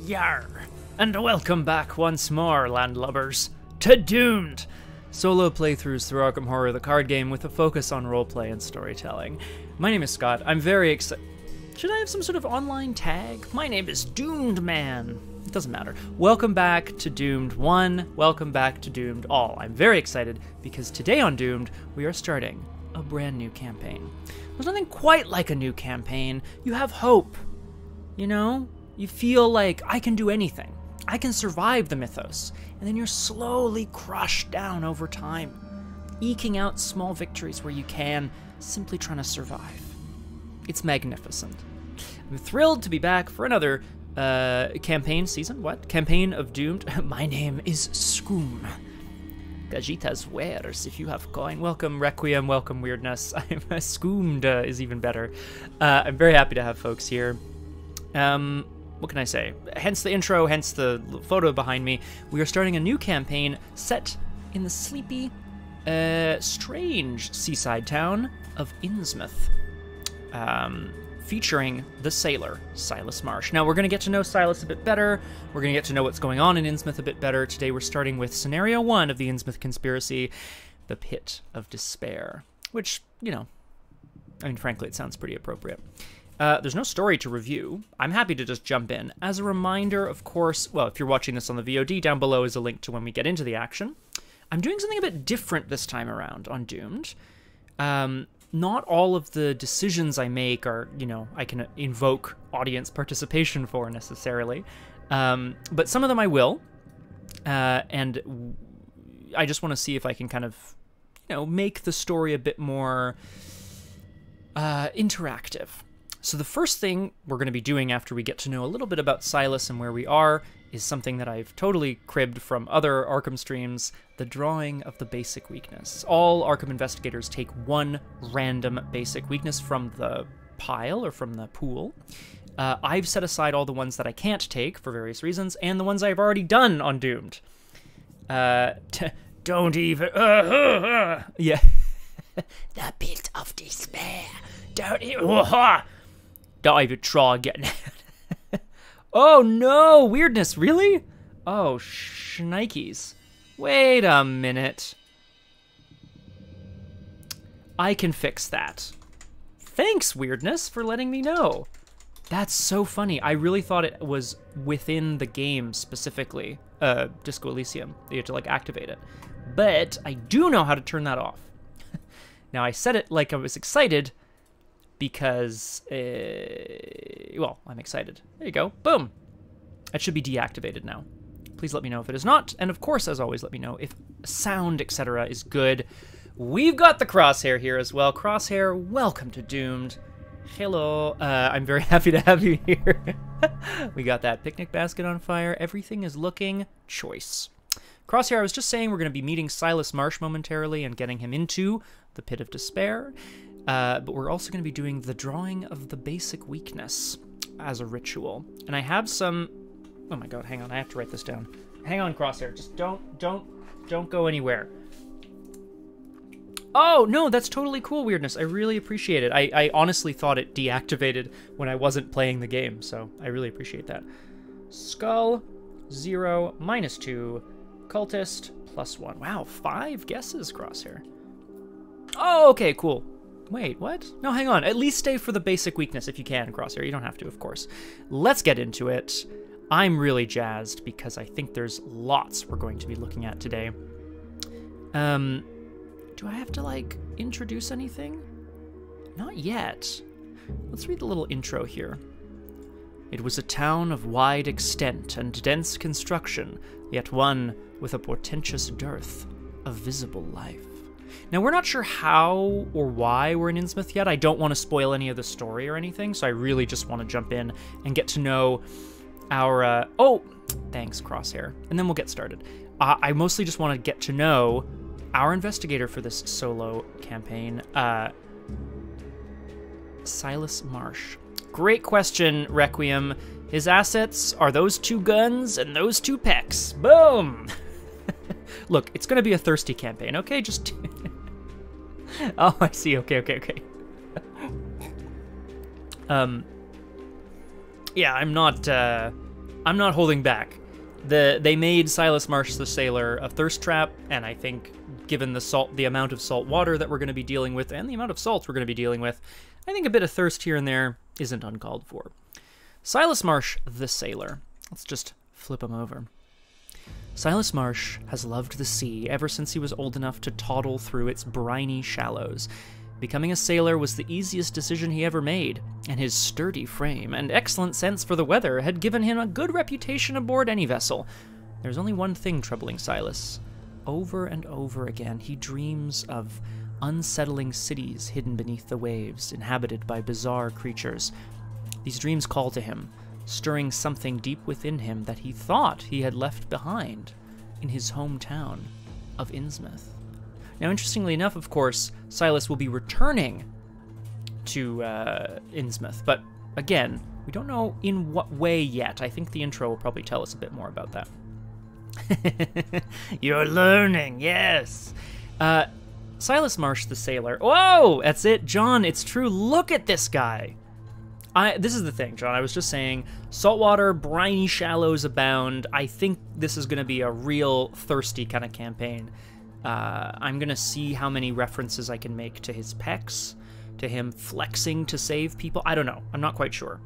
Yarr! And welcome back once more, landlubbers, to Doomed! Solo playthroughs through Arkham Horror, the card game, with a focus on roleplay and storytelling. My name is Scott. I'm very excited. Should I have some sort of online tag? My name is Doomed Man. It doesn't matter. Welcome back to Doomed 1. Welcome back to Doomed All. I'm very excited because today on Doomed, we are starting a brand new campaign. There's nothing quite like a new campaign. You have hope. You know? You feel like I can do anything. I can survive the Mythos. And then you're slowly crushed down over time, eking out small victories where you can, simply trying to survive. It's magnificent. I'm thrilled to be back for another campaign season. What? Campaign of Doomed. My name is Skoom. Gajita's wares if you have coin. Welcome Requiem, welcome Weirdness. I'm Skoomed is even better. I'm very happy to have folks here. What can I say? Hence the intro, hence the photo behind me. We are starting a new campaign set in the sleepy, strange seaside town of Innsmouth. Featuring the sailor, Silas Marsh. Now, we're going to get to know Silas a bit better. We're going to get to know what's going on in Innsmouth a bit better. Today, we're starting with Scenario 1 of the Innsmouth Conspiracy, the Pit of Despair. Which, you know, I mean, frankly, it sounds pretty appropriate. There's no story to review. I'm happy to just jump in. As a reminder, of course, well, if you're watching this on the VOD, down below is a link to when we get into the action. I'm doing something a bit different this time around on Doomed. Not all of the decisions I make are, you know, I can invoke audience participation for necessarily. But some of them I will. And I just want to see if I can kind of, you know, make the story a bit more interactive. So the first thing we're going to be doing after we get to know a little bit about Silas and where we are is something that I've totally cribbed from other Arkham streams, the drawing of the basic weakness. All Arkham investigators take one random basic weakness from the pile or from the pool. I've set aside all the ones that I can't take for various reasons, and the ones I've already done on Doomed. Don't even... yeah. The Pit of Despair. Don't even try getting it. Oh no, Weirdness, really? Oh, shnikes. Wait a minute. I can fix that. Thanks, Weirdness, for letting me know. That's so funny. I really thought it was within the game specifically, Disco Elysium. You had to, like, activate it. But I do know how to turn that off. Now, I said it like I was excited, because, well, I'm excited. There you go. Boom. It should be deactivated now. Please let me know if it is not. And of course, as always, let me know if sound, etc. is good. We've got the Crosshair here as well. Crosshair, welcome to Doomed. Hello. I'm very happy to have you here. We got that picnic basket on fire. Everything is looking choice. Crosshair, I was just saying we're going to be meeting Silas Marsh momentarily and getting him into the Pit of Despair. But we're also going to be doing the drawing of the basic weakness as a ritual. And I have some... Oh my god, hang on, I have to write this down. Hang on, Crosshair, just don't go anywhere. Oh, no, that's totally cool, Weirdness. I really appreciate it. I honestly thought it deactivated when I wasn't playing the game, so I really appreciate that. Skull, 0, -2, Cultist, +1. Wow, 5 guesses, Crosshair. Oh, okay, cool. Wait, what? No, hang on. At least stay for the basic weakness if you can, Crosshair. You don't have to, of course. Let's get into it. I'm really jazzed because I think there's lots we're going to be looking at today. Do I have to, like, introduce anything? Not yet. Let's read the little intro here. It was a town of wide extent and dense construction, yet one with a portentous dearth of visible life. Now, we're not sure how or why we're in Innsmouth yet. I don't want to spoil any of the story or anything, so I really just want to jump in and get to know our... Oh! Thanks, Crosshair. And then we'll get started. I mostly just want to get to know our investigator for this solo campaign, Silas Marsh. Great question, Requiem. His assets are those 2 guns and those 2 pecs. Boom! Look, it's going to be a thirsty campaign, okay? Just... Oh, I see. Okay. Yeah, I'm not I'm not holding back. They made Silas Marsh the Sailor a thirst trap, and I think given the amount of salt water that we're going to be dealing with and the amount of salt we're going to be dealing with, I think a bit of thirst here and there isn't uncalled for. Silas Marsh the Sailor. Let's just flip him over. Silas Marsh has loved the sea ever since he was old enough to toddle through its briny shallows. Becoming a sailor was the easiest decision he ever made, and his sturdy frame and excellent sense for the weather had given him a good reputation aboard any vessel. There's only one thing troubling Silas. Over and over again, he dreams of unsettling cities hidden beneath the waves, inhabited by bizarre creatures. These dreams call to him, stirring something deep within him that he thought he had left behind in his hometown of Innsmouth. Now, interestingly enough, of course, Silas will be returning to Innsmouth, but again, we don't know in what way yet. I think the intro will probably tell us a bit more about that. You're learning, yes. Silas Marsh the Sailor. Whoa, that's it, John, it's true. Look at this guy. This is the thing, John. I was just saying, saltwater, briny shallows abound. I think this is going to be a real thirsty kind of campaign. I'm going to see how many references I can make to his pecs, to him flexing to save people. I don't know. I'm not quite sure.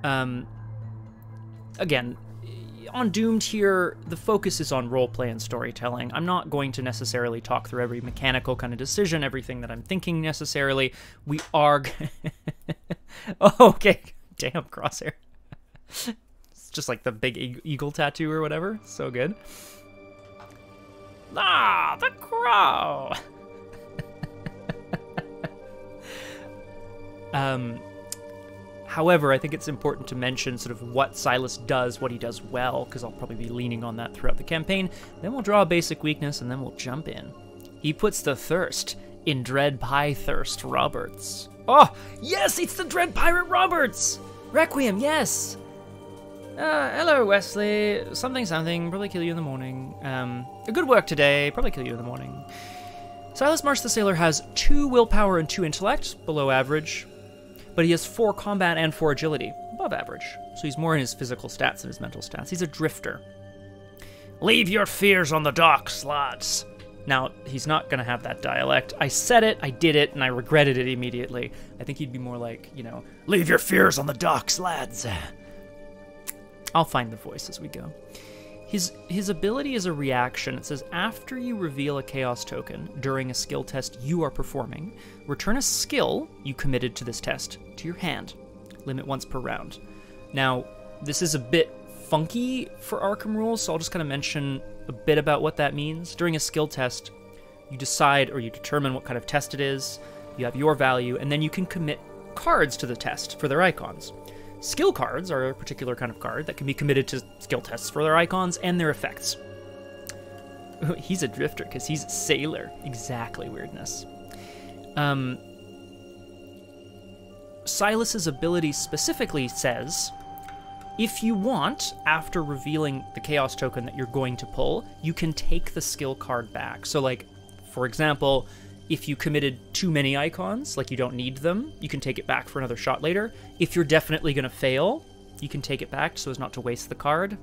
Again, on Doomed here, the focus is on roleplay and storytelling. I'm not going to necessarily talk through every mechanical kind of decision, everything that I'm thinking necessarily. We are... Oh, okay. Damn, Crosshair. It's just like the big eagle tattoo or whatever. So good. Ah, the crow! However, I think it's important to mention sort of what Silas does, what he does well, because I'll probably be leaning on that throughout the campaign. Then we'll draw a basic weakness, and then we'll jump in. He puts the thirst in Dread Pythirst Roberts. Oh, yes, it's the Dread Pirate Roberts! Requiem, yes! Hello, Wesley. Something, probably kill you in the morning. Good work today, probably kill you in the morning. Silas Marsh the Sailor has 2 willpower and 2 intellect, below average. But he has 4 combat and 4 agility, above average. So he's more in his physical stats than his mental stats. He's a drifter. Leave your fears on the docks, lads. Now, he's not going to have that dialect. I said it, I did it, and I regretted it immediately. I think he'd be more like, you know, leave your fears on the docks, lads. I'll find the voice as we go. His ability is a reaction. It says, after you reveal a chaos token during a skill test you are performing, return a skill you committed to this test to your hand. Limit once per round. Now, this is a bit funky for Arkham rules, so I'll just kind of mention a bit about what that means. During a skill test, you decide or you determine what kind of test it is, you have your value, and then you can commit cards to the test for their icons. Skill cards are a particular kind of card that can be committed to skill tests for their icons and their effects. He's a drifter because he's a sailor. Exactly, weirdness. Silas's ability specifically says, if you want, after revealing the chaos token that you're going to pull, you can take the skill card back. So, like, for example, if you committed too many icons, like you don't need them, you can take it back for another shot later. If you're definitely going to fail, you can take it back so as not to waste the card.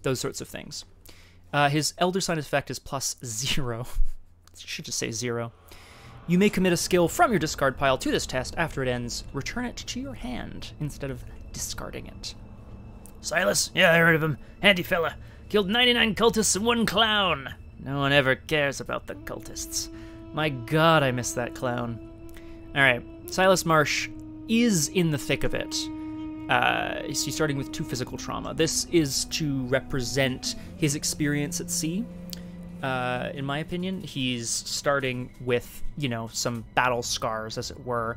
Those sorts of things. His Elder Sign effect is +0. You should just say 0. You may commit a skill from your discard pile to this test. After it ends, return it to your hand instead of discarding it. Silas? Yeah, I heard of him. Handy fella. Killed 99 cultists and 1 clown. No one ever cares about the cultists. My god, I miss that clown. Alright, Silas Marsh is in the thick of it. He's starting with 2 physical trauma. This is to represent his experience at sea. In my opinion, he's starting with, you know, some battle scars, as it were.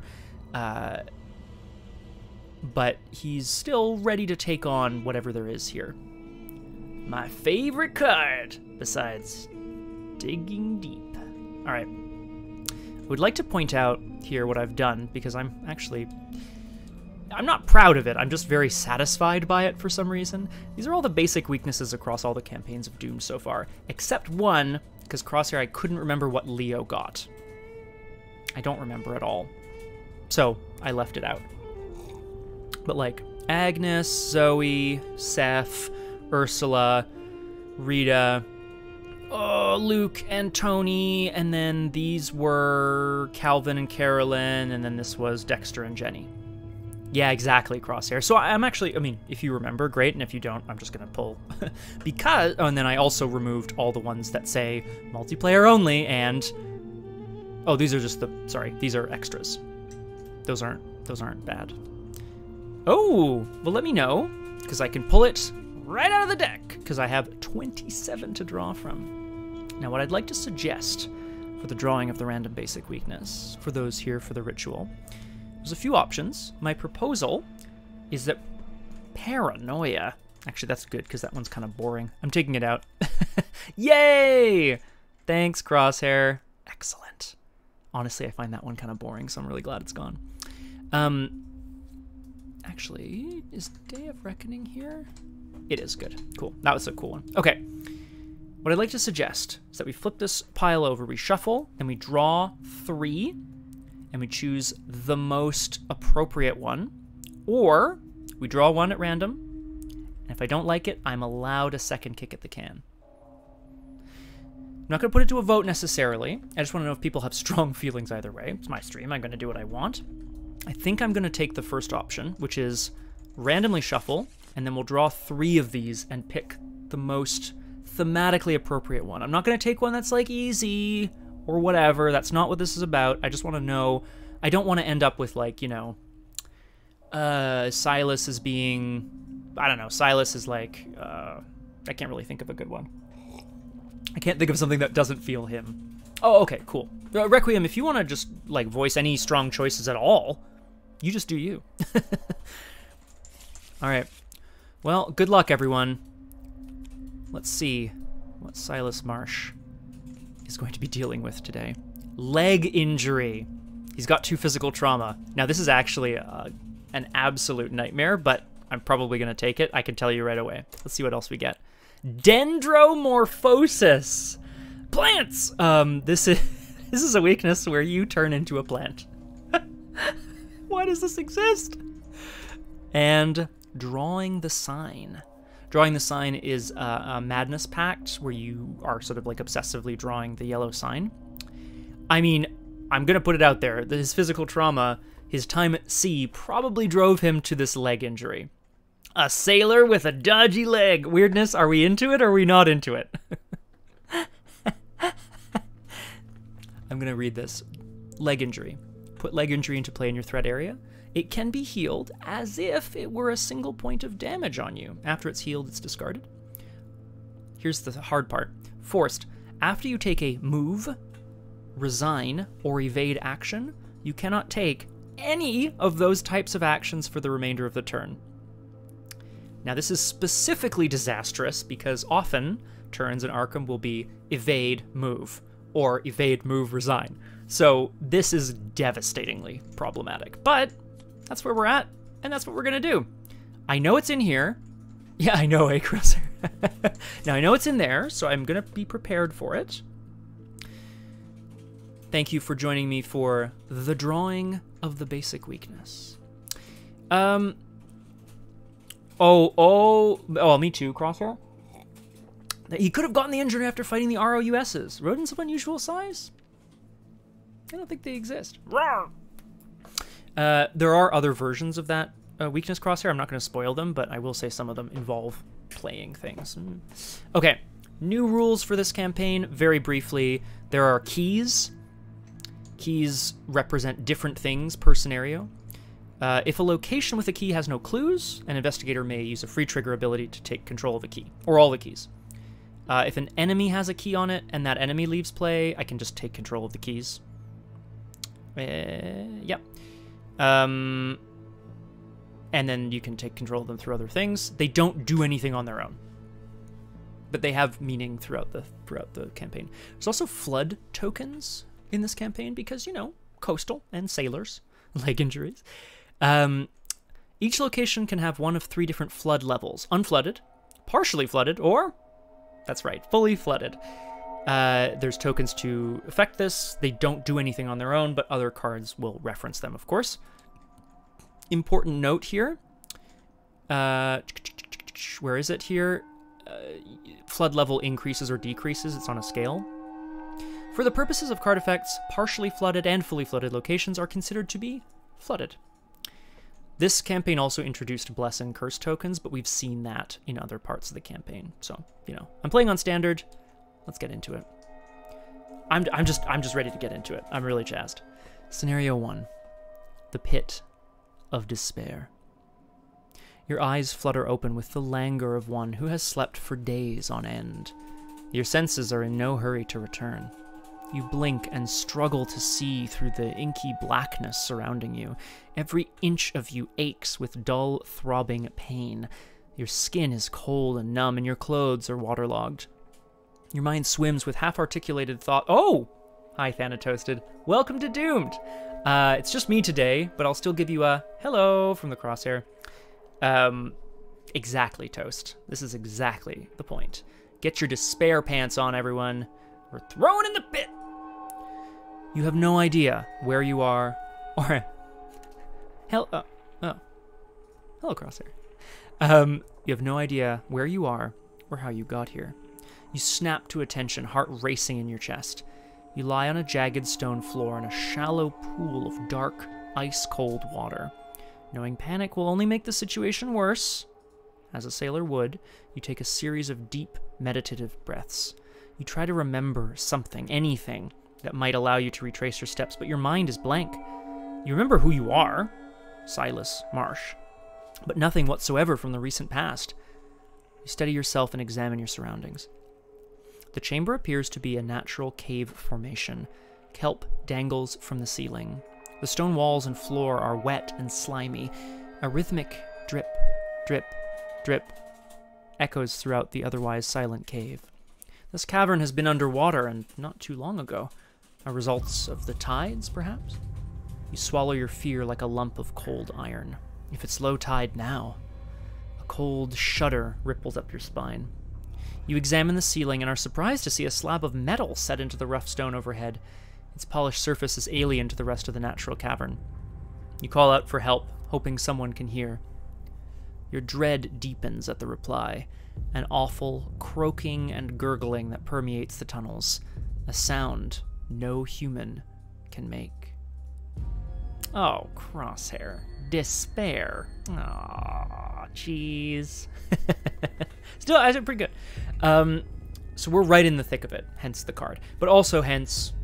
But he's still ready to take on whatever there is here. My favorite card, besides digging deep. Alright. I would like to point out here what I've done, because I'm not proud of it, I'm just very satisfied by it for some reason. These are all the basic weaknesses across all the campaigns of Doom so far, except one, because Crosshair, I couldn't remember what Leo got. I don't remember at all. So, I left it out. but like Agnes, Zoe, Seth, Ursula, Rita, Luke and Tony, and then these were Calvin and Carolyn, and then this was Dexter and Jenny. Yeah, exactly, Crosshair. So I'm actually, I mean, if you remember, great, and if you don't, I'm just going to pull. Because, oh, and then I also removed all the ones that say multiplayer only, and, oh, these are just the, sorry, these are extras. Those aren't bad. Oh, well, let me know, because I can pull it right out of the deck, because I have 27 to draw from. Now, what I'd like to suggest for the drawing of the random basic weakness, for those here for the ritual, there's a few options. My proposal is that paranoia. Actually, that's good because that one's kind of boring. I'm taking it out. Yay! Thanks, Crosshair. Excellent. Honestly, I find that one kind of boring, so I'm really glad it's gone. Actually, is Day of Reckoning here? It is good. Cool. That was a cool one. Okay. What I'd like to suggest is that we flip this pile over, we shuffle, and we draw 3. And we choose the most appropriate one, or we draw one at random, and if I don't like it, I'm allowed a second kick at the can. I'm not going to put it to a vote necessarily. I just want to know if people have strong feelings either way. It's my stream. I'm going to do what I want. I think I'm going to take the first option, which is randomly shuffle, and then we'll draw 3 of these and pick the most thematically appropriate one. I'm not going to take one that's like easy or whatever. That's not what this is about. I just want to know. I don't want to end up with, like, you know, Silas is being, I don't know, Silas is like, I can't really think of a good one. I can't think of something that doesn't feel him. Oh, okay, cool. Requiem, if you want to just, like, voice any strong choices at all, you just do you. All right. Well, good luck, everyone. Let's see what Silas Marsh is going to be dealing with today. Leg injury. He's got 2 physical trauma. Now, this is actually an absolute nightmare, but I'm probably going to take it. I can tell you right away. Let's see what else we get. Dendromorphosis. Plants. This is a weakness where you turn into a plant. Why does this exist? And drawing the sign. Drawing the sign is a madness pact where you are sort of like obsessively drawing the yellow sign. I mean, I'm going to put it out there. His physical trauma, his time at sea, probably drove him to this leg injury. A sailor with a dodgy leg. Weirdness, are we into it or are we not into it? I'm going to read this. Leg injury. Put leg injury into play in your threat area. It can be healed as if it were a single point of damage on you. After it's healed, it's discarded. Here's the hard part. Forced. After you take a move, resign, or evade action, you cannot take any of those types of actions for the remainder of the turn. Now, this is specifically disastrous because often turns in Arkham will be evade, move, or evade, move, resign. So this is devastatingly problematic, but that's where we're at, and that's what we're going to do. I know it's in here. Yeah, I know, eh, Chris? Now, I know it's in there, so I'm going to be prepared for it. Thank you for joining me for the drawing of the basic weakness. Me too, Crosshair. He could have gotten the injury after fighting the ROUSs. Rodents of unusual size? I don't think they exist. There are other versions of that weakness, Crosshair. I'm not going to spoil them, but I will say some of them involve playing things. Okay, new rules for this campaign. Very briefly, there are keys. Keys represent different things per scenario. If a location with a key has no clues, an investigator may use a free trigger ability to take control of a key, or all the keys. If an enemy has a key on it and that enemy leaves play, I can just take control of the keys. Yep. And then you can take control of them through other things. They don't do anything on their own, but they have meaning throughout the campaign. There's also flood tokens in this campaign because, you know, coastal and sailors, leg injuries. Each location can have one of 3 different flood levels: unflooded, partially flooded, or, that's right, fully flooded. There's tokens to affect this. They don't do anything on their own, but other cards will reference them, of course. Important note here, Where is it here? Flood level increases or decreases. It's on a scale. For the purposes of card effects, partially flooded and fully flooded locations are considered to be flooded. This campaign also introduced Bless and Curse tokens, but we've seen that in other parts of the campaign. So, you know, I'm playing on standard. Let's get into it. I'm just ready to get into it. I'm really jazzed. Scenario 1. The Pit of Despair. Your eyes flutter open with the languor of one who has slept for days on end. Your senses are in no hurry to return. You blink and struggle to see through the inky blackness surrounding you. Every inch of you aches with dull, throbbing pain. Your skin is cold and numb, and your clothes are waterlogged. Your mind swims with half-articulated thought. Oh! Hi, Thanatoasted. Welcome to Doomed! It's just me today, but I'll still give you a hello from the crosshair. Exactly, Toast. This is exactly the point. Get your despair pants on, everyone. We're thrown in the pit! You have no idea where you are, or... Hello, Crosshair. You have no idea where you are, or how you got here. You snap to attention, heart racing in your chest. You lie on a jagged stone floor in a shallow pool of dark, ice-cold water. Knowing panic will only make the situation worse, as a sailor would, you take a series of deep, meditative breaths. You try to remember something, anything, that might allow you to retrace your steps, but your mind is blank. You remember who you are, Silas Marsh, but nothing whatsoever from the recent past. You steady yourself and examine your surroundings. The chamber appears to be a natural cave formation. Kelp dangles from the ceiling. The stone walls and floor are wet and slimy. A rhythmic drip, drip, drip echoes throughout the otherwise silent cave. This cavern has been underwater, and not too long ago. A result of the tides, perhaps? You swallow your fear like a lump of cold iron. If it's low tide now, a cold shudder ripples up your spine. You examine the ceiling and are surprised to see a slab of metal set into the rough stone overhead. Its polished surface is alien to the rest of the natural cavern. You call out for help, hoping someone can hear. Your dread deepens at the reply, an awful croaking and gurgling that permeates the tunnels, a sound no human can make. Oh, Crosshair. Despair. Aw, jeez. Still, I did pretty good. So we're right in the thick of it, hence the card. But also, hence,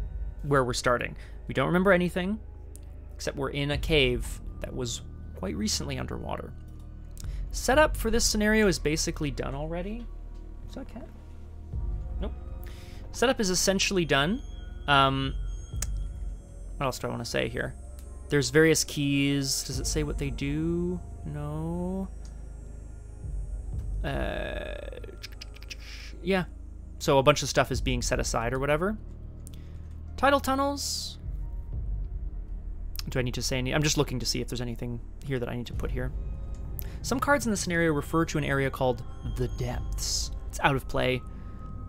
where we're starting. We don't remember anything, except we're in a cave that was quite recently underwater. Setup for this scenario is basically done already. Is that cat? Nope. Setup is essentially done. What else do I want to say here? There's various keys. Does it say what they do? No. Yeah. So a bunch of stuff is being set aside or whatever. Tidal tunnels. Do I need to say any? I'm just looking to see if there's anything here that I need to put here. Some cards in the scenario refer to an area called the Depths. It's out of play.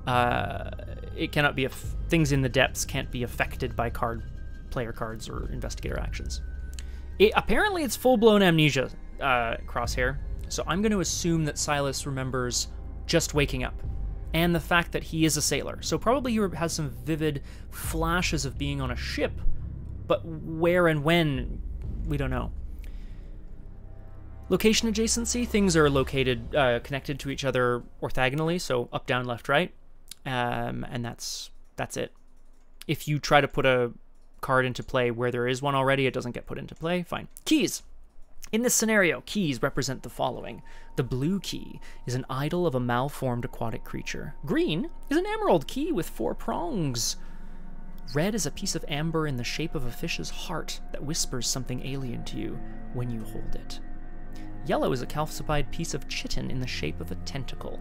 It cannot be things in the depths can't be affected by player cards or investigator actions. Apparently, it's full-blown amnesia, Crosshair. So I'm going to assume that Silas remembers just waking up, and the fact that he is a sailor. So probably he has some vivid flashes of being on a ship, but where and when, we don't know. Location adjacency, things are located, connected to each other orthogonally, so up, down, left, right, and that's it. If you try to put a card into play where there is one already, it doesn't get put into play, fine. Keys. In this scenario, keys represent the following. The blue key is an idol of a malformed aquatic creature. Green is an emerald key with 4 prongs. Red is a piece of amber in the shape of a fish's heart that whispers something alien to you when you hold it. Yellow is a calcified piece of chitin in the shape of a tentacle.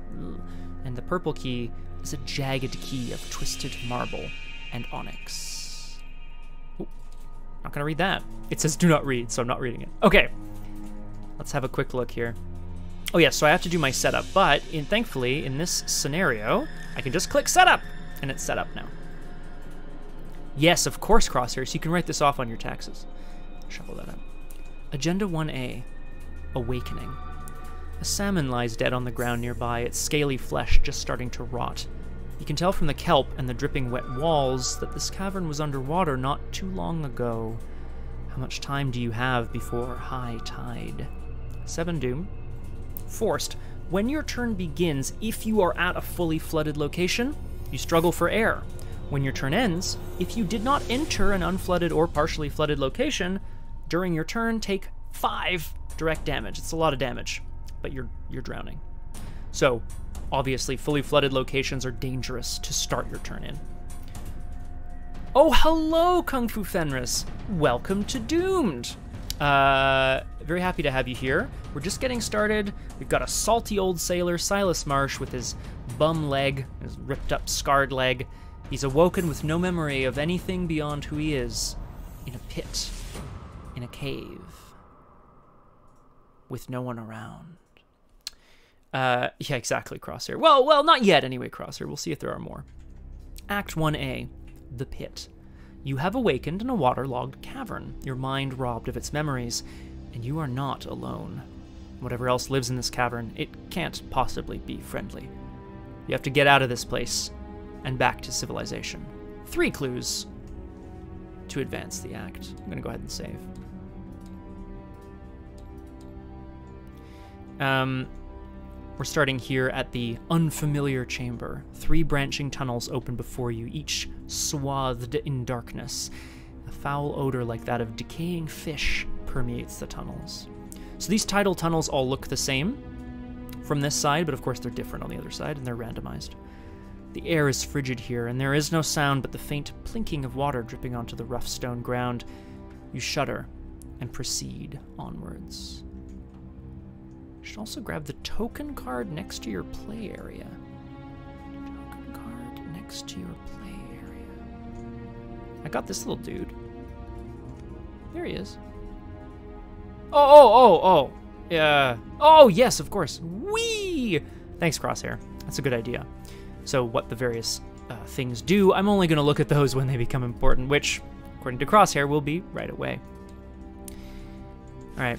And the purple key is a jagged key of twisted marble and onyx. Ooh, not gonna read that. It says do not read, so I'm not reading it. Okay, let's have a quick look here. Oh yes, so I have to do my setup, but thankfully in this scenario, I can just click setup, and it's set up now. Yes, of course, Crosshair, so you can write this off on your taxes. Shuffle that up. Agenda 1A. Awakening. A salmon lies dead on the ground nearby, its scaly flesh just starting to rot. You can tell from the kelp and the dripping wet walls that this cavern was underwater not too long ago. How much time do you have before high tide? 7 doom. Forced. When your turn begins, if you are at a fully flooded location, you struggle for air. When your turn ends, if you did not enter an unflooded or partially flooded location, during your turn take 5 direct damage. It's a lot of damage, but you're drowning. So, obviously, fully flooded locations are dangerous to start your turn in. Oh, hello, Kung Fu Fenris. Welcome to Doomed. Very happy to have you here. We're just getting started. We've got a salty old sailor, Silas Marsh, with his bum leg, his ripped up, scarred leg. He's awoken with no memory of anything beyond who he is. In a pit. In a cave. With no one around. Yeah, exactly, Crosshair. Well, not yet anyway, Crosshair. We'll see if there are more. Act 1A. The Pit. You have awakened in a waterlogged cavern, your mind robbed of its memories, and you are not alone. Whatever else lives in this cavern, it can't possibly be friendly. You have to get out of this place and back to civilization. 3 clues to advance the act. I'm going to go ahead and save. We're starting here at the unfamiliar chamber. 3 branching tunnels open before you, each swathed in darkness. A foul odor like that of decaying fish permeates the tunnels. So these tidal tunnels all look the same from this side, but of course they're different on the other side, and they're randomized. The air is frigid here, and there is no sound but the faint plinking of water dripping onto the rough stone ground. You shudder and proceed onwards. You should also grab the token card next to your play area. Token card next to your play area. I got this little dude. There he is. Oh. Yeah. Oh, yes, of course. Whee! Thanks, Crosshair. That's a good idea. So what the various things do, I'm only going to look at those when they become important, which, according to Crosshair, will be right away. All right.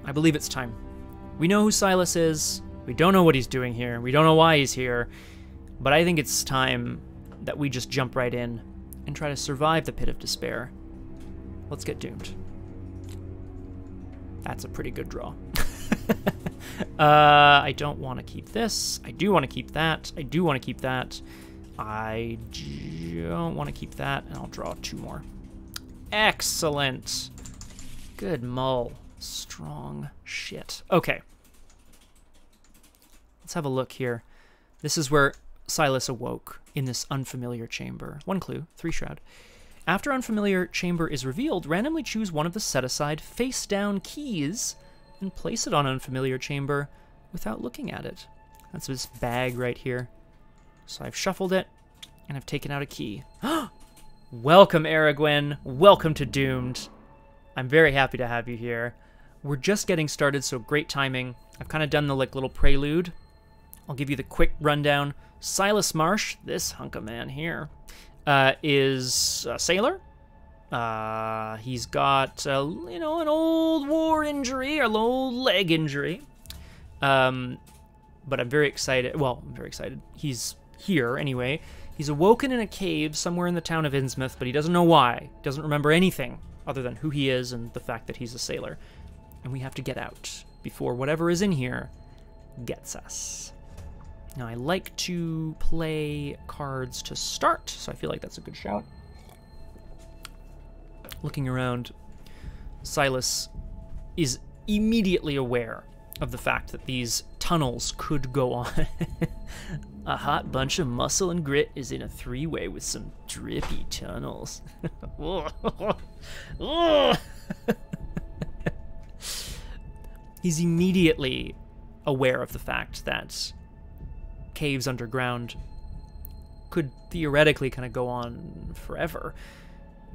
I believe it's time. We know who Silas is. We don't know what he's doing here. We don't know why he's here. But I think it's time that we just jump right in and try to survive the pit of despair. Let's get doomed. That's a pretty good draw. I don't want to keep this. I do want to keep that. I do want to keep that. I don't want to keep that. And I'll draw 2 more. Excellent. Good mull. Strong shit. Okay. Let's have a look here. This is where Silas awoke, in this unfamiliar chamber. 1 clue, 3 shroud. After unfamiliar chamber is revealed, randomly choose one of the set-aside face-down keys and place it on unfamiliar chamber without looking at it. That's this bag right here. So I've shuffled it, and I've taken out a key. Welcome, Aragwen. Welcome to Doomed. I'm very happy to have you here. We're just getting started, so great timing. I've kind of done the little prelude. I'll give you the quick rundown. Silas Marsh, this hunk of man here, is a sailor. He's got, an old war injury, an old leg injury. But I'm very excited. Well, I'm very excited. He's here, anyway. He's awoken in a cave somewhere in the town of Innsmouth, but he doesn't know why. He doesn't remember anything other than who he is and the fact that he's a sailor. And we have to get out before whatever is in here gets us. Now, I like to play cards to start, so I feel like that's a good shout. Looking around, Silas is immediately aware of the fact that these tunnels could go on. A hot bunch of muscle and grit is in a 3-way with some drippy tunnels. He's immediately aware of the fact that caves underground could theoretically kind of go on forever.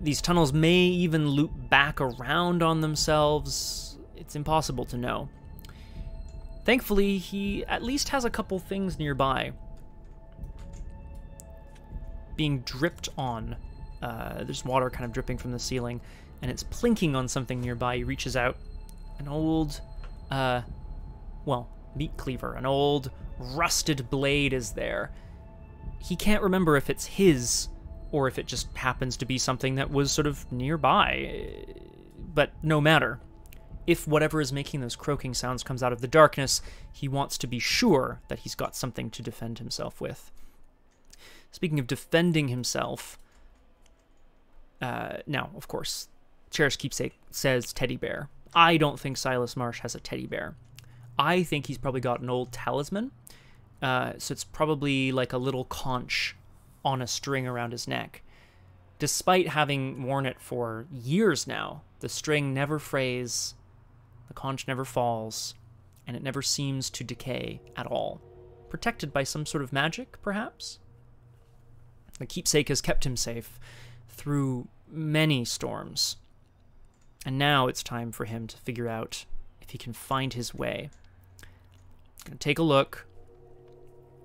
These tunnels may even loop back around on themselves. It's impossible to know. Thankfully, he at least has a couple things nearby being dripped on. There's water kind of dripping from the ceiling, and it's plinking on something nearby. He reaches out. An old, meat cleaver. An old rusted blade is there. He can't remember if it's his or if it just happens to be something that was sort of nearby. But no matter. If whatever is making those croaking sounds comes out of the darkness, he wants to be sure that he's got something to defend himself with. Speaking of defending himself, now, of course, Cherished Keepsake says teddy bear. I don't think Silas Marsh has a teddy bear. I think he's probably got an old talisman. So it's probably like a little conch on a string around his neck. Despite having worn it for years now, the string never frays, the conch never falls, and it never seems to decay at all. Protected by some sort of magic, perhaps? The keepsake has kept him safe through many storms. And now it's time for him to figure out if he can find his way. I'm going to take a look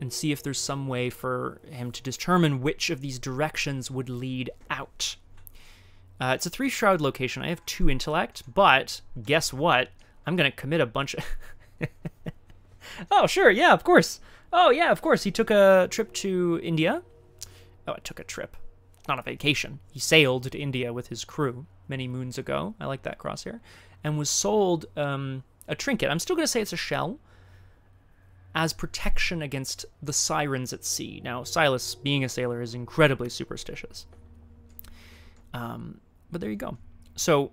and see if there's some way for him to determine which of these directions would lead out. It's a 3-shroud location. I have 2 intellect, but guess what? I'm going to commit a bunch of... Oh, sure, yeah, of course. Oh, yeah, of course. He took a trip to India. Oh, I took a trip. Not a vacation. He sailed to India with his crew many moons ago. I like that crosshair. And was sold a trinket. I'm still going to say it's a shell, as protection against the sirens at sea. Now, Silas, being a sailor, is incredibly superstitious. But there you go. So,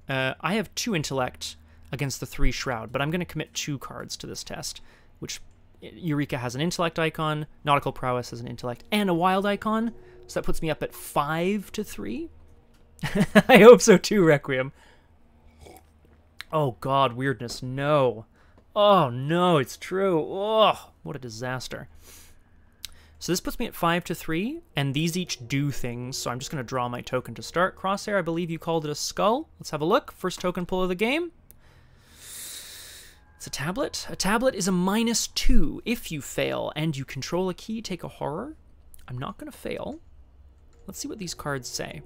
I have 2 intellect against the 3 shroud, but I'm going to commit 2 cards to this test, which Eureka has an intellect icon, Nautical Prowess has an intellect, and a wild icon, so that puts me up at 5-3. I hope so too, Requiem. Oh god, weirdness, no. Oh no, it's true. Oh, what a disaster. So this puts me at 5-3, and these each do things, so I'm just going to draw my token to start. Crosshair, I believe you called it a skull. Let's have a look. First token pull of the game. It's a tablet. A tablet is a -2. If you fail and you control a key, take a horror. I'm not going to fail. Let's see what these cards say.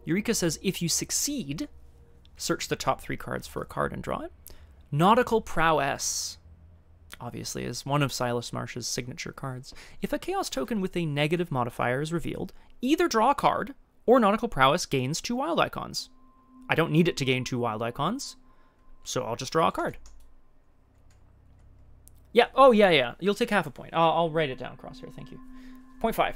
Eureka says, if you succeed, search the top 3 cards for a card and draw it. Nautical Prowess, obviously, is one of Silas Marsh's signature cards. If a Chaos token with a negative modifier is revealed, either draw a card, or Nautical Prowess gains 2 wild icons. I don't need it to gain 2 wild icons, so I'll just draw a card. Yeah, oh yeah. You'll take half a point. I'll write it down, Crosshair, thank you. 0.5.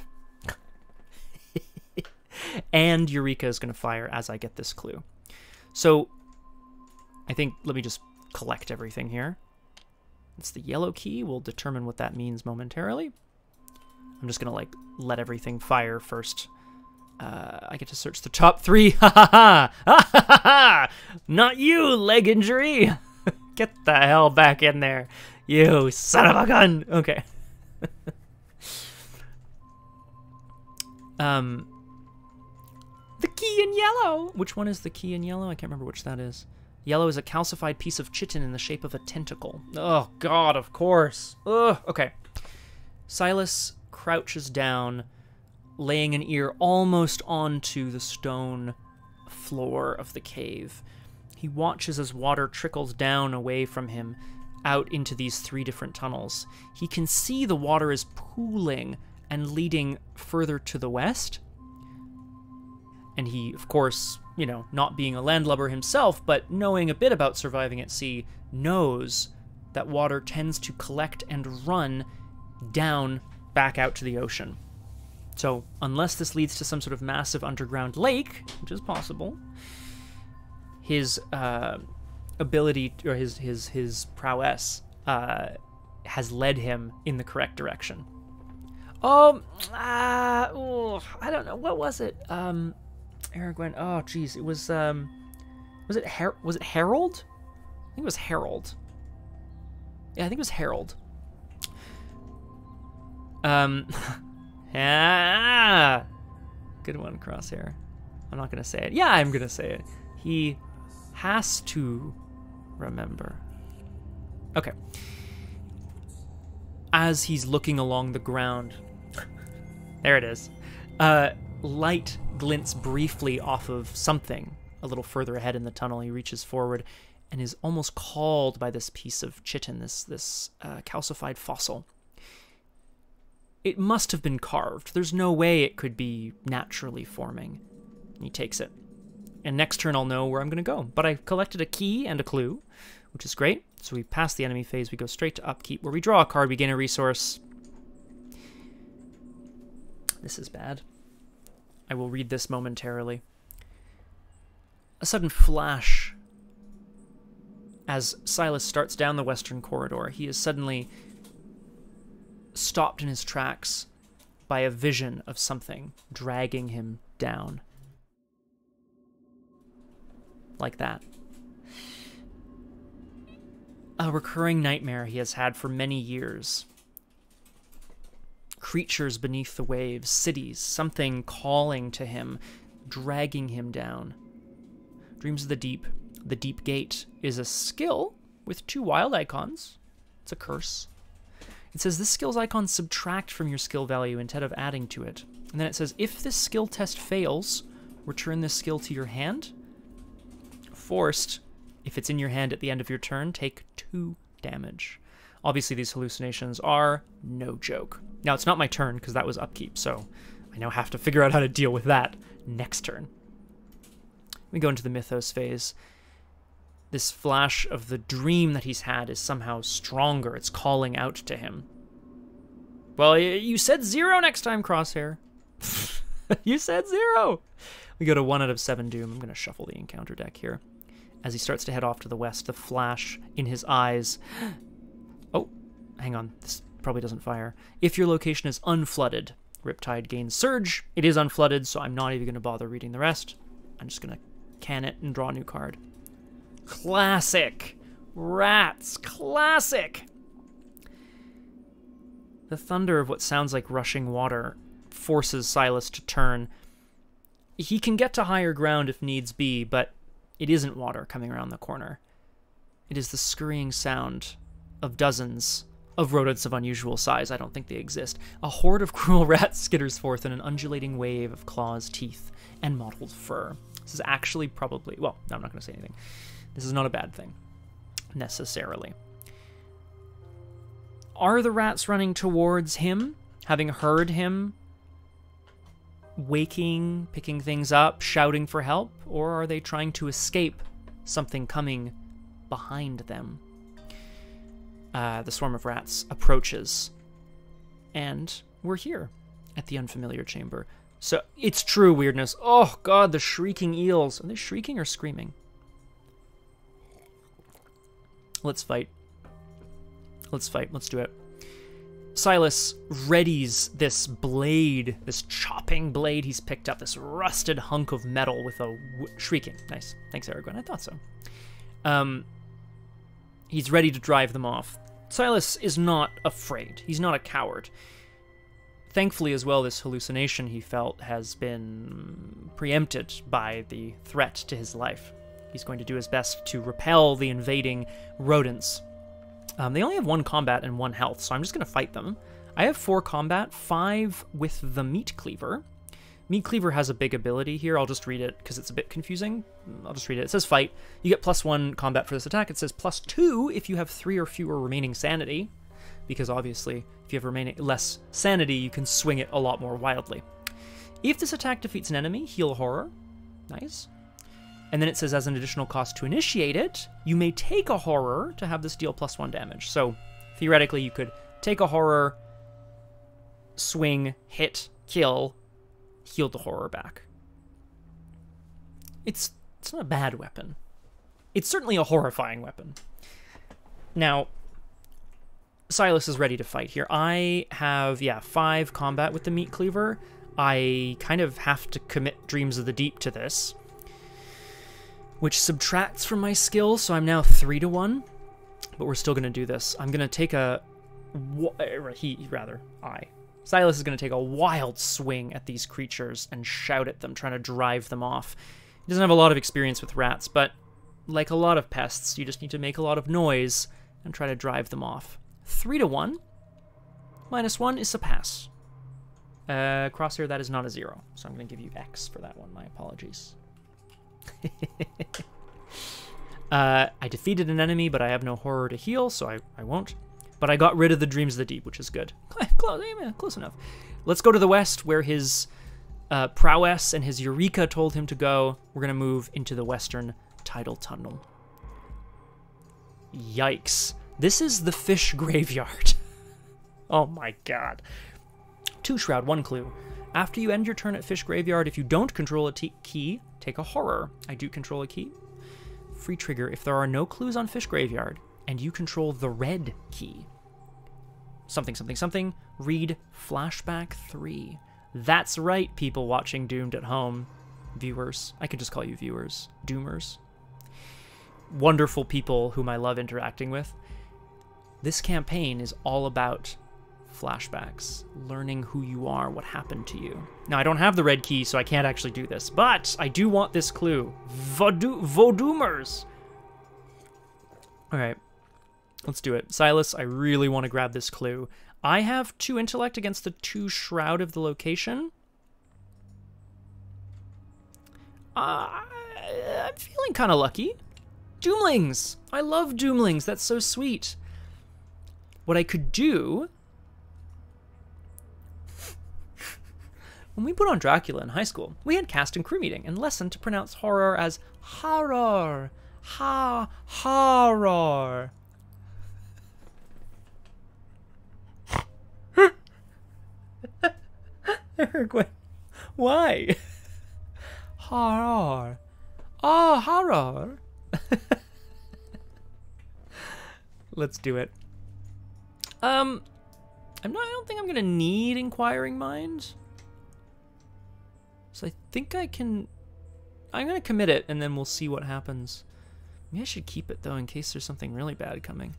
And Eureka is going to fire as I get this clue. So, I think, let me just collect everything here. It's the yellow key. We'll determine what that means momentarily. I'm just going to, like, let everything fire first. I get to search the top 3. Ha ha ha! Ha ha ha! Not you, leg injury! Get the hell back in there, you son of a gun! Okay. The key in yellow! Which one is the key in yellow? I can't remember which that is. Yellow is a calcified piece of chitin in the shape of a tentacle. Oh, God, of course. Ugh, okay. Silas crouches down, laying an ear almost onto the stone floor of the cave. He watches as water trickles down away from him, out into these 3 different tunnels. He can see the water is pooling and leading further to the west. And he, of course, you know, not being a landlubber himself, but knowing a bit about surviving at sea, knows that water tends to collect and run down back out to the ocean. So, unless this leads to some sort of massive underground lake, which is possible, his ability, or his prowess, has led him in the correct direction. I don't know, what was it? Aragorn. Oh, geez, it was it Harold? I think it was Harold. Yeah, I think it was Harold. Yeah, good one, Crosshair. I'm not gonna say it. Yeah, I'm gonna say it. He has to remember. Okay. As he's looking along the ground, there it is. Light glints briefly off of something a little further ahead in the tunnel. He reaches forward, and is almost called by this piece of chitin, this calcified fossil. It must have been carved. There's no way it could be naturally forming. He takes it. And next turn I'll know where I'm going to go. But I've collected a key and a clue, which is great. So we pass the enemy phase, we go straight to Upkeep, where we draw a card, we gain a resource. This is bad. I will read this momentarily. A sudden flash. As Silas starts down the western corridor, he is suddenly stopped in his tracks by a vision of something dragging him down. Like that. A recurring nightmare he has had for many years. Creatures beneath the waves, cities, something calling to him, dragging him down. Dreams of the Deep Gate is a skill with 2 wild icons. It's a curse. It says this skill's icons subtract from your skill value instead of adding to it. And then it says, if this skill test fails, return this skill to your hand. Forced, if it's in your hand at the end of your turn, take 2 damage. Obviously, these hallucinations are no joke. Now, it's not my turn, because that was Upkeep, so I now have to figure out how to deal with that next turn. We go into the Mythos phase. This flash of the dream that he's had is somehow stronger. It's calling out to him. Well, you said 0 next time, Crosshair. You said 0. We go to 1 out of 7 Doom. I'm going to shuffle the encounter deck here. As he starts to head off to the west, the flash in his eyes. Oh, hang on. This probably doesn't fire. If your location is unflooded, Riptide gains Surge. It is unflooded, so I'm not even going to bother reading the rest. I'm just going to can it and draw a new card. Classic. Rats. Classic. The thunder of what sounds like rushing water forces Silas to turn. He can get to higher ground if needs be, but it isn't water coming around the corner. It is the scurrying sound of dozens of rodents of unusual size. I don't think they exist. A horde of cruel rats skitters forth in an undulating wave of claws, teeth, and mottled fur. This is actually probably... Well, no, I'm not going to say anything. This is not a bad thing, necessarily. Are the rats running towards him, having heard him waking, picking things up, shouting for help, or are they trying to escape something coming behind them? The swarm of rats approaches, and we're here at the unfamiliar chamber. So it's true weirdness. Oh god, the shrieking eels. Are they shrieking or screaming? Let's fight. Let's fight. Let's do it. Silas readies this blade, this chopping blade he's picked up, this rusted hunk of metal with a shrieking. Nice. Thanks, Aragorn. I thought so. He's ready to drive them off. Silas is not afraid. He's not a coward. Thankfully, as well, this hallucination he felt has been preempted by the threat to his life. He's going to do his best to repel the invading rodents. They only have 1 combat and 1 health, so I'm just going to fight them. I have 4 combat, 5 with the Meat Cleaver. Meat Cleaver has a big ability here. I'll just read it because it's a bit confusing. I'll just read it. It says fight. You get +1 combat for this attack. It says +2 if you have 3 or fewer remaining sanity, because obviously if you have remaining less sanity, you can swing it a lot more wildly. If this attack defeats an enemy, heal horror. Nice. And then it says as an additional cost to initiate it, you may take a horror to have this deal +1 damage. So theoretically, you could take a horror, swing, hit, kill, heal the horror back. It's not a bad weapon. It's certainly a horrifying weapon. Now, Silas is ready to fight here. I have, 5 combat with the Meat Cleaver. I kind of have to commit Dreams of the Deep to this, which subtracts from my skill, so I'm now 3-1, but we're still going to do this. I'm going to take Silas is going to take a wild swing at these creatures and shout at them, trying to drive them off. He doesn't have a lot of experience with rats, but like a lot of pests, you just need to make a lot of noise and try to drive them off. 3-1. -1 is a pass. Crosshair, that is not a 0, so I'm going to give you X for that one. My apologies. I defeated an enemy, but I have no horror to heal, so I won't. But I got rid of the Dreams of the Deep, which is good. Close enough. Let's go to the west, where his prowess and his Eureka told him to go. We're going to move into the western Tidal Tunnel. Yikes. This is the fish graveyard. Oh my god. 2 Shroud, 1 clue. After you end your turn at Fish Graveyard, if you don't control a key, take a horror. I do control a key. Free trigger if there are no clues on Fish Graveyard and you control the red key. Something, something, something. Read Flashback 3. That's right, people watching Doomed at home. Viewers. I could just call you viewers. Doomers. Wonderful people whom I love interacting with. This campaign is all about flashbacks, learning who you are, what happened to you. Now, I don't have the red key, so I can't actually do this, but I do want this clue. Vodoomers! Alright, let's do it. Silas, I really want to grab this clue. I have 2 intellect against the 2 shroud of the location. I'm feeling kind of lucky. Doomlings! I love Doomlings, that's so sweet. What I could do... When we put on Dracula in high school, we had cast and crew meeting and lesson to pronounce horror as horror. Horror. Eric, why? Horror. Oh, horror. Let's do it. I don't think I'm gonna need Inquiring Mind. So I think I can... I'm going to commit it, and then we'll see what happens. Maybe I should keep it, though, in case there's something really bad coming.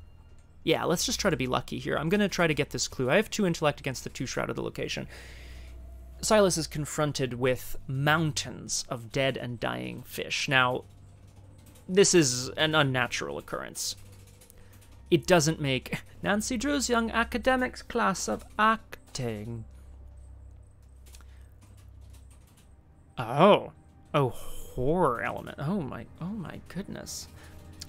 Yeah, let's just try to be lucky here. I'm going to try to get this clue. I have 2 intellect against the 2 shroud of the location. Silas is confronted with mountains of dead and dying fish. Now, this is an unnatural occurrence. It doesn't make Nancy Drew's young academics class of acting. Oh, horror element. Oh my goodness.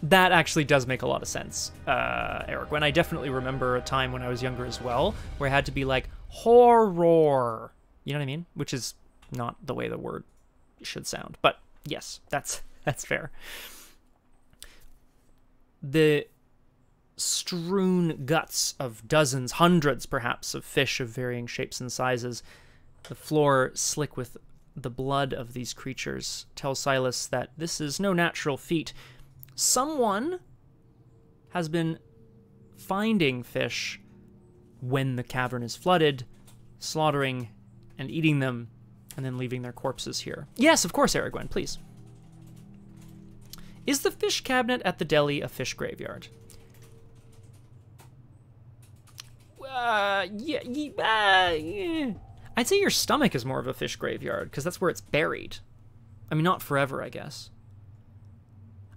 That actually does make a lot of sense, Eric. When I definitely remember a time when I was younger as well, where I had to be like, horror. You know what I mean? Which is not the way the word should sound. But yes, that's fair. The strewn guts of dozens, hundreds perhaps, of fish of varying shapes and sizes, the floor slick with the blood of these creatures, tells Silas that this is no natural feat. Someone has been finding fish when the cavern is flooded, slaughtering and eating them, and then leaving their corpses here. Yes, of course, Aragorn, please. Is the fish cabinet at the deli a fish graveyard? Yeah. I'd say your stomach is more of a fish graveyard, because that's where it's buried. I mean, not forever, I guess.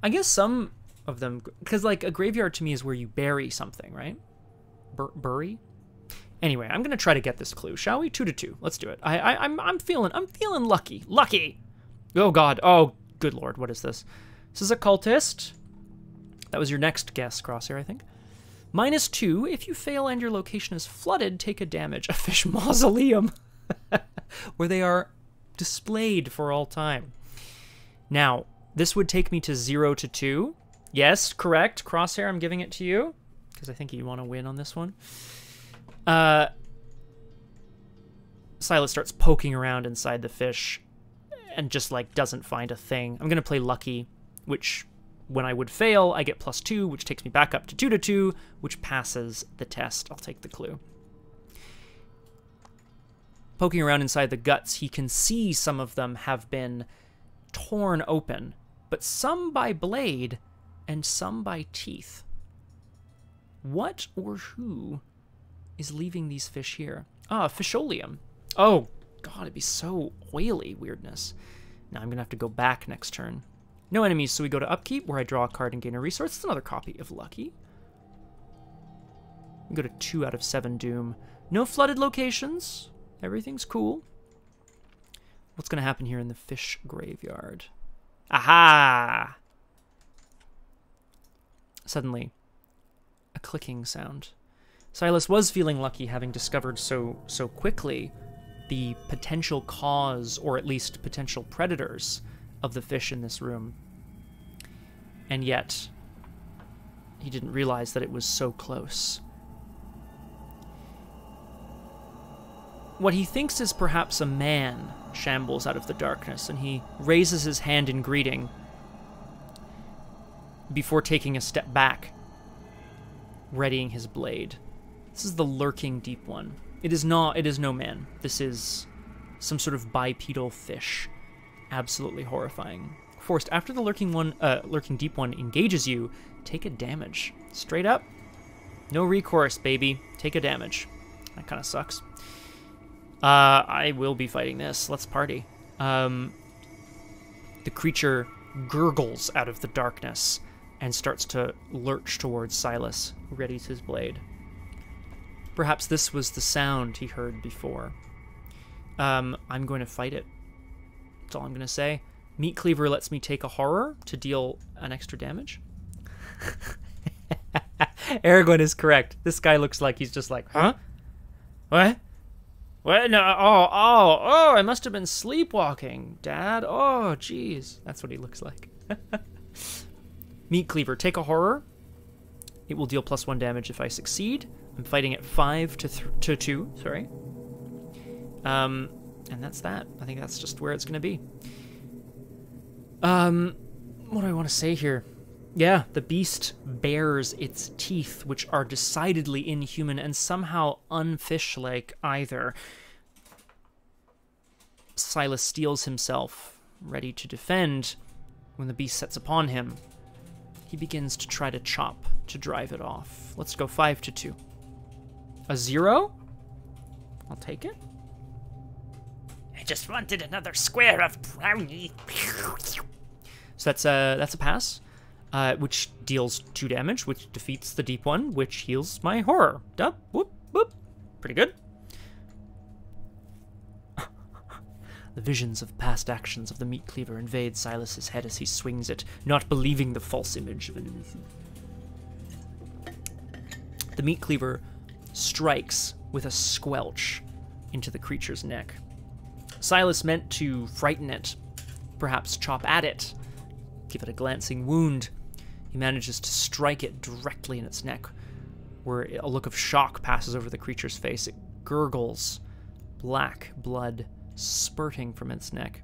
I guess some of them, because like a graveyard to me is where you bury something, right? Bury? Anyway, I'm gonna try to get this clue, shall we? 2 to 2. Let's do it. I'm feeling lucky. Lucky! Oh god. Oh, good lord, what is this? This is a cultist. That was your next guess, Crosshair, I think. -2, if you fail and your location is flooded, take a damage. A fish mausoleum. Where they are displayed for all time. Now, this would take me to 0 to 2. Yes, correct. Crosshair, I'm giving it to you. Because I think you want to win on this one. Silas starts poking around inside the fish. And just, like, doesn't find a thing. I'm going to play Lucky, which... when I would fail, I get +2, which takes me back up to 2 to 2, which passes the test. I'll take the clue. Poking around inside the guts, he can see some of them have been torn open, but some by blade and some by teeth. What or who is leaving these fish here? Ah, Fisholium. Oh, God, it'd be so oily weirdness. Now I'm going to have to go back next turn. No enemies, so we go to Upkeep, where I draw a card and gain a resource. It's another copy of Lucky. We go to 2 out of 7 Doom. No flooded locations. Everything's cool. What's going to happen here in the fish graveyard? Aha! Suddenly, a clicking sound. Silas was feeling lucky having discovered so quickly the potential cause, or at least potential predators, of the fish in this room. And yet, he didn't realize that it was so close. What he thinks is perhaps a man shambles out of the darkness, and he raises his hand in greeting before taking a step back, readying his blade. This is the lurking deep one. It is no man. This is some sort of bipedal fish. Absolutely horrifying. Forced, after the lurking deep one engages you, take a damage. Straight up. No recourse, baby. Take a damage. That kind of sucks. I will be fighting this. Let's party. The creature gurgles out of the darkness and starts to lurch towards Silas, who readies his blade. Perhaps this was the sound he heard before. I'm going to fight it. That's all I'm going to say. Meat Cleaver lets me take a horror to deal an extra damage. Aragorn is correct. This guy looks like he's just like, huh? What? What? No, oh, I must have been sleepwalking, Dad. Oh, jeez. That's what he looks like. Meat Cleaver, take a horror. It will deal +1 damage if I succeed. I'm fighting at 5 to 2, sorry. And that's that. I think that's just where it's going to be. What do I want to say here? Yeah, the beast bares its teeth, which are decidedly inhuman and somehow unfish-like either. Silas steels himself, ready to defend, when the beast sets upon him. He begins to try to chop to drive it off. Let's go 5 to 2. A 0? I'll take it. I just wanted another square of brownie. So that's a pass. Which deals 2 damage, which defeats the deep one, which heals my horror. Dup, whoop, whoop. Pretty good. The visions of past actions of the Meat Cleaver invade Silas's head as he swings it, not believing the false image of an innocent. The Meat Cleaver strikes with a squelch into the creature's neck. Silas meant to frighten it, perhaps chop at it, give it a glancing wound. He manages to strike it directly in its neck, where a look of shock passes over the creature's face. It gurgles, black blood spurting from its neck.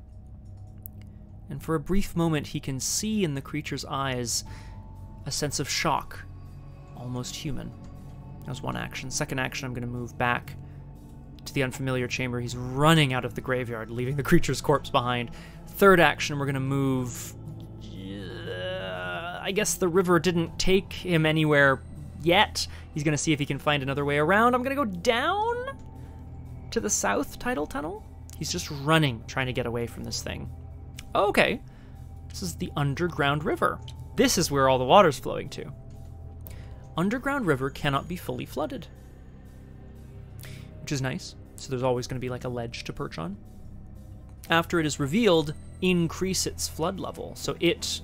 And for a brief moment, he can see in the creature's eyes a sense of shock, almost human. That was one action. Second action, I'm going to move back to the unfamiliar chamber. He's running out of the graveyard, leaving the creature's corpse behind. Third action, we're going to move... I guess the river didn't take him anywhere yet. He's going to see if he can find another way around. I'm going to go down to the south tidal tunnel. He's just running, trying to get away from this thing. Okay. This is the underground river. This is where all the water's flowing to. Underground river cannot be fully flooded, which is nice. So there's always going to be like a ledge to perch on. After it is revealed, increase its flood level. So it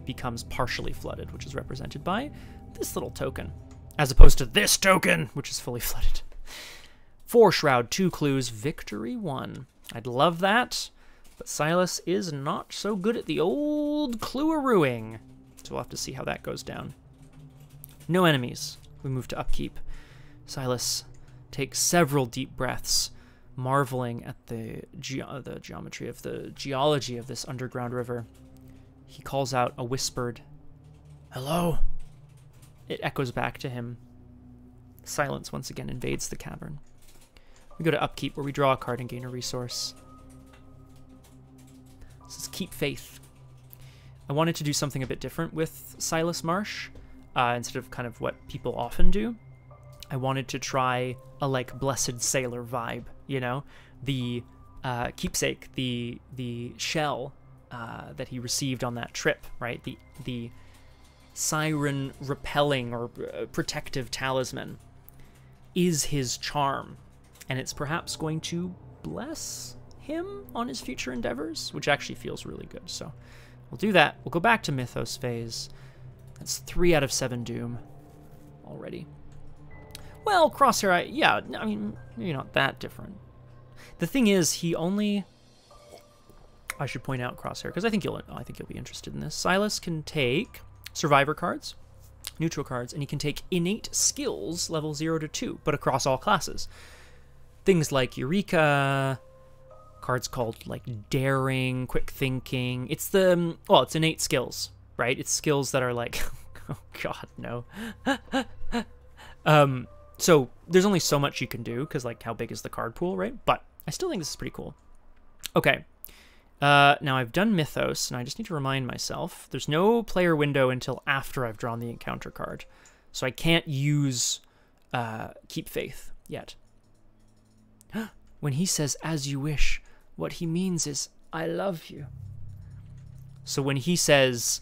becomes partially flooded, which is represented by this little token, as opposed to this token, which is fully flooded. 4 shroud, 2 clues, victory 1. I'd love that, but Silas is not so good at the old clue-a-rooing, so we'll have to see how that goes down. No enemies. We move to Upkeep. Silas takes several deep breaths, marveling at the geometry of the geology of this underground river. He calls out a whispered, "Hello." It echoes back to him. Silence once again invades the cavern. We go to Upkeep, where we draw a card and gain a resource. This is Keep Faith. I wanted to do something a bit different with Silas Marsh, instead of kind of what people often do. I wanted to try a, like, Blessed Sailor vibe, you know? The keepsake, the shell that he received on that trip, right? The siren repelling or protective talisman is his charm, and it's perhaps going to bless him on his future endeavors, which actually feels really good. So we'll do that. We'll go back to Mythos Phase. That's 3 out of 7 doom already. Well, Crosshair, yeah, I mean, maybe not that different. The thing is, he only... I should point out Crosshair, because I think you'll be interested in this. Silas can take survivor cards, neutral cards, and he can take innate skills level 0 to 2, but across all classes. Things like Eureka, cards called like Daring, Quick Thinking. It's the, well, it's innate skills, right? It's skills that are like, oh god, no. So there's only so much you can do, because like how big is the card pool, right? But I still think this is pretty cool. Okay. Now I've done Mythos, and I just need to remind myself, there's no player window until after I've drawn the encounter card. So I can't use Keep Faith yet. When he says, as you wish, what he means is, I love you. So when he says,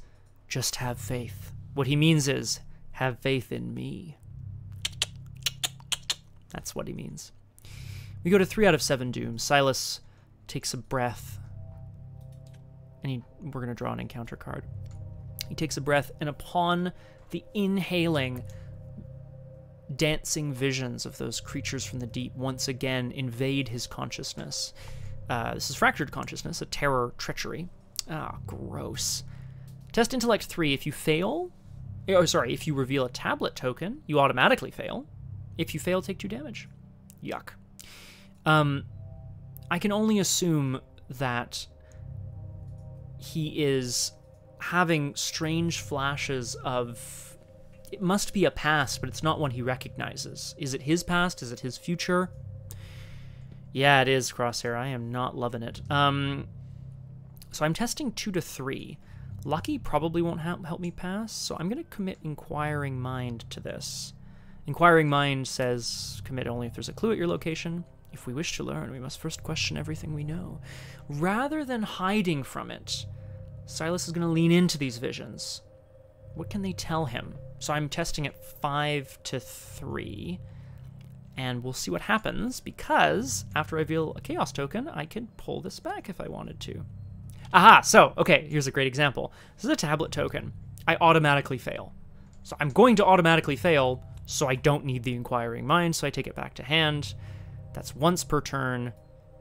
just have faith, what he means is, have faith in me. That's what he means. We go to 3 out of 7 dooms. Silas takes a breath. And we're going to draw an encounter card. He takes a breath, and upon the inhaling, dancing visions of those creatures from the deep once again invade his consciousness. This is Fractured Consciousness, a terror treachery. Ah, gross. Test Intellect 3. If you fail... Oh, sorry. If you reveal a tablet token, you automatically fail. If you fail, take 2 damage. Yuck. I can only assume that he is having strange flashes of... It must be a past, but it's not one he recognizes. Is it his past? Is it his future? Yeah, it is, Crosshair. I am not loving it. So I'm testing 2 to 3. Lucky probably won't help me pass, so I'm going to commit Inquiring Mind to this. Inquiring Mind says, commit only if there's a clue at your location. If we wish to learn, we must first question everything we know. Rather than hiding from it, Silas is going to lean into these visions. What can they tell him? So I'm testing at 5 to 3, and we'll see what happens, because after I reveal a Chaos token, I can pull this back if I wanted to. Aha! So, okay, here's a great example. This is a tablet token. I automatically fail. So I'm going to automatically fail, so I don't need the Inquiring Mind, so I take it back to hand. That's once per turn,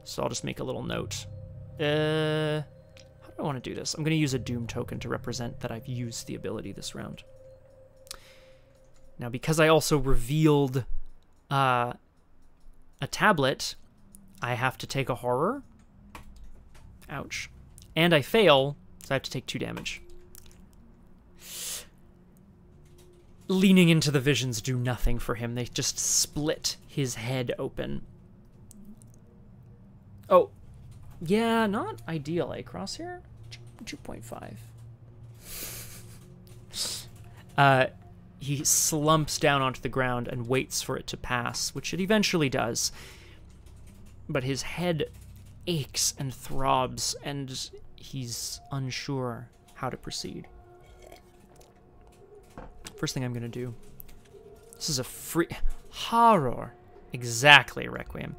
so I'll just make a little note. How do I want to do this? I'm going to use a Doom token to represent that I've used the ability this round. Now, because I also revealed a tablet, I have to take a horror. Ouch. And I fail, so I have to take 2 damage. Leaning into the visions do nothing for him. They just split his head open. Oh, yeah, not ideal, eh, Crosshair? 2.5. He slumps down onto the ground and waits for it to pass, which it eventually does. But his head aches and throbs, and he's unsure how to proceed. First thing I'm going to do... This is a free... Horror. Exactly, Requiem.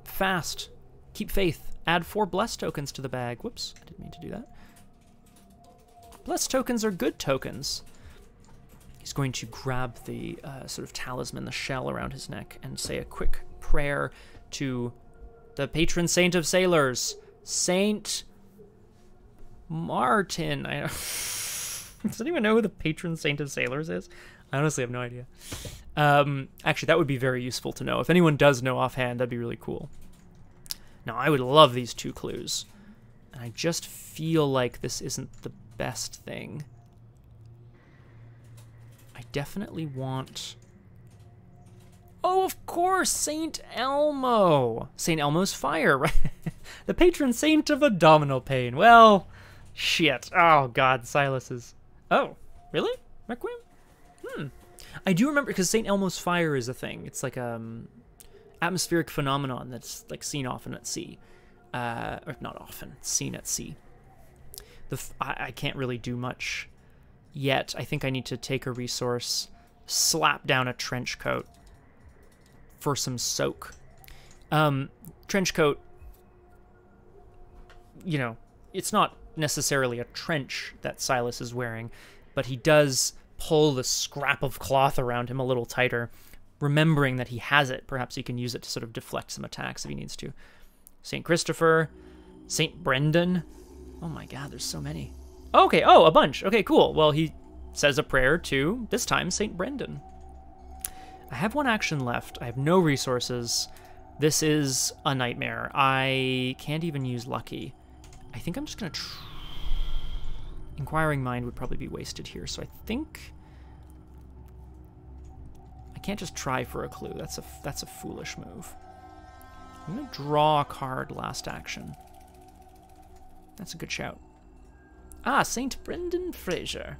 Fast. Keep faith. Add 4 bless tokens to the bag. Whoops, I didn't mean to do that. Bless tokens are good tokens. He's going to grab the sort of talisman, the shell around his neck, and say a quick prayer to the patron saint of sailors, Saint Martin. Does anyone know who the patron saint of sailors is? I honestly have no idea. Actually, that would be very useful to know. If anyone does know offhand, that'd be really cool. Now, I would love these 2 clues. And I just feel like this isn't the best thing. I definitely want... Oh, of course, Saint Elmo. Saint Elmo's fire, right? The patron saint of abdominal pain. Well, shit. Oh, God, Silas is... Oh, really? Requiem? I do remember, because Saint Elmo's fire is a thing. It's like atmospheric phenomenon that's like seen often at sea. Or not often, seen at sea. I can't really do much yet. I think I need to take a resource, slap down a trench coat for some soak. Trench coat, you know, it's not necessarily a trench that Silas is wearing. but he does pull the scrap of cloth around him a little tighter, remembering that he has it. Perhaps he can use it to sort of deflect some attacks if he needs to. St. Christopher, St. Brendan. Oh my god, there's so many. Okay, oh, a bunch. Okay, cool. Well, he says a prayer to, this time, St. Brendan. I have one action left. I have no resources. This is a nightmare. I can't even use Lucky. I think I'm just going to... Inquiring Mind would probably be wasted here, so I think... I can't just try for a clue. That's a foolish move. I'm going to draw a card last action. That's a good shout. Ah, St. Brendan Fraser.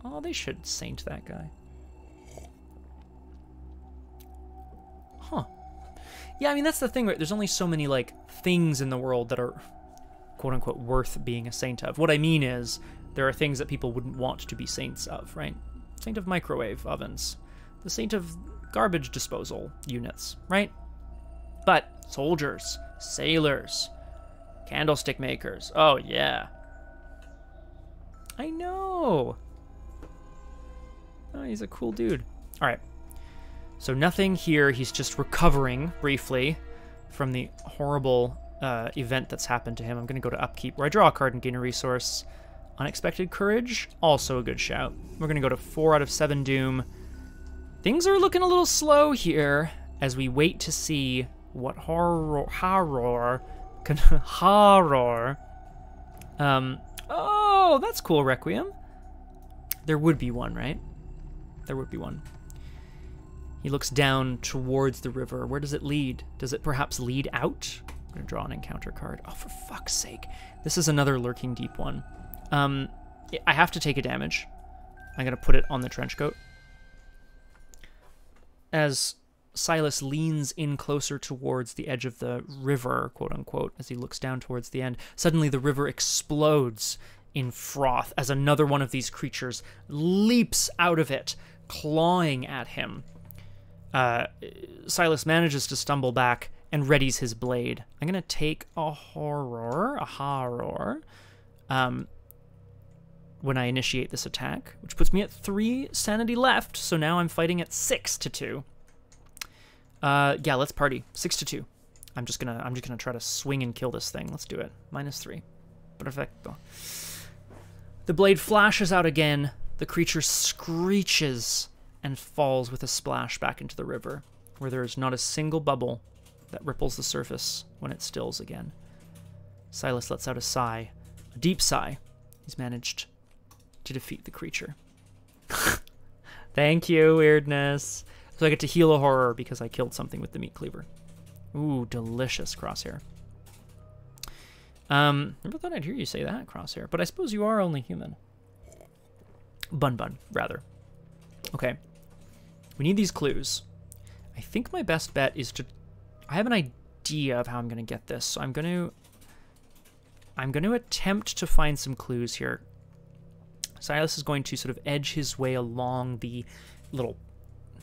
Oh, they should saint that guy. Huh. Yeah, I mean, that's the thing, right? There's only so many, like, things in the world that are, quote-unquote, worth being a saint of. What I mean is, there are things that people wouldn't want to be saints of, right? Saint of microwave ovens. The saint of garbage disposal units, right? But soldiers, sailors, candlestick makers. Oh, yeah. I know. Oh, he's a cool dude. All right. So nothing here. He's just recovering briefly from the horrible event that's happened to him. I'm going to go to Upkeep, where I draw a card and gain a resource. Unexpected Courage, also a good shout. We're going to go to 4 out of 7 Doom. Things are looking a little slow here as we wait to see what horror. Oh, that's cool, Requiem. There would be one, right? There would be one. He looks down towards the river. Where does it lead? Does it perhaps lead out? I'm going to draw an encounter card. Oh, for fuck's sake. This is another Lurking Deep one. I have to take a damage. I'm going to put it on the trenchcoat. As Silas leans in closer towards the edge of the river, quote-unquote, as he looks down towards the end, suddenly the river explodes in froth as another one of these creatures leaps out of it, clawing at him. Silas manages to stumble back and readies his blade. I'm going to take a horror, when I initiate this attack, which puts me at 3 sanity left, so now I'm fighting at 6-2. Yeah, let's party. 6-2. I'm just gonna try to swing and kill this thing. Let's do it. -3. Perfecto. The blade flashes out again. The creature screeches and falls with a splash back into the river, where there is not a single bubble that ripples the surface when it stills again. Silas lets out a sigh, a deep sigh. He's managed to defeat the creature. Thank you, weirdness. So I get to heal a horror because I killed something with the meat cleaver. Ooh, delicious, Crosshair. Never thought I'd hear you say that, Crosshair, but I suppose you are only human. Bun, rather. Okay. We need these clues. I think my best bet is to... I have an idea of how I'm going to get this, so I'm going to attempt to find some clues here. Silas is going to sort of edge his way along the little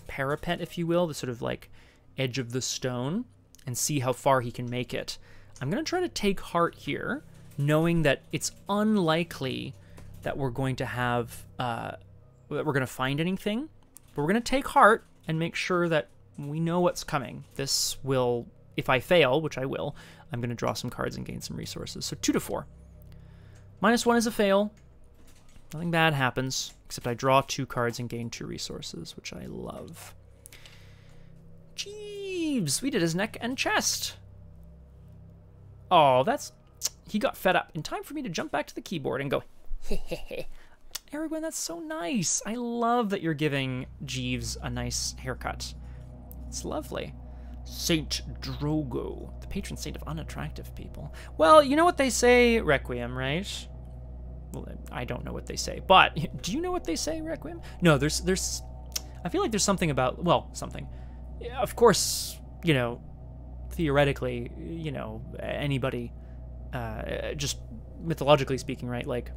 parapet, if you will, the sort of like edge of the stone, and see how far he can make it. I'm going to try to take heart here, knowing that it's unlikely that we're going to have, that we're going to find anything, but we're going to take heart and make sure that we know what's coming. This will, if I fail, which I will, I'm going to draw some cards and gain some resources. So 2-4. -1 is a fail. Nothing bad happens, except I draw 2 cards and gain 2 resources, which I love. Jeeves! We did his neck and chest. Oh, that's... He got fed up. In time for me to jump back to the keyboard and go, hehehe. Erwin, that's so nice. I love that you're giving Jeeves a nice haircut. It's lovely. Saint Drogo, the patron saint of unattractive people. Well, you know what they say, Requiem, right? Well, I don't know what they say, but do you know what they say, Requiem? No, there's I feel like there's something about, well, something. Of course, you know, theoretically, you know, anybody, just mythologically speaking, right, like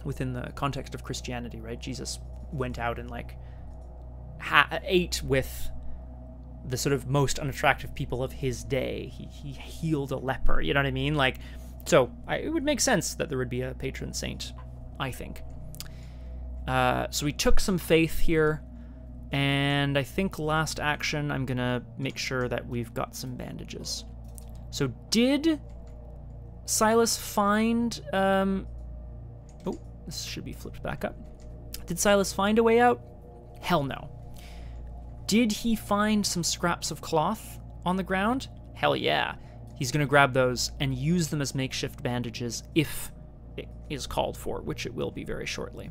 within the context of Christianity, right, Jesus went out and like ate with the sort of most unattractive people of his day. He healed a leper, you know what I mean? Like, so it would make sense that there would be a patron saint, I think. So we took some faith here, and I think last action I'm gonna make sure that we've got some bandages. So did Silas find... oh, this should be flipped back up. Did Silas find a way out? Hell no. Did he find some scraps of cloth on the ground? Hell yeah. He's gonna grab those and use them as makeshift bandages if it is called for, which it will be very shortly.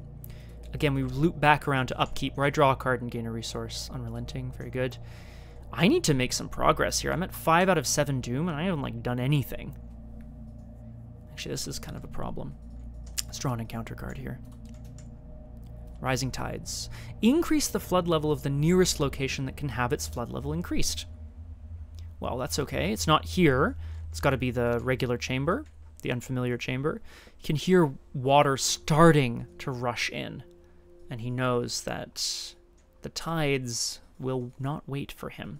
Again, we loop back around to Upkeep, where I draw a card and gain a resource. Unrelenting, very good. I need to make some progress here. I'm at 5 out of 7 Doom, and I haven't, like, done anything. Actually, this is kind of a problem. Let's draw an encounter card here. Rising Tides. Increase the flood level of the nearest location that can have its flood level increased. Well, that's okay. It's not here. It's got to be the regular chamber, the unfamiliar chamber. You can hear water starting to rush in. And he knows that the tides will not wait for him.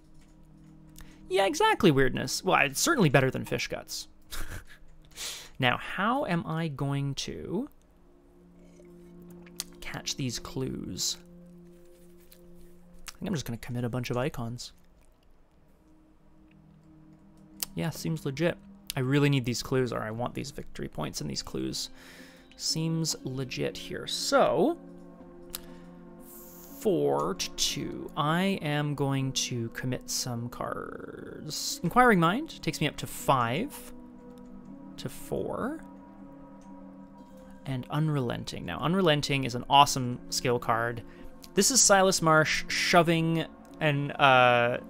Yeah, exactly, weirdness. Well, it's certainly better than fish guts. Now, how am I going to catch these clues? I think I'm just going to commit a bunch of icons. Yeah, seems legit. I really need these clues, or I want these victory points and these clues. Seems legit here. So... 4 to 2. I am going to commit some cards. Inquiring Mind takes me up to 5 to 4. And Unrelenting. Now, Unrelenting is an awesome skill card. This is Silas Marsh shoving a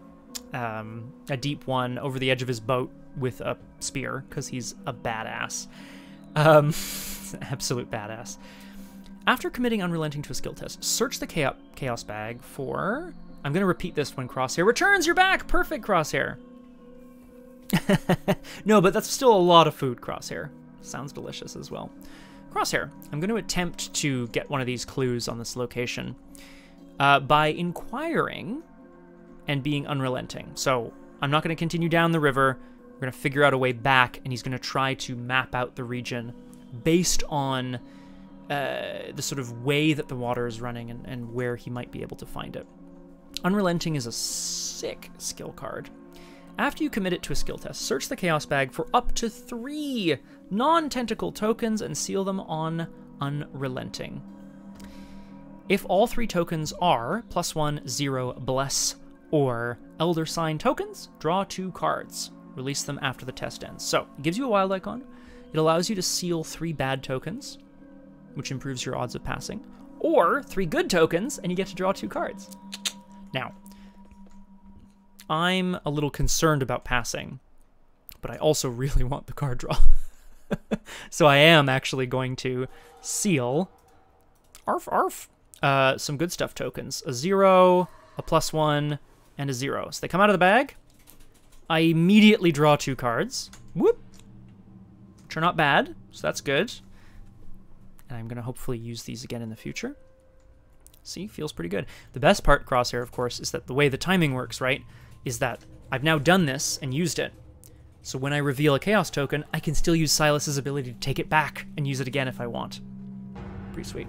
deep one over the edge of his boat with a spear, because he's a badass. Absolute badass. After committing Unrelenting to a skill test, search the Chaos Bag for... I'm going to repeat this when Crosshair returns. You're back! Perfect, Crosshair! No, but that's still a lot of food, Crosshair. Sounds delicious as well. Crosshair, I'm going to attempt to get one of these clues on this location by inquiring and being unrelenting. So I'm not going to continue down the river. We're going to figure out a way back, and he's going to try to map out the region based on... the sort of way that the water is running and where he might be able to find it. Unrelenting is a sick skill card. After you commit it to a skill test, search the Chaos Bag for up to 3 non-tentacle tokens and seal them on Unrelenting. If all 3 tokens are +1, 0, Bless, or Elder Sign tokens, draw 2 cards. Release them after the test ends. So, it gives you a wild icon. It allows you to seal 3 bad tokens, which improves your odds of passing, or 3 good tokens, and you get to draw 2 cards. Now, I'm a little concerned about passing, but I also really want the card draw. So I am actually going to seal some good stuff tokens. A 0, a +1, and a 0. So they come out of the bag. I immediately draw 2 cards. Whoop! Which are not bad, so that's good. And I'm going to hopefully use these again in the future. See, feels pretty good. The best part, Crosshair, of course, is that the way the timing works, right, is that I've now done this and used it. So when I reveal a Chaos token, I can still use Silas's ability to take it back and use it again if I want. Pretty sweet.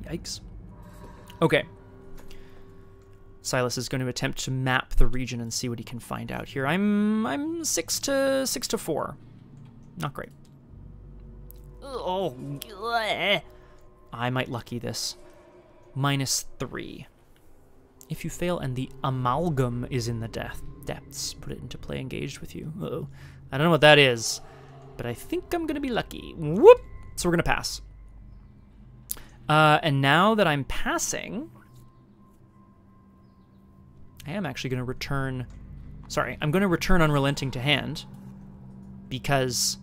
Yikes. Okay. Silas is going to attempt to map the region and see what he can find out here. I'm 6 to 4. Not great. Oh, I might lucky this. -3. If you fail and the Amalgam is in the depths, put it into play engaged with you. Uh-oh. I don't know what that is, but I think I'm going to be lucky. Whoop! So we're going to pass. And now that I'm passing, I am actually going to return... Sorry, I'm going to return Unrelenting to hand, because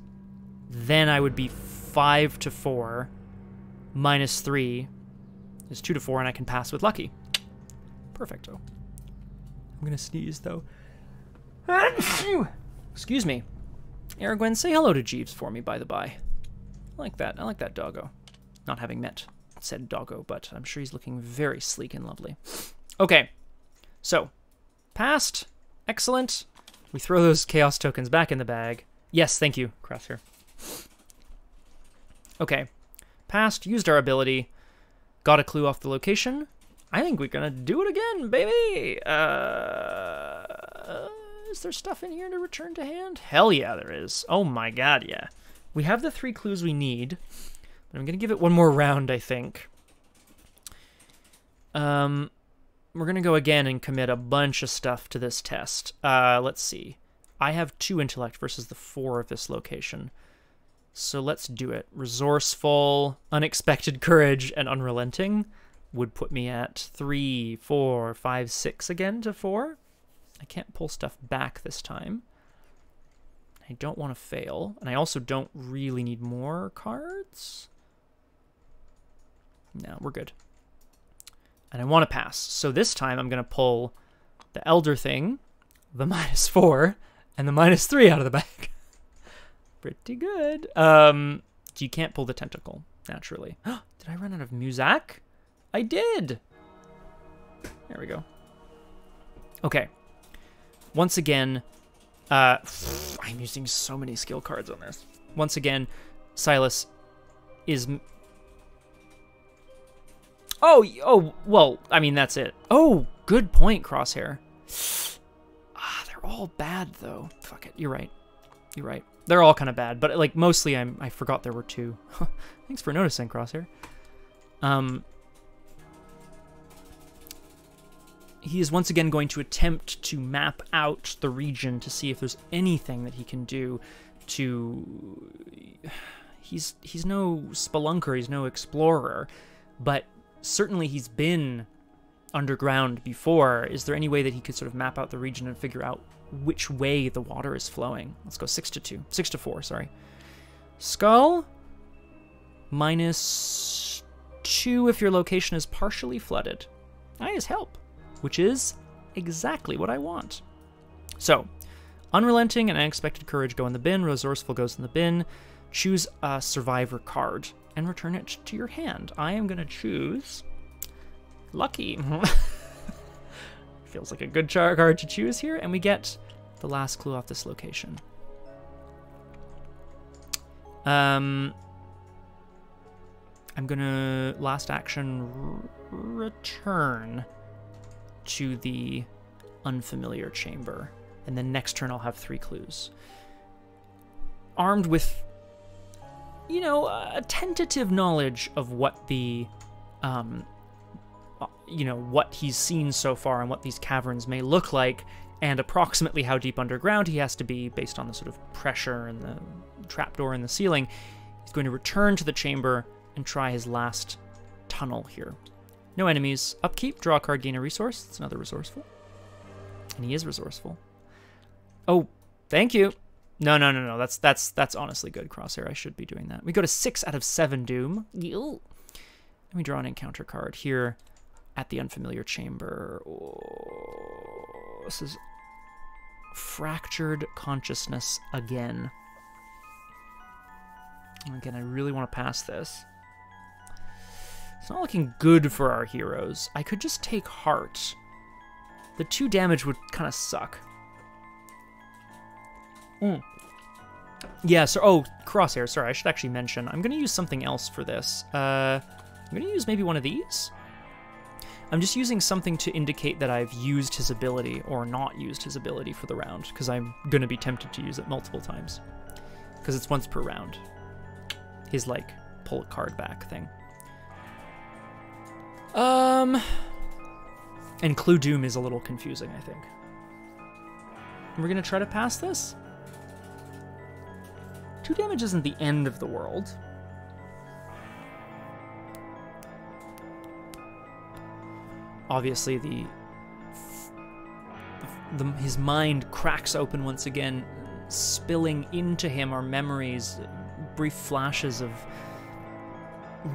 then I would be 5 to 4, -3 is 2 to 4, and I can pass with lucky. Perfecto. I'm gonna sneeze though. Excuse me. Aragwen, say hello to Jeeves for me, by the by. I like that. I like that doggo. Not having met said doggo, but I'm sure he's looking very sleek and lovely. Okay. So, passed. Excellent. We throw those chaos tokens back in the bag. Yes, thank you, Crosshair. Okay. Passed, used our ability, got a clue off the location. I think we're gonna do it again, baby! Is there stuff in here to return to hand? Hell yeah, there is. Oh my god, yeah. We have the 3 clues we need, but I'm gonna give it one more round, I think. We're gonna go again and commit a bunch of stuff to this test. Let's see. I have 2 intellect versus the 4 of this location. So let's do it. Resourceful, unexpected courage, and unrelenting would put me at 3, 4, 5, 6 again to 4. I can't pull stuff back this time. I don't want to fail, and I also don't really need more cards. No, we're good. And I want to pass. So this time I'm going to pull the Elder Thing, the -4, and the -3 out of the bag. Pretty good. You can't pull the Tentacle, naturally. Did I run out of Muzak? I did! There we go. Okay. Once again, I'm using so many skill cards on this. Once again, Silas is... Oh, well, I mean, that's it. Oh, good point, Crosshair. They're all bad, though. Fuck it, you're right. You're right. They're all kind of bad, but, like, mostly I forgot there were 2. Thanks for noticing, Crosshair. He is once again going to attempt to map out the region to see if there's anything that he can do to... He's no spelunker, he's no explorer, but certainly he's been underground before. Is there any way that he could sort of map out the region and figure out which way the water is flowing? Let's go 6 to 2. 6 to 4, sorry. Skull, -2 if your location is partially flooded. Nice help. Which is exactly what I want. So, unrelenting and unexpected courage go in the bin, resourceful goes in the bin. Choose a survivor card and return it to your hand. I am going to choose Lucky. Feels like a good card to choose here, and we get the last clue off this location. I'm going to, last action, return to the unfamiliar chamber, and then next turn I'll have 3 clues. Armed with, you know, a tentative knowledge of what the, you know, what he's seen so far and what these caverns may look like, and approximately how deep underground he has to be based on the sort of pressure and the trapdoor in the ceiling. He's going to return to the chamber and try his last tunnel here. No enemies. Upkeep, draw a card, gain a resource. That's another resourceful. And he is resourceful. Oh, thank you. No. That's honestly good, Crosshair. I should be doing that. We go to 6 out of 7 Doom. And we draw an encounter card here at the unfamiliar chamber. Oh, this is fractured consciousness again. Again, I really want to pass this. It's not looking good for our heroes. I could just take heart. The 2 damage would kind of suck. Yeah, so, oh, Crosshair, sorry, I should actually mention. I'm going to use something else for this. I'm going to use maybe one of these. I'm just using something to indicate that I've used his ability or not used his ability for the round, because I'm going to be tempted to use it multiple times. Because it's once per round. His, like, pull a card back thing. And Clue Doom is a little confusing, I think. We're gonna try to pass this? 2 damage isn't the end of the world. Obviously, his mind cracks open once again, spilling into him are memories, brief flashes of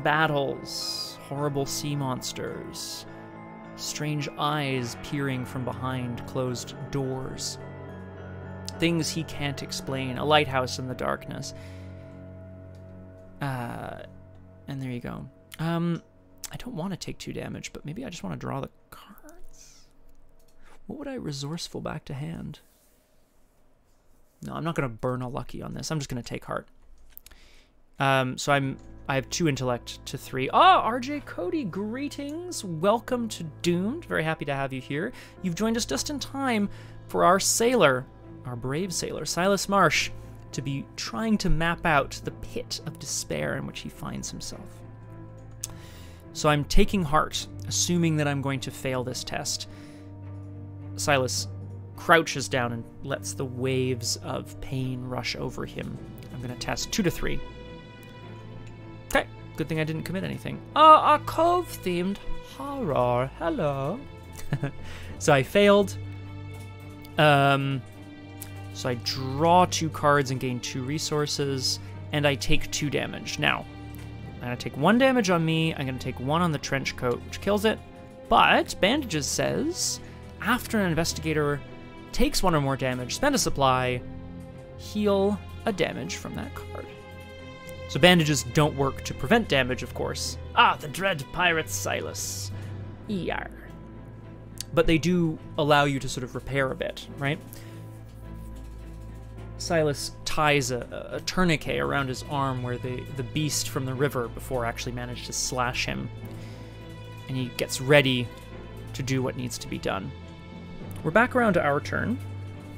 battles, horrible sea monsters, strange eyes peering from behind closed doors, things he can't explain, a lighthouse in the darkness. And there you go. I don't want to take 2 damage, but maybe I just want to draw the cards. What would I resourceful back to hand? No, I'm not going to burn a lucky on this. I'm just going to take heart. So I have 2 intellect to 3. Ah, RJ Cody, greetings. Welcome to Doomed. Very happy to have you here. You've joined us just in time for our sailor, our brave sailor, Silas Marsh, to be trying to map out the pit of despair in which he finds himself. So I'm taking heart, assuming that I'm going to fail this test. Silas crouches down and lets the waves of pain rush over him. I'm going to test 2 to 3. Okay, good thing I didn't commit anything. A cove-themed horror. Hello. So I failed. So I draw 2 cards and gain 2 resources, and I take 2 damage. Now, I'm going to take 1 damage on me, I'm going to take 1 on the trench coat, which kills it, but Bandages says, after an investigator takes 1 or more damage, spend a supply, heal a damage from that card. So Bandages don't work to prevent damage, of course. Ah, the dread pirate Silas. Yar. But they do allow you to sort of repair a bit, right? Silas ties a tourniquet around his arm where the beast from the river before actually managed to slash him. And he gets ready to do what needs to be done. We're back around to our turn.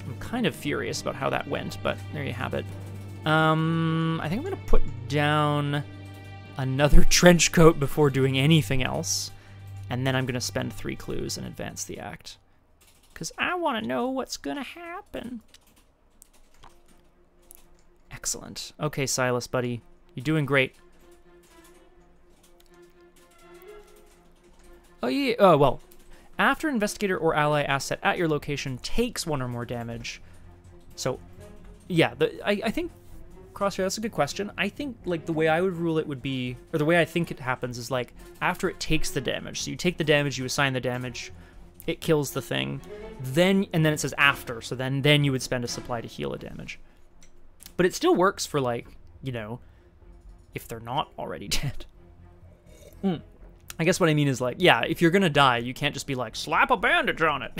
I'm kind of furious about how that went, but there you have it. I think I'm going to put down another trench coat before doing anything else. And then I'm going to spend 3 clues and advance the act. Because I want to know what's going to happen. Excellent. Okay, Silas, buddy. You're doing great. Oh, yeah. Oh, well. After investigator or ally asset at your location takes 1 or more damage. So, yeah. I think, Crosshair, that's a good question. I think, like, the way I would rule it would be, or the way I think it happens is, like, after it takes the damage. So you take the damage, you assign the damage, it kills the thing, and then it says after. So then you would spend a supply to heal a damage. But it still works for, like, you know, if they're not already dead. I guess what I mean is, like, yeah, if you're gonna die, you can't just be like, slap a bandage on it.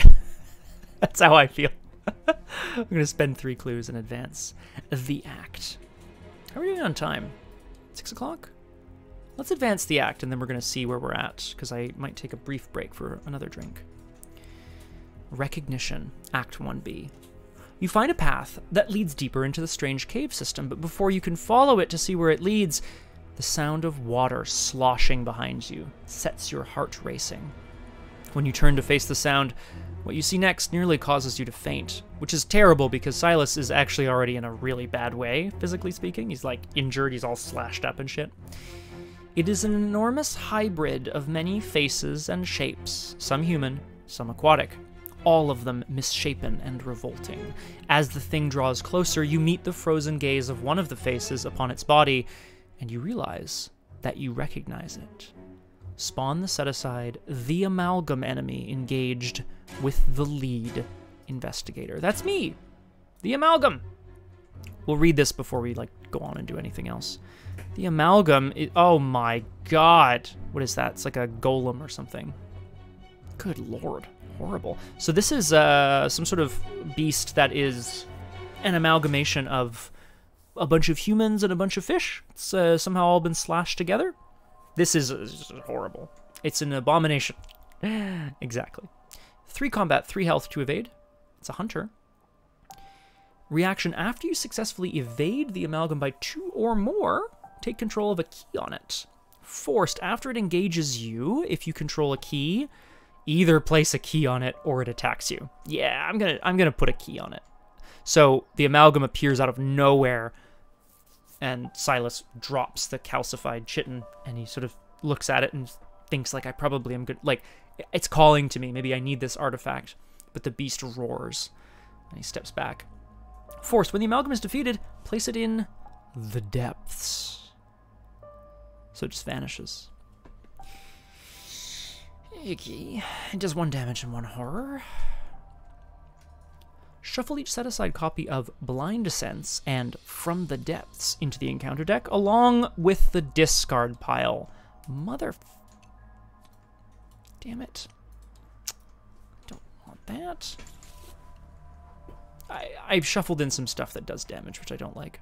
That's how I feel. I'm gonna spend 3 clues and advance the act. How are we doing on time? 6 o'clock? Let's advance the act, and then we're gonna see where we're at, because I might take a brief break for another drink. Recognition, Act 1B. You find a path that leads deeper into the strange cave system, but before you can follow it to see where it leads, the sound of water sloshing behind you sets your heart racing. When you turn to face the sound, what you see next nearly causes you to faint, which is terrible because Silas is actually already in a really bad way, physically speaking. He's like injured, he's all slashed up and shit. It is an enormous hybrid of many faces and shapes, some human, some aquatic. All of them misshapen and revolting. As the thing draws closer, you meet the frozen gaze of one of the faces upon its body, and you realize that you recognize it. Spawn the set-aside, the Amalgam enemy engaged with the lead investigator. That's me, the Amalgam. We'll read this before we, like, go on and do anything else. The Amalgam is, oh my god. What is that? It's like a golem or something. Good lord. Horrible. So this is some sort of beast that is an amalgamation of a bunch of humans and a bunch of fish. It's somehow all been slashed together. This is horrible. It's an abomination. Exactly. 3 combat, 3 health, 2 evade. It's a hunter. Reaction: after you successfully evade the amalgam by 2 or more, take control of a key on it. Forced: after it engages you, if you control a key, either place a key on it or it attacks you. Yeah, I'm gonna put a key on it. So the amalgam appears out of nowhere, and Silas drops the calcified chitin, and he sort of looks at it and thinks, like, I probably am good. Like, it's calling to me. Maybe I need this artifact. But the beast roars, and he steps back. Forced: when the amalgam is defeated, place it in the depths. So it just vanishes. Okay. It does 1 damage and 1 horror. Shuffle each set-aside copy of Blind Sense and From the Depths into the encounter deck, along with the discard pile. Damn it. Don't want that. I've shuffled in some stuff that does damage, which I don't like.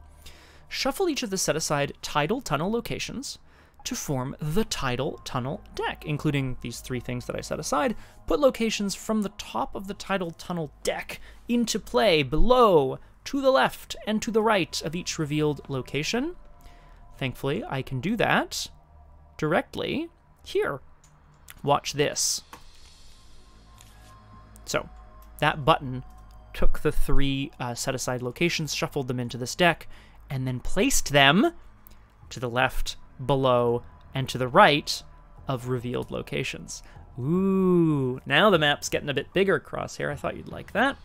Shuffle each of the set-aside tidal tunnel locations to form the tidal tunnel deck, including these 3 things that I set aside. Put locations from the top of the tidal tunnel deck into play below, to the left, and to the right of each revealed location. Thankfully, I can do that directly here. Watch this. So, that button took the 3 set-aside locations, shuffled them into this deck, and then placed them to the left, below, and to the right of revealed locations. Ooh, now the map's getting a bit bigger, Crosshair. I thought you'd like that.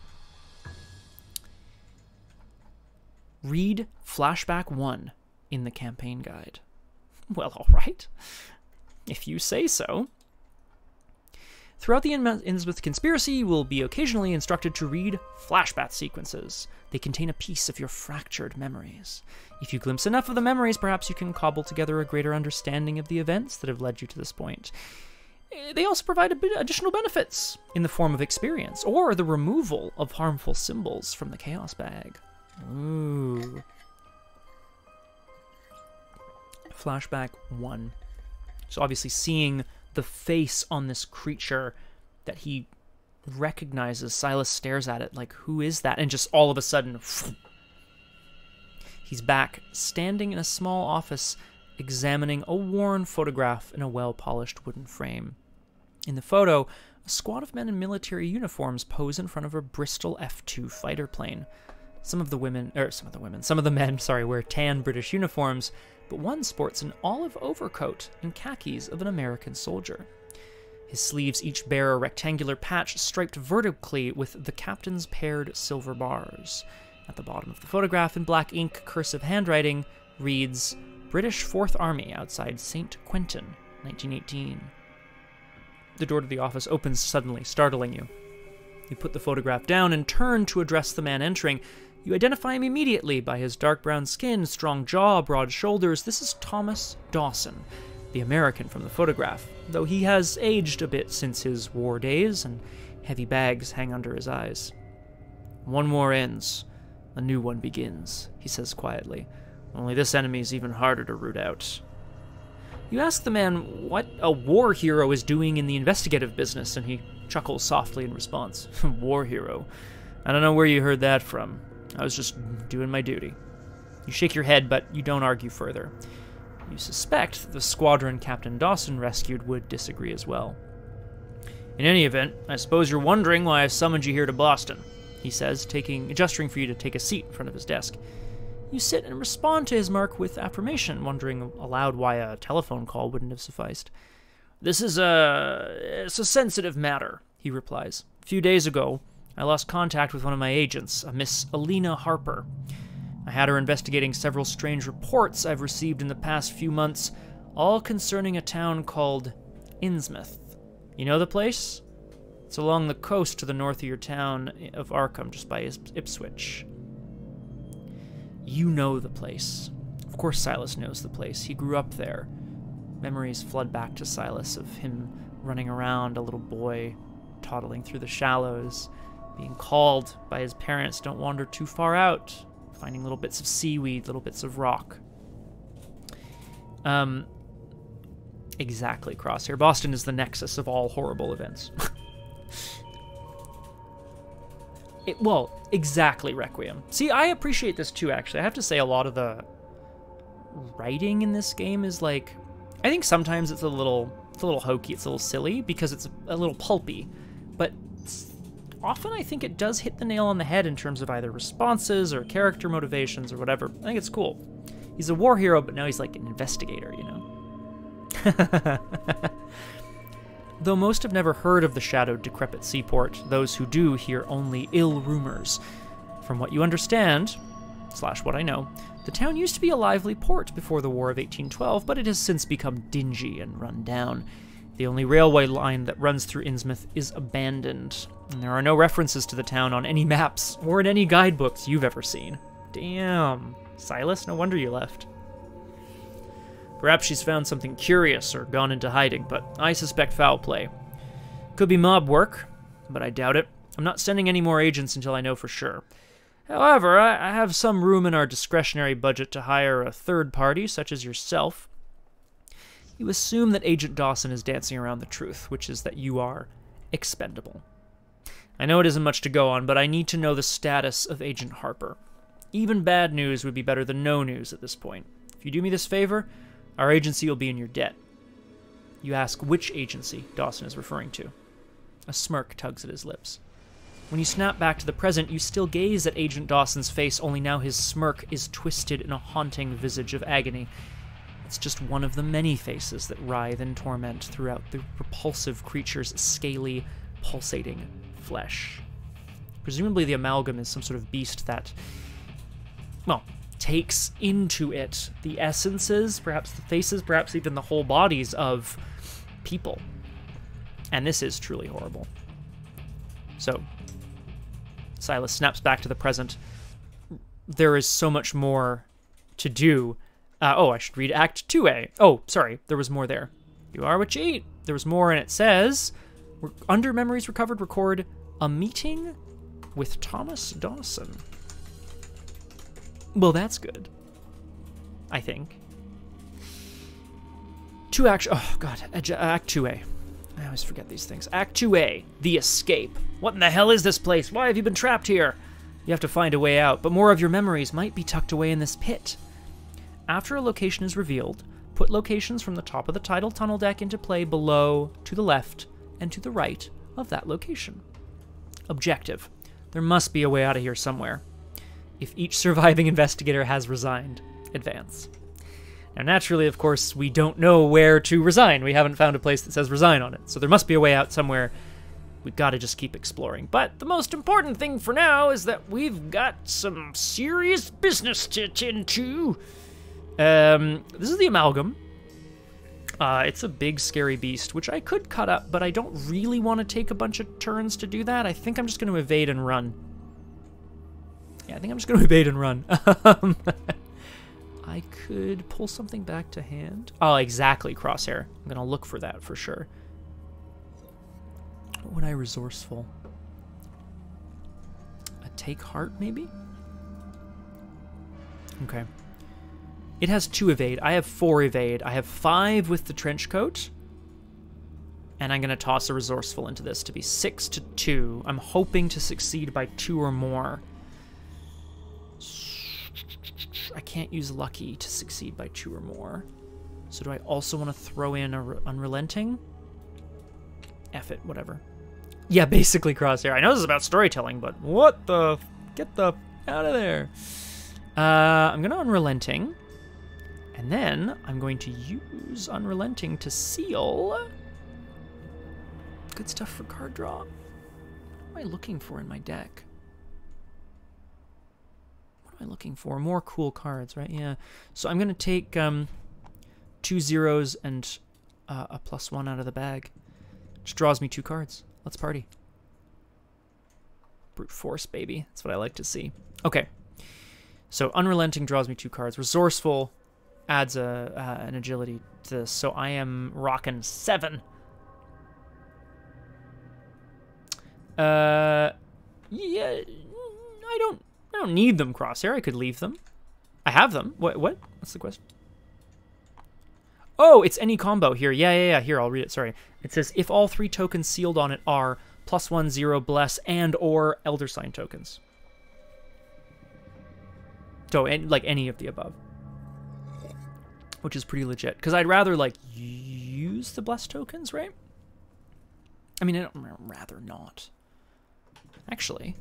Read Flashback 1 in the campaign guide. Well, all right, if you say so. Throughout the Innsmouth conspiracy, you will be occasionally instructed to read flashback sequences. They contain a piece of your fractured memories. If you glimpse enough of the memories, perhaps you can cobble together a greater understanding of the events that have led you to this point. They also provide additional benefits in the form of experience, or the removal of harmful symbols from the Chaos Bag. Ooh. Flashback 1. So obviously seeing the face on this creature that he recognizes, Silas stares at it like, who is that? And just all of a sudden, he's back, standing in a small office, examining a worn photograph in a well-polished wooden frame. In the photo, a squad of men in military uniforms pose in front of a Bristol F-2 fighter plane. Some of the men, wear tan British uniforms, but one sports an olive overcoat and khakis of an American soldier. His sleeves each bear a rectangular patch striped vertically with the captain's paired silver bars. At the bottom of the photograph, in black ink cursive handwriting, reads, British 4th Army outside St. Quentin, 1918. The door to the office opens suddenly, startling you. You put the photograph down and turn to address the man entering. You identify him immediately by his dark brown skin, strong jaw, broad shoulders. This is Thomas Dawson, the American from the photograph, though he has aged a bit since his war days, and heavy bags hang under his eyes. One war ends, a new one begins, he says quietly. Only this enemy is even harder to root out. You ask the man what a war hero is doing in the investigative business, and he chuckles softly in response. War hero? I don't know where you heard that from. I was just doing my duty. You shake your head, but you don't argue further. You suspect that the squadron Captain Dawson rescued would disagree as well. In any event, I suppose you're wondering why I summoned you here to Boston, he says, gesturing for you to take a seat in front of his desk. You sit and respond to his mark with affirmation, wondering aloud why a telephone call wouldn't have sufficed. It's a sensitive matter, he replies. A few days ago, I lost contact with one of my agents, a Miss Alina Harper. I had her investigating several strange reports I've received in the past few months, all concerning a town called Innsmouth. You know the place? It's along the coast to the north of your town of Arkham, just by Ipswich. You know the place. Of course Silas knows the place. He grew up there. Memories flood back to Silas of him running around, a little boy, toddling through the shallows, being called by his parents, don't wander too far out, finding little bits of seaweed, little bits of rock. Exactly, Crosshair. Boston is the nexus of all horrible events. Well, exactly, Requiem. See, I appreciate this too, actually. I have to say a lot of the writing in this game is like, I think sometimes it's a little hokey, it's a little silly, because it's a little pulpy, but often I think it does hit the nail on the head in terms of either responses or character motivations or whatever. I think it's cool. He's a war hero, but now he's like an investigator, you know? Though most have never heard of the shadowed, decrepit seaport, those who do hear only ill rumors. From what you understand, / what I know, the town used to be a lively port before the War of 1812, but it has since become dingy and run down. The only railway line that runs through Innsmouth is abandoned, and there are no references to the town on any maps or in any guidebooks you've ever seen. Damn. Silas, no wonder you left. Perhaps she's found something curious or gone into hiding, but I suspect foul play. Could be mob work, but I doubt it. I'm not sending any more agents until I know for sure. However, I have some room in our discretionary budget to hire a third party, such as yourself. You assume that Agent Dawson is dancing around the truth, which is that you are expendable. I know it isn't much to go on, but I need to know the status of Agent Harper. Even bad news would be better than no news at this point. If you do me this favor, our agency will be in your debt. You ask which agency Dawson is referring to. A smirk tugs at his lips. When you snap back to the present, you still gaze at Agent Dawson's face, only now his smirk is twisted in a haunting visage of agony. It's just one of the many faces that writhe in torment throughout the repulsive creature's scaly, pulsating flesh. Presumably the Amalgam is some sort of beast that, well, takes into it the essences, perhaps the faces, perhaps even the whole bodies of people. And this is truly horrible. So, Silas snaps back to the present. There is so much more to do. Oh, I should read Act 2A. Oh, sorry, there was more there. You are what you eat. There was more, and it says, under memories recovered, record a meeting with Thomas Dawson. Well, that's good. I think. Oh, God. Act 2A. I always forget these things. Act 2A. The Escape. What in the hell is this place? Why have you been trapped here? You have to find a way out, but more of your memories might be tucked away in this pit. After a location is revealed, put locations from the top of the tidal tunnel deck into play below, to the left, and to the right of that location. Objective. There must be a way out of here somewhere. If each surviving investigator has resigned, advance. Now, naturally, of course, we don't know where to resign. We haven't found a place that says resign on it, so there must be a way out somewhere. We've got to just keep exploring. But the most important thing for now is that we've got some serious business to attend to. This is the Amalgam. It's a big, scary beast, which I could cut up, but I don't really want to take a bunch of turns to do that. I think I'm just going to evade and run. Yeah, I think I'm just going to evade and run. I could pull something back to hand. Oh, exactly, Crosshair. I'm going to look for that for sure. What would I resourceful? A take heart, maybe? Okay. It has 2 evade. I have 4 evade. I have 5 with the trench coat. And I'm going to toss a resourceful into this to be 6 to 2. I'm hoping to succeed by 2 or more. I can't use lucky to succeed by 2 or more. So do I also want to throw in a unrelenting? F it, whatever. Yeah, basically Crosshair. I know this is about storytelling, but what the... Get the out of there. I'm going to unrelenting. And then I'm going to use unrelenting to seal. Good stuff for card draw. What am I looking for in my deck? What am I looking for? More cool cards, right? Yeah. So I'm going to take 2 zeros and a +1 out of the bag. Which draws me 2 cards. Let's party. Brute force, baby. That's what I like to see. Okay. So unrelenting draws me 2 cards. Resourceful adds an agility to this. So I am rocking 7. Yeah, I don't need them, Crosshair. I could leave them. I have them. What? What's the question? Oh, it's any combo here. Yeah. Here, I'll read it. Sorry. It says, if all 3 tokens sealed on it are +1, 0, bless, and or Elder Sign tokens. So, like any of the above. Which is pretty legit. Because I'd rather, like, use the bless tokens, right? I mean, I'd rather not. Actually.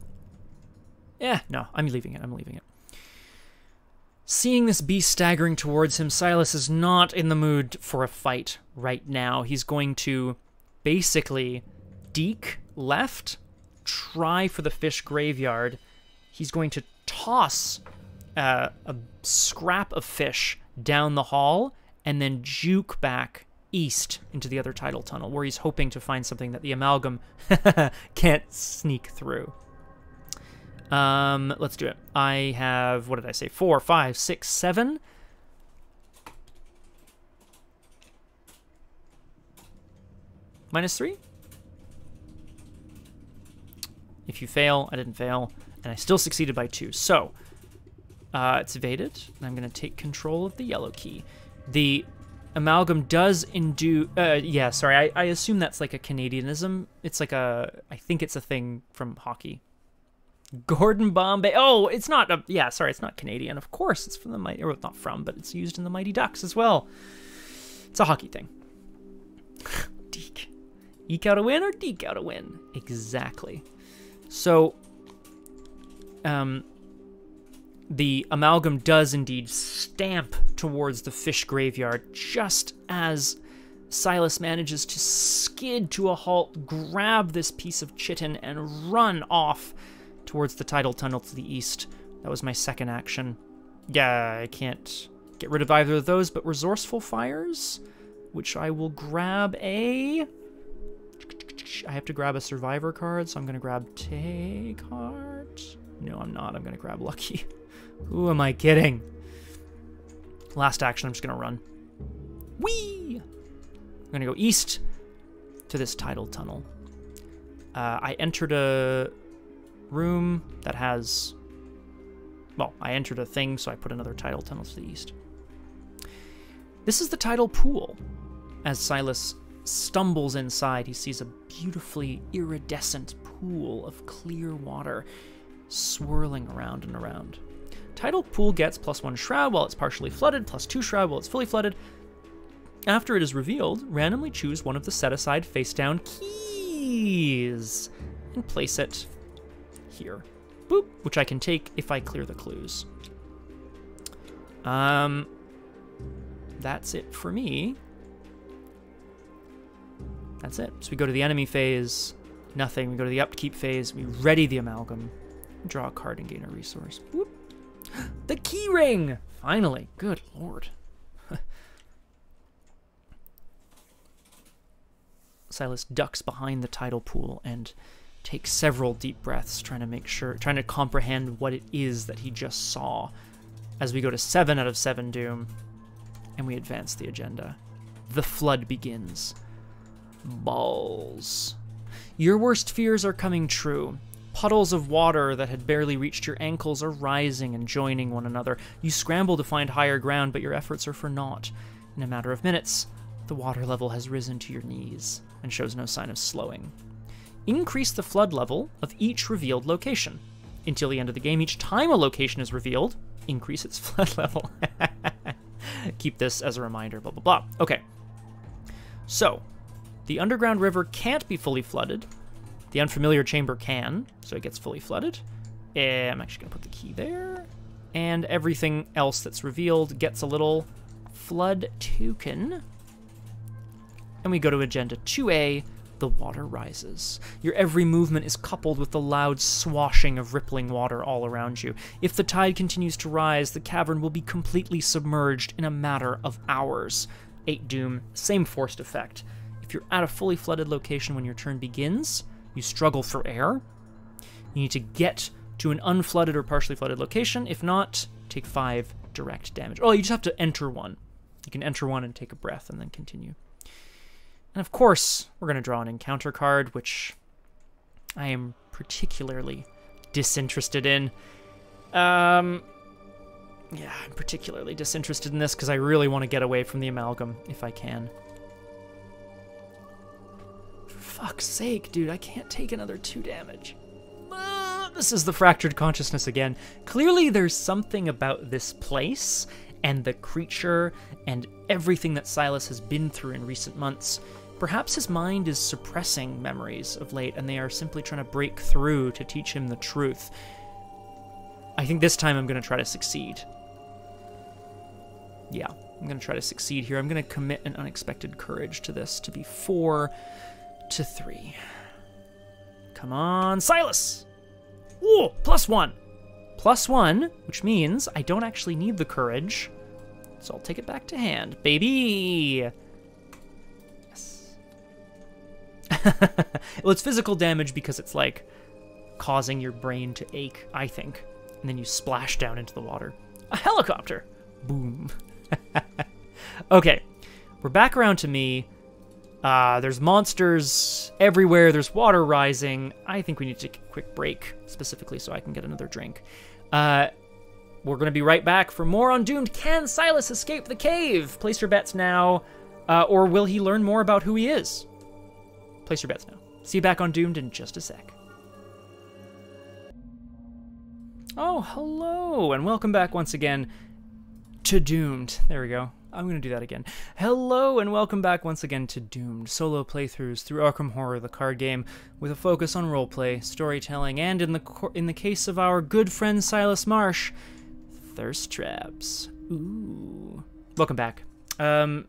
Yeah, no, I'm leaving it. Seeing this beast staggering towards him, Silas is not in the mood for a fight right now. He's going to basically deke left, try for the fish graveyard. He's going to toss a scrap of fish down the hall and then juke back east into the other tidal tunnel, where he's hoping to find something that the Amalgam can't sneak through. Let's do it. I have, what did I say? 4, 5, 6, 7. -3. If you fail, I didn't fail. And I still succeeded by 2. So, it's evaded, and I'm going to take control of the yellow key. The Amalgam does indue... yeah, sorry, I assume that's like a Canadianism. It's like a... I think it's a thing from hockey. Gordon Bombay. Oh, it's not... yeah, sorry, it's not Canadian. Of course, it's from the Mighty... Or not from, but it's used in the Mighty Ducks as well. It's a hockey thing. Deke. Eke out a win or deke out a win? Exactly. So... the Amalgam does indeed stamp towards the fish graveyard just as Silas manages to skid to a halt, grab this piece of chitin, and run off towards the tidal tunnel to the east. That was my second action. Yeah, I can't get rid of either of those, but Resourceful Fires, which I will grab a... I have to grab a Survivor card, so I'm going to grab Take Heart. No, I'm not. I'm going to grab Lucky. Who am I kidding? Last action, I'm just going to run. Whee! I'm going to go east to this tidal tunnel. I entered a room that has... Well, I entered a thing, so I put another tidal tunnel to the east. This is the Tidal Pool. As Silas stumbles inside, he sees a beautifully iridescent pool of clear water swirling around and around. Tidal Pool gets +1 Shroud while it's partially flooded, +2 Shroud while it's fully flooded. After it is revealed, randomly choose one of the set-aside face-down keys and place it here. Boop, which I can take if I clear the clues. That's it for me. That's it. So we go to the enemy phase, nothing. We go to the upkeep phase, we ready the Amalgam, draw a card and gain a resource. Whoop. The key ring! Finally. Good lord. Silas ducks behind the tidal pool and takes several deep breaths, trying to comprehend what it is that he just saw, as we go to 7 out of 7 Doom, and we advance the agenda. The flood begins. Balls. Your worst fears are coming true. Puddles of water that had barely reached your ankles are rising and joining one another. You scramble to find higher ground, but your efforts are for naught. In a matter of minutes, the water level has risen to your knees and shows no sign of slowing. Increase the flood level of each revealed location. Until the end of the game, each time a location is revealed, increase its flood level. Keep this as a reminder, blah, blah, blah. Okay. So, the underground river can't be fully flooded. The unfamiliar chamber can, so it gets fully flooded. I'm actually going to put the key there. And everything else that's revealed gets a little flood token. And we go to Agenda 2A, the water rises. Your every movement is coupled with the loud swashing of rippling water all around you. If the tide continues to rise, the cavern will be completely submerged in a matter of hours. 8 Doom, same forced effect. If you're at a fully flooded location when your turn begins, you struggle for air. You need to get to an unflooded or partially flooded location. If not, take 5 direct damage. Oh, you just have to enter one. You can enter one and take a breath and then continue. And of course, we're going to draw an encounter card, which I am particularly disinterested in. Yeah, I'm particularly disinterested in this because I really want to get away from the Amalgam if I can. For fuck's sake, dude, I can't take another 2 damage. This is the Fractured Consciousness again. Clearly there's something about this place and the creature and everything that Silas has been through in recent months. Perhaps his mind is suppressing memories of late, and they are simply trying to break through to teach him the truth. I think this time I'm going to try to succeed. Yeah, I'm going to try to succeed here. I'm going to commit an unexpected courage to this to be 4 to 3. Come on, Silas! Ooh, +1. +1, which means I don't actually need the courage, so I'll take it back to hand. Baby! Yes. Well, it's physical damage because it's like causing your brain to ache, I think. And then you splash down into the water. A helicopter! Boom. Okay, we're back around to me. There's monsters everywhere. There's water rising. I think we need to take a quick break, specifically so I can get another drink. We're going to be right back for more on Doomed. Can Silas escape the cave? Place your bets now. Or will he learn more about who he is? Place your bets now. See you back on Doomed in just a sec. Oh, hello, and welcome back once again to Doomed. There we go. I'm going to do that again. Hello, and welcome back once again to Doomed. Solo playthroughs through Arkham Horror, the card game, with a focus on roleplay, storytelling, and in the case of our good friend Silas Marsh, thirst traps. Ooh. Welcome back.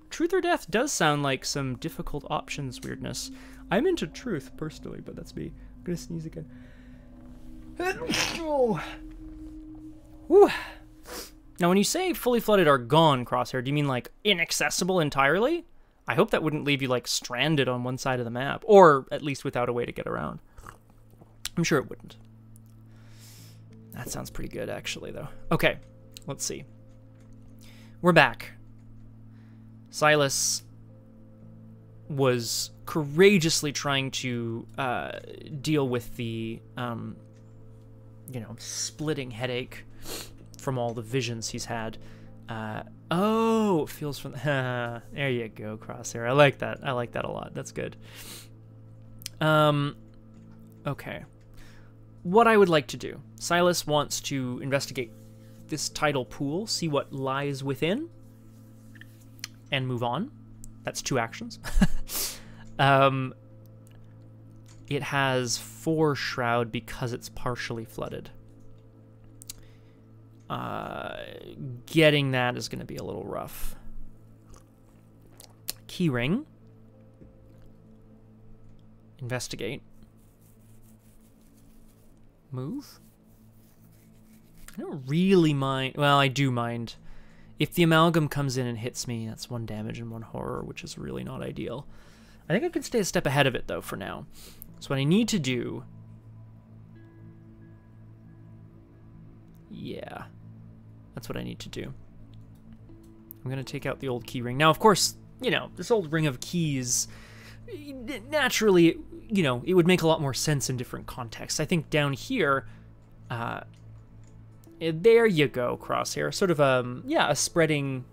Truth or Death does sound like some difficult options weirdness. I'm into truth, personally, but that's me. I'm going to sneeze again. Oh. Whew. Now, when you say fully flooded are gone, Crosshair, do you mean, like, inaccessible entirely? I hope that wouldn't leave you, like, stranded on one side of the map, or at least without a way to get around. I'm sure it wouldn't. That sounds pretty good, actually, though. Okay, let's see. We're back. Silas was courageously trying to deal with the, you know, splitting headache from all the visions he's had. Oh, it feels from... there you go, Crosshair. I like that. I like that a lot. That's good. Okay. What I would like to do. Silas wants to investigate this tidal pool, see what lies within, and move on. That's 2 actions. It has 4 shroud because it's partially flooded. Getting that is going to be a little rough. Keyring. Investigate. Move. I don't really mind. Well, I do mind. If the Amalgam comes in and hits me, that's 1 damage and 1 horror, which is really not ideal. I think I can stay a step ahead of it, though, for now. So what I need to do... Yeah. That's what I need to do. I'm going to take out the old key ring. Now, of course, you know, this old ring of keys, naturally, you know, it would make a lot more sense in different contexts. I think down here, there you go, Crosshair. Sort of, yeah, a spreading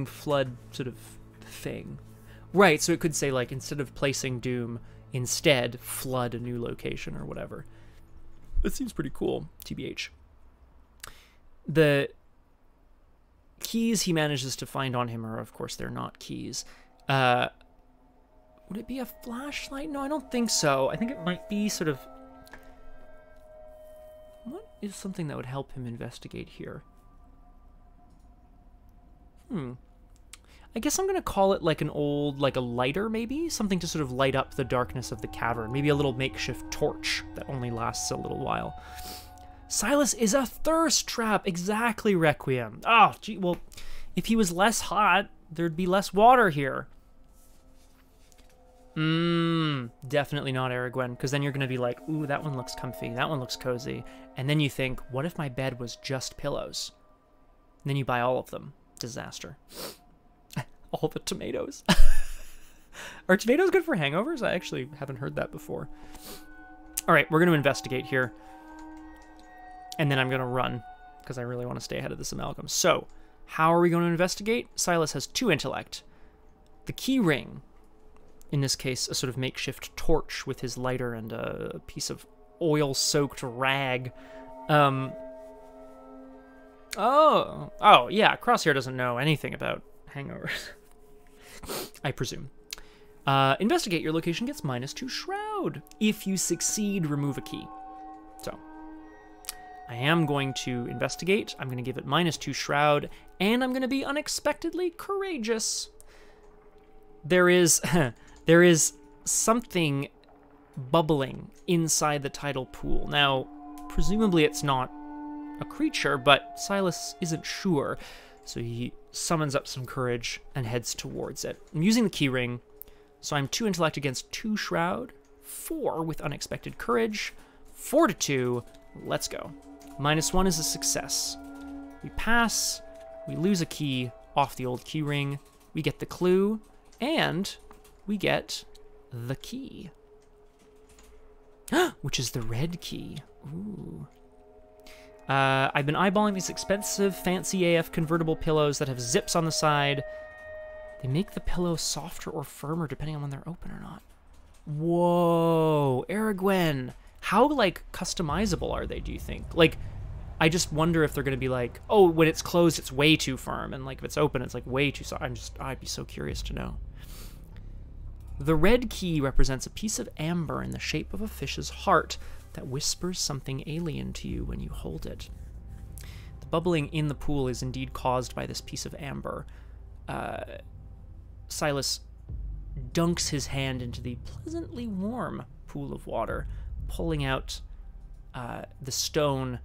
flood sort of thing. Right, so it could say, like, instead of placing Doom, instead flood a new location or whatever. That seems pretty cool, TBH. The keys he manages to find on him are, of course, they're not keys. Would it be a flashlight? No, I don't think so. I think it might be sort of... What is something that would help him investigate here? I guess I'm going to call it like an old, like a lighter, maybe? Something to sort of light up the darkness of the cavern. Maybe a little makeshift torch that only lasts a little while. Silas is a thirst trap. Exactly, Requiem. Oh, gee, well, if he was less hot, there'd be less water here. Definitely not Aragwen, because then you're going to be like, ooh, that one looks comfy, that one looks cozy. And then you think, what if my bed was just pillows? And then you buy all of them. Disaster. All the tomatoes. Are tomatoes good for hangovers? I actually haven't heard that before. All right, we're going to investigate here. And then I'm going to run, because I really want to stay ahead of this Amalgam. So, how are we going to investigate? Silas has 2 intellect. The key ring, in this case, a sort of makeshift torch with his lighter and a piece of oil-soaked rag. Oh, yeah, Crosshair doesn't know anything about hangovers. I presume. Investigate. Your location gets -2 shroud. If you succeed, remove a key. So, I am going to investigate. I'm going to give it -2 shroud, and I'm going to be unexpectedly courageous. There is something bubbling inside the tidal pool. Now, presumably it's not a creature, but Silas isn't sure, so he summons up some courage and heads towards it. I'm using the key ring, so I'm 2 intellect against 2 shroud, 4 with unexpected courage, 4 to 2. Let's go. -1 is a success. We pass, we lose a key off the old key ring, we get the clue, and we get the key. Which is the red key. Ooh. I've been eyeballing these expensive, fancy AF convertible pillows that have zips on the side. They make the pillow softer or firmer depending on when they're open or not. Whoa, Aragwen. How, like, customizable are they, do you think? Like, I just wonder if they're going to be like, oh, when it's closed, it's way too firm. And, like, if it's open, it's, like, way too soft. I'd be so curious to know. The red key represents a piece of amber in the shape of a fish's heart that whispers something alien to you when you hold it. The bubbling in the pool is indeed caused by this piece of amber. Silas dunks his hand into the pleasantly warm pool of water, pulling out the stone.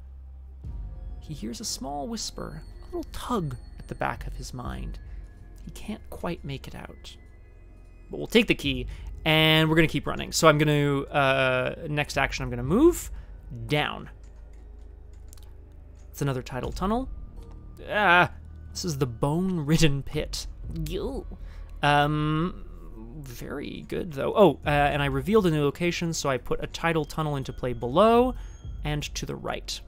He hears a small whisper, a little tug at the back of his mind. He can't quite make it out. But we'll take the key, and we're going to keep running. So I'm going to, next action, I'm going to move down. It's another tidal tunnel. This is the bone-ridden pit. Yo. Very good, though. Oh, and I revealed a new location, so I put a tidal tunnel into play below and to the right.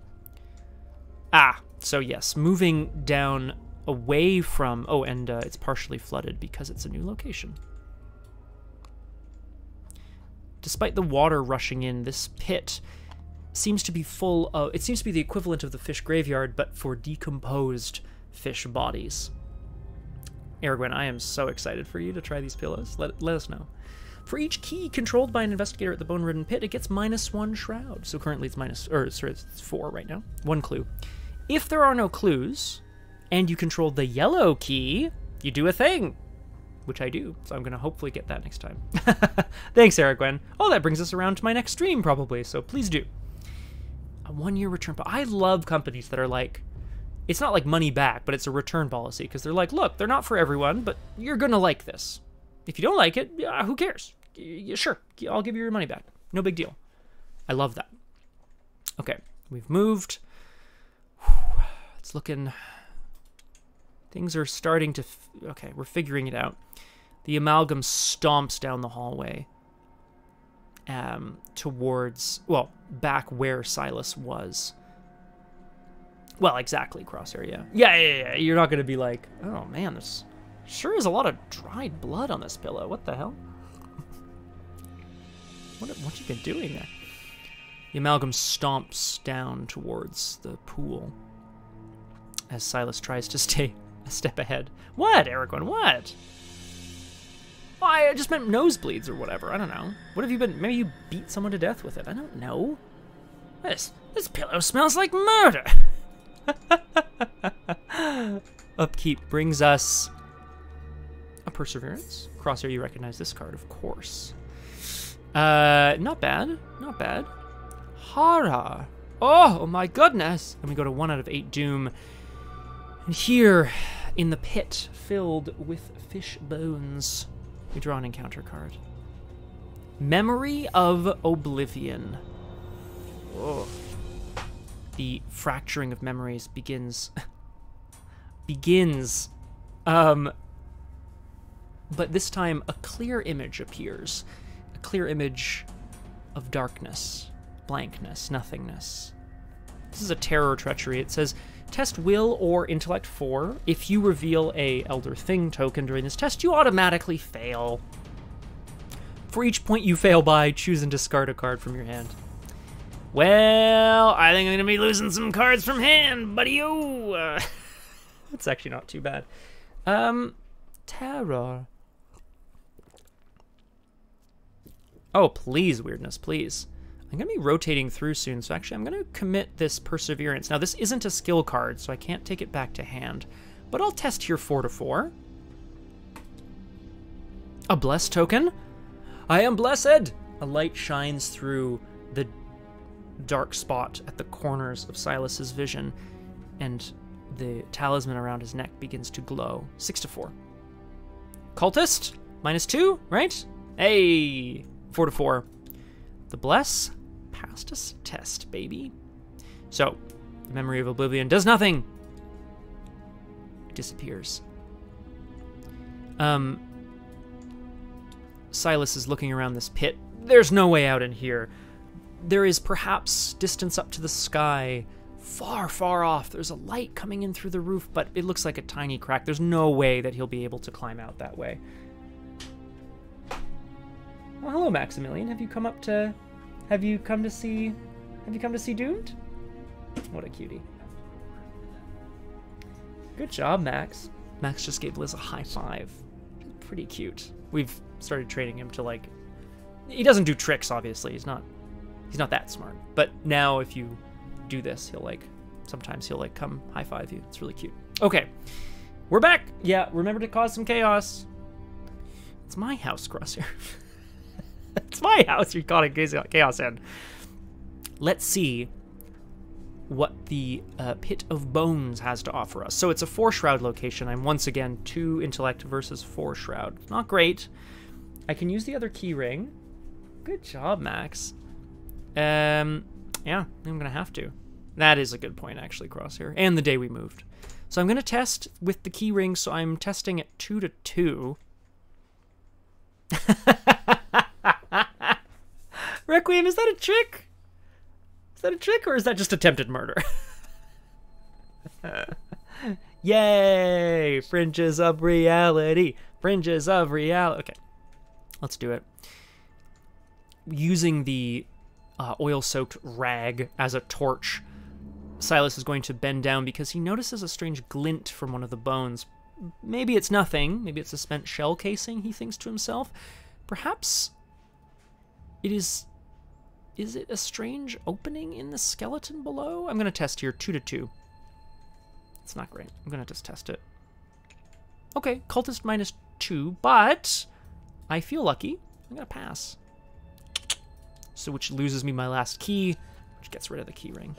So yes, moving down away from... Oh, and it's partially flooded because it's a new location. Despite the water rushing in, this pit seems to be full of... It seems to be the equivalent of the fish graveyard, but for decomposed fish bodies. Aragwen, I am so excited for you to try these pillows. Let us know. For each key controlled by an investigator at the bone-ridden pit, it gets -1 shroud. So currently it's it's 4 right now. 1 clue. If there are no clues, and you control the yellow key, you do a thing. Which I do, so I'm going to hopefully get that next time. Thanks, Aragwen. Oh, that brings us around to my next stream, probably, so please do. A 1-year return, but I love companies that are like, it's not like money back, but it's a return policy, because they're like, look, they're not for everyone, but you're going to like this. If you don't like it, who cares? Sure, I'll give you your money back. No big deal. I love that. Okay, we've moved. It's looking... Things are starting to... Okay, we're figuring it out. The Amalgam stomps down the hallway towards... Well, back where Silas was. Well, exactly, Crosshair, yeah. Yeah. You're not going to be like, oh, man, there's sure is a lot of dried blood on this pillow. What the hell? What you been doing there? The Amalgam stomps down towards the pool as Silas tries to stay a step ahead. What, Aragwen? What? Oh, I just meant nosebleeds or whatever. I don't know. What have you been... Maybe you beat someone to death with it. I don't know. This pillow smells like murder. Upkeep brings us a Perseverance. Crosshair, you recognize this card, of course. Not bad. Not bad. Horror. Oh my goodness. And we go to 1 out of 8 Doom. And here, in the pit filled with fish bones, we draw an encounter card. Memory of Oblivion. Oh. The fracturing of memories begins. But this time, a clear image appears. A clear image of darkness, blankness, nothingness. This is a terror treachery. It says, test will or intellect 4. If you reveal a Elder Thing token during this test, you automatically fail. For each point you fail by, choose and discard a card from your hand. Well, I think I'm going to be losing some cards from hand, buddy-o. It's actually not too bad. Terror. Oh, please, weirdness, please. I'm going to be rotating through soon, so actually I'm going to commit this Perseverance. Now, this isn't a skill card, so I can't take it back to hand, but I'll test here 4 to 4. A Bless token. I am blessed! A light shines through the dark spot at the corners of Silas's vision, and the talisman around his neck begins to glow. 6 to 4. Cultist, -2, right? Hey, 4 to 4. The Bless passed a test, baby. So, the Memory of Oblivion does nothing. It disappears. Silas is looking around this pit. There's no way out in here. There is perhaps distance up to the sky, far, far off. There's a light coming in through the roof, but it looks like a tiny crack. There's no way that he'll be able to climb out that way. Well, hello, Maximilian. Have you come to see Doomed? What a cutie. Good job, Max. Max just gave Liz a high five. Pretty cute. We've started training him to, like, he doesn't do tricks, obviously. He's not that smart. But now if you do this, sometimes he'll come high five you. It's really cute. Okay. We're back. Yeah, remember to cause some chaos. It's my house, Crosshair. It's my house you're causing chaos in. Let's see what the Pit of Bones has to offer us. So it's a 4-shroud location. I'm once again 2 intellect versus 4 shroud. Not great. I can use the other key ring. Good job, Max. Yeah, I'm gonna have to. That is a good point, actually, Crosshair. And the day we moved. So I'm gonna test with the key ring, so I'm testing at 2 to 2. Requiem, is that a trick? Is that a trick, or is that just attempted murder? Yay! Fringes of reality. Fringes of reality. Okay, let's do it. Using the oil-soaked rag as a torch, Silas is going to bend down because he notices a strange glint from one of the bones. Maybe it's nothing. Maybe it's a spent shell casing, he thinks to himself. Perhaps it is... Is it a strange opening in the skeleton below? I'm going to test here, 2 to 2. It's not great. I'm going to just test it. Okay, cultist -2, but I feel lucky. I'm going to pass. So which loses me my last key, which gets rid of the key ring.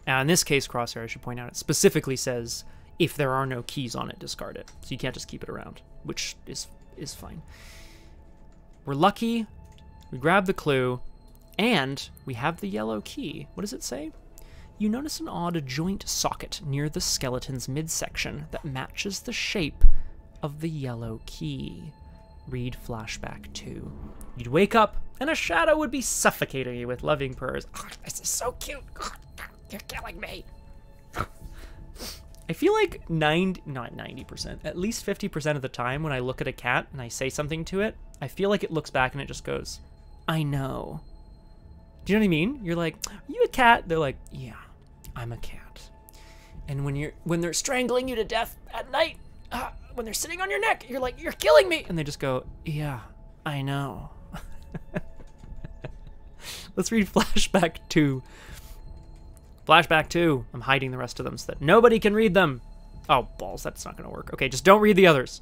Now in this case, Crosshair, I should point out, it specifically says if there are no keys on it, discard it. So you can't just keep it around, which is fine. We're lucky. We grab the clue. And we have the yellow key. What does it say? You notice an odd joint socket near the skeleton's midsection that matches the shape of the yellow key. Read flashback 2. You'd wake up and a shadow would be suffocating you with loving purrs. Oh, this is so cute. Oh, you're killing me. I feel like not 90%, at least 50% of the time when I look at a cat and I say something to it, I feel like it looks back and it just goes, I know. Do you know what I mean? You're like, are you a cat? They're like, yeah, I'm a cat. And when they're strangling you to death at night, when they're sitting on your neck, you're like, you're killing me. And they just go, yeah, I know. Let's read flashback 2. Flashback 2. I'm hiding the rest of them so that nobody can read them. Oh, balls, that's not gonna work. Okay, just don't read the others.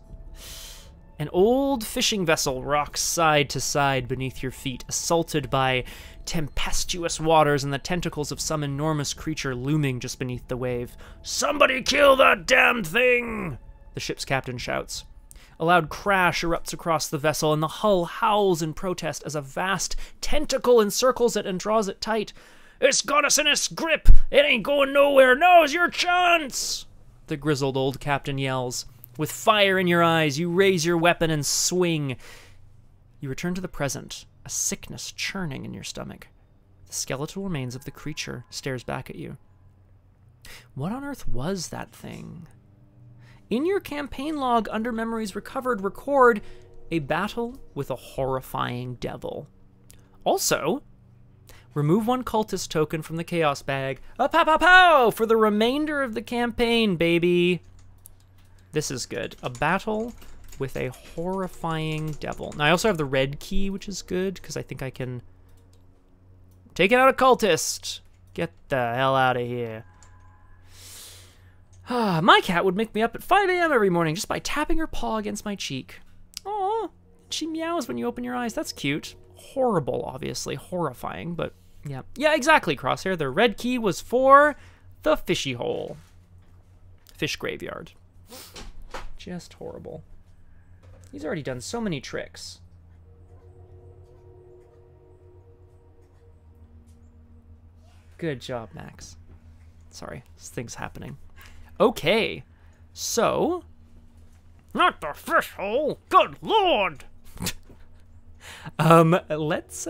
An old fishing vessel rocks side to side beneath your feet, assaulted by tempestuous waters and the tentacles of some enormous creature looming just beneath the wave. Somebody kill that damned thing! The ship's captain shouts. A loud crash erupts across the vessel, and the hull howls in protest as a vast tentacle encircles it and draws it tight. It's got us in its grip! It ain't going nowhere! Now's your chance! The grizzled old captain yells. With fire in your eyes, you raise your weapon and swing. You return to the present, a sickness churning in your stomach. The skeletal remains of the creature stares back at you. What on earth was that thing? In your campaign log under Memories Recovered, record a battle with a horrifying devil. Also, remove 1 cultist token from the chaos bag. Pow for the remainder of the campaign, baby. This is good. A battle with a horrifying devil. Now, I also have the red key, which is good, because I think I can take it out a cultist. Get the hell out of here. My cat would make me up at 5 a.m. every morning just by tapping her paw against my cheek. Aw, she meows when you open your eyes. That's cute. Horrible, obviously. Horrifying, but yeah. Yeah, exactly, Crosshair. The red key was for the fishy hole. Fish graveyard. Just horrible. He's already done so many tricks. Good job, Max. Sorry, this thing's happening. Okay, so... Not the fish hole! Good lord! Let's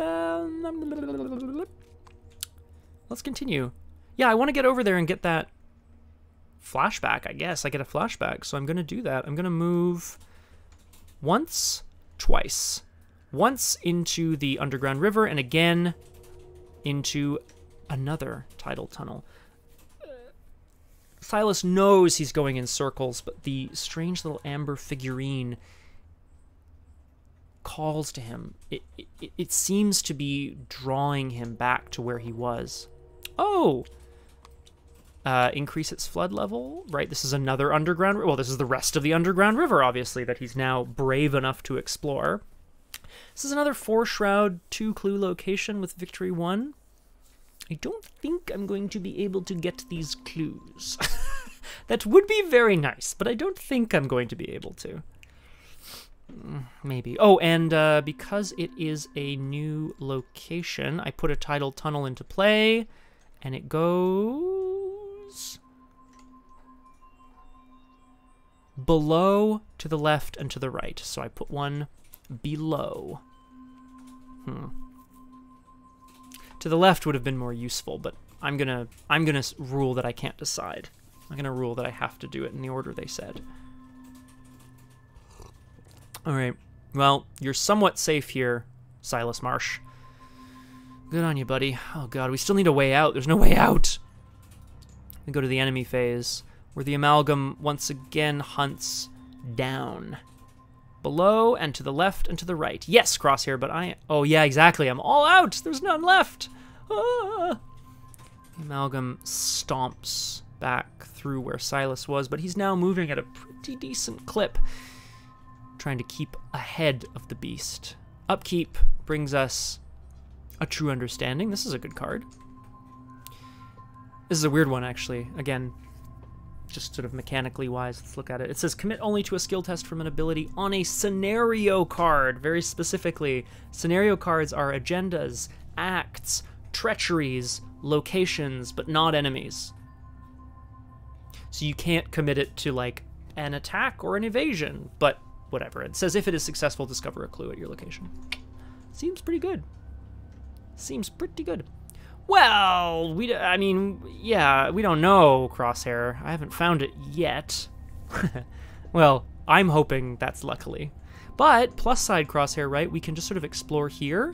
continue. Yeah, I want to get over there and get that flashback, I guess. I get a flashback, so I'm going to do that. I'm going to move once, twice. Once into the underground river, and again into another tidal tunnel. Silas knows he's going in circles, but the strange little amber figurine calls to him. It seems to be drawing him back to where he was. Oh! Increase its flood level, right? This is another underground... Well, this is the rest of the underground river, obviously, that he's now brave enough to explore. This is another 4-shroud, 2-clue location with Victory 1. I don't think I'm going to be able to get these clues. That would be very nice, but I don't think I'm going to be able to. Maybe. Oh, and because it is a new location, I put a tidal tunnel into play, and it goes below, to the left, and to the right. So I put one below. To the left would have been more useful, but I'm gonna rule that I can't decide. I'm gonna rule that I have to do it in the order they said. All right. Well, you're somewhat safe here, Silas Marsh. Good on you, buddy. Oh god, we still need a way out. There's no way out. We go to the enemy phase, where the Amalgam once again hunts down. Below, and to the left, and to the right. Yes, Crosshair, but oh yeah, exactly. I'm all out. There's none left. Ah. The Amalgam stomps back through where Silas was, but he's now moving at a pretty decent clip, trying to keep ahead of the beast. Upkeep brings us a True Understanding. This is a good card. This is a weird one, actually. Again, just sort of mechanically wise, let's look at it. It says commit only to a skill test from an ability on a scenario card. Very specifically, scenario cards are agendas, acts, treacheries, locations, but not enemies. So you can't commit it to like an attack or an evasion, but whatever. It says if it is successful, discover a clue at your location. Seems pretty good. Seems pretty good. Well, I mean, yeah, we don't know, Crosshair. I haven't found it yet. Well, I'm hoping that's luckily. But, plus side, Crosshair, right? We can just sort of explore here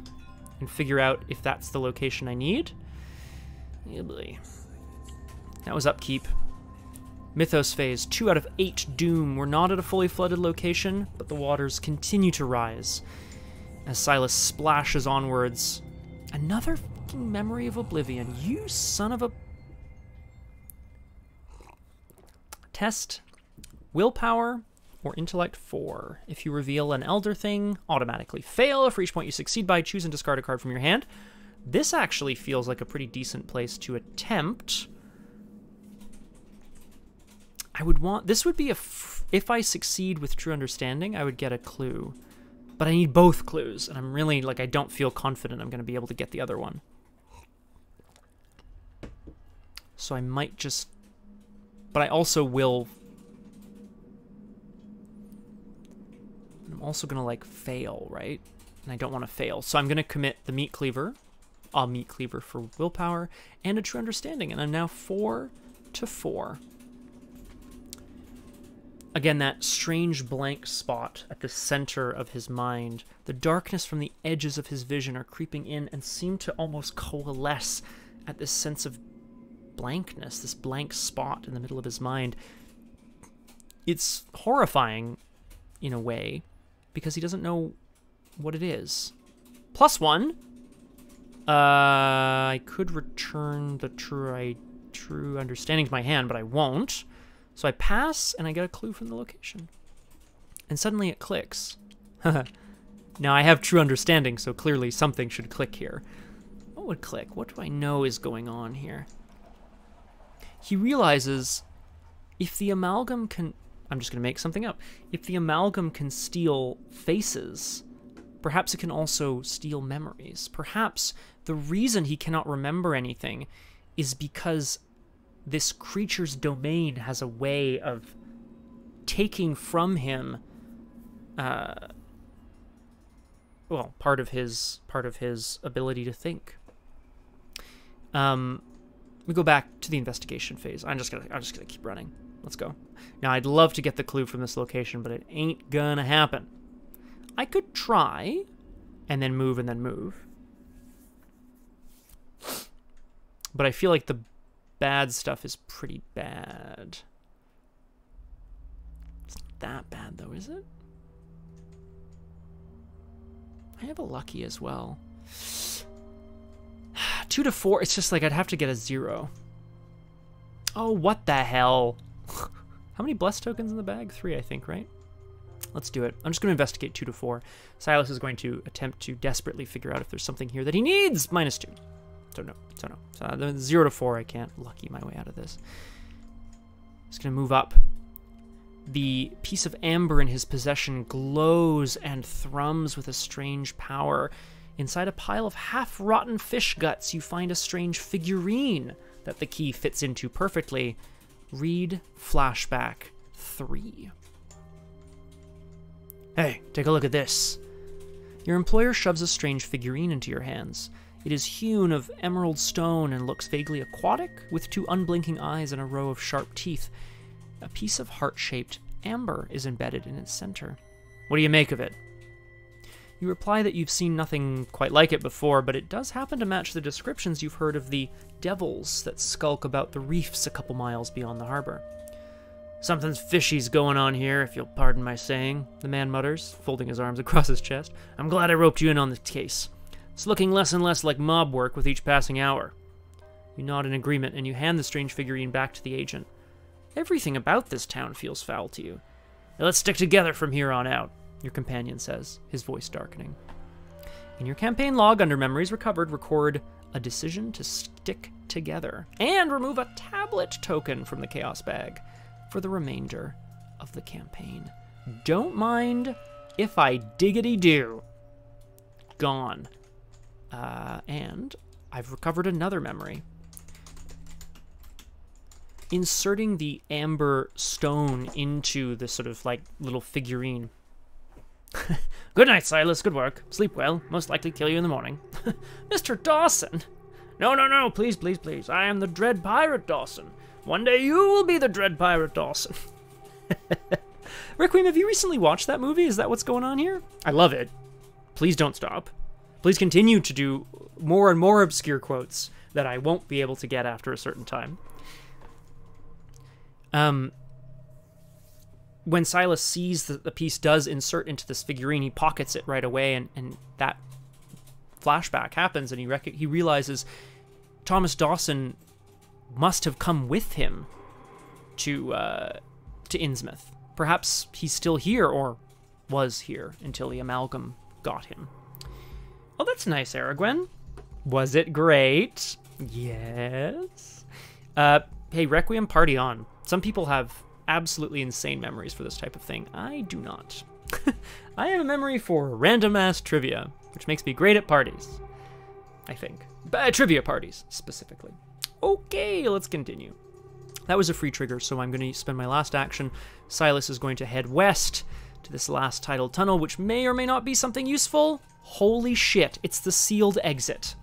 and figure out if that's the location I need. Yeah, boy. That was Upkeep. Mythos Phase, 2 out of 8 Doom. We're not at a fully flooded location, but the waters continue to rise as Silas splashes onwards. Another fucking Memory of Oblivion. You son of a... Test Willpower or Intellect 4. If you reveal an Elder Thing, automatically fail. For each point you succeed by, choose and discard a card from your hand. This actually feels like a pretty decent place to attempt. I would want... This would be if I succeed with True Understanding, I would get a clue. But I need both clues, and I'm really, like, I don't feel confident I'm going to be able to get the other one. So I might just... But I also will... I'm also going to, like, fail, right? And I don't want to fail. So I'm going to commit the Meat Cleaver, a Meat Cleaver for Willpower, and a True Understanding, and I'm now 4 to 4. Again, that strange blank spot at the center of his mind. The darkness from the edges of his vision are creeping in and seem to almost coalesce at this sense of blankness, this blank spot in the middle of his mind. It's horrifying, in a way, because he doesn't know what it is. +1. I could return the True Understanding to my hand, but I won't. So I pass, and I get a clue from the location. And suddenly it clicks. Now I have True Understanding, so clearly something should click here. What would click? What do I know is going on here? He realizes if the Amalgam can... I'm just going to make something up. If the Amalgam can steal faces, perhaps it can also steal memories. Perhaps the reason he cannot remember anything is because this creature's domain has a way of taking from him well, part of his ability to think. We go back to the investigation phase. I'm just gonna keep running. Let's go. Now, I'd love to get the clue from this location, but it ain't gonna happen. I could try, and then move, but I feel like the bad stuff is pretty bad. It's not that bad, though, is it? I have a lucky as well. 2 to 4, it's just like I'd have to get a 0. Oh, what the hell? How many blessed tokens in the bag? 3, I think, right? Let's do it. I'm just going to investigate 2 to 4. Silas is going to attempt to desperately figure out if there's something here that he needs. -2. So no. So the 0 to 4, I can't lucky my way out of this. Just going to move up. The piece of amber in his possession glows and thrums with a strange power. Inside a pile of half-rotten fish guts, you find a strange figurine that the key fits into perfectly. Read flashback 3. Hey, take a look at this. Your employer shoves a strange figurine into your hands. It is hewn of emerald stone and looks vaguely aquatic, with 2 unblinking eyes and a row of sharp teeth. A piece of heart-shaped amber is embedded in its center. What do you make of it? You reply that you've seen nothing quite like it before, but it does happen to match the descriptions you've heard of the devils that skulk about the reefs a couple miles beyond the harbor. Something's fishy's going on here, if you'll pardon my saying, the man mutters, folding his arms across his chest. I'm glad I roped you in on this case. It's looking less and less like mob work with each passing hour. You nod in agreement, and you hand the strange figurine back to the agent. Everything about this town feels foul to you. Now let's stick together from here on out, your companion says, his voice darkening. In your campaign log under Memories Recovered, record a decision to stick together, and remove a tablet token from the Chaos Bag for the remainder of the campaign. Don't mind if I diggity do. Gone. And I've recovered another memory. Inserting the amber stone into the sort of like little figurine. Good night, Silas. Good work. Sleep well. Most likely kill you in the morning. Mr. Dawson. No. Please. I am the Dread Pirate Dawson. One day you will be the Dread Pirate Dawson. Requiem, have you recently watched that movie? Is that what's going on here? I love it. Please don't stop. Please continue to do more and more obscure quotes that I won't be able to get after a certain time. When Silas sees that the piece does insert into this figurine, he pockets it right away, and that flashback happens, and he realizes Thomas Dawson must have come with him to Innsmouth. Perhaps he's still here, or was here, until the Amalgam got him. Oh, that's nice, Aragwen. Was it great? Yes. Hey, Requiem, party on. Some people have absolutely insane memories for this type of thing. I do not. I have a memory for random-ass trivia, which makes me great at parties, I think. Trivia parties, specifically. Okay, let's continue. That was a free trigger, so I'm going to spend my last action. Silas is going to head west to this last tidal tunnel, which may or may not be something useful. Holy shit, it's the sealed exit.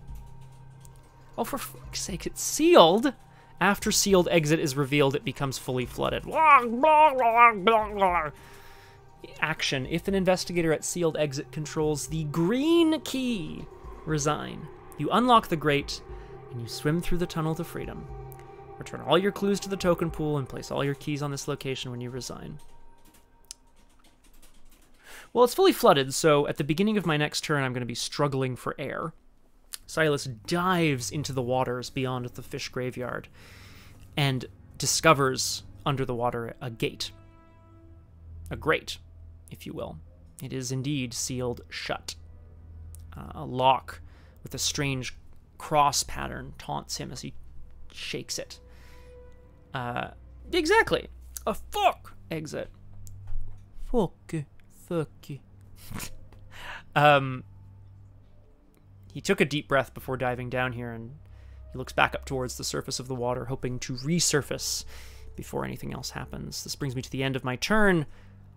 Oh, for fuck's sake, it's sealed? After sealed exit is revealed, it becomes fully flooded. Action. If an investigator at sealed exit controls the green key, resign. You unlock the grate, and you swim through the tunnel to freedom. Return all your clues to the token pool and place all your keys on this location when you resign. Well, it's fully flooded, so at the beginning of my next turn, I'm going to be struggling for air. Silas dives into the waters beyond the fish graveyard and discovers under the water a gate. A grate, if you will. It is indeed sealed shut. A lock with a strange cross pattern taunts him as he shakes it. Exactly. A fuck exit. Fuck. He took a deep breath before diving down here, and he looks back up towards the surface of the water, hoping to resurface before anything else happens. This brings me to the end of my turn,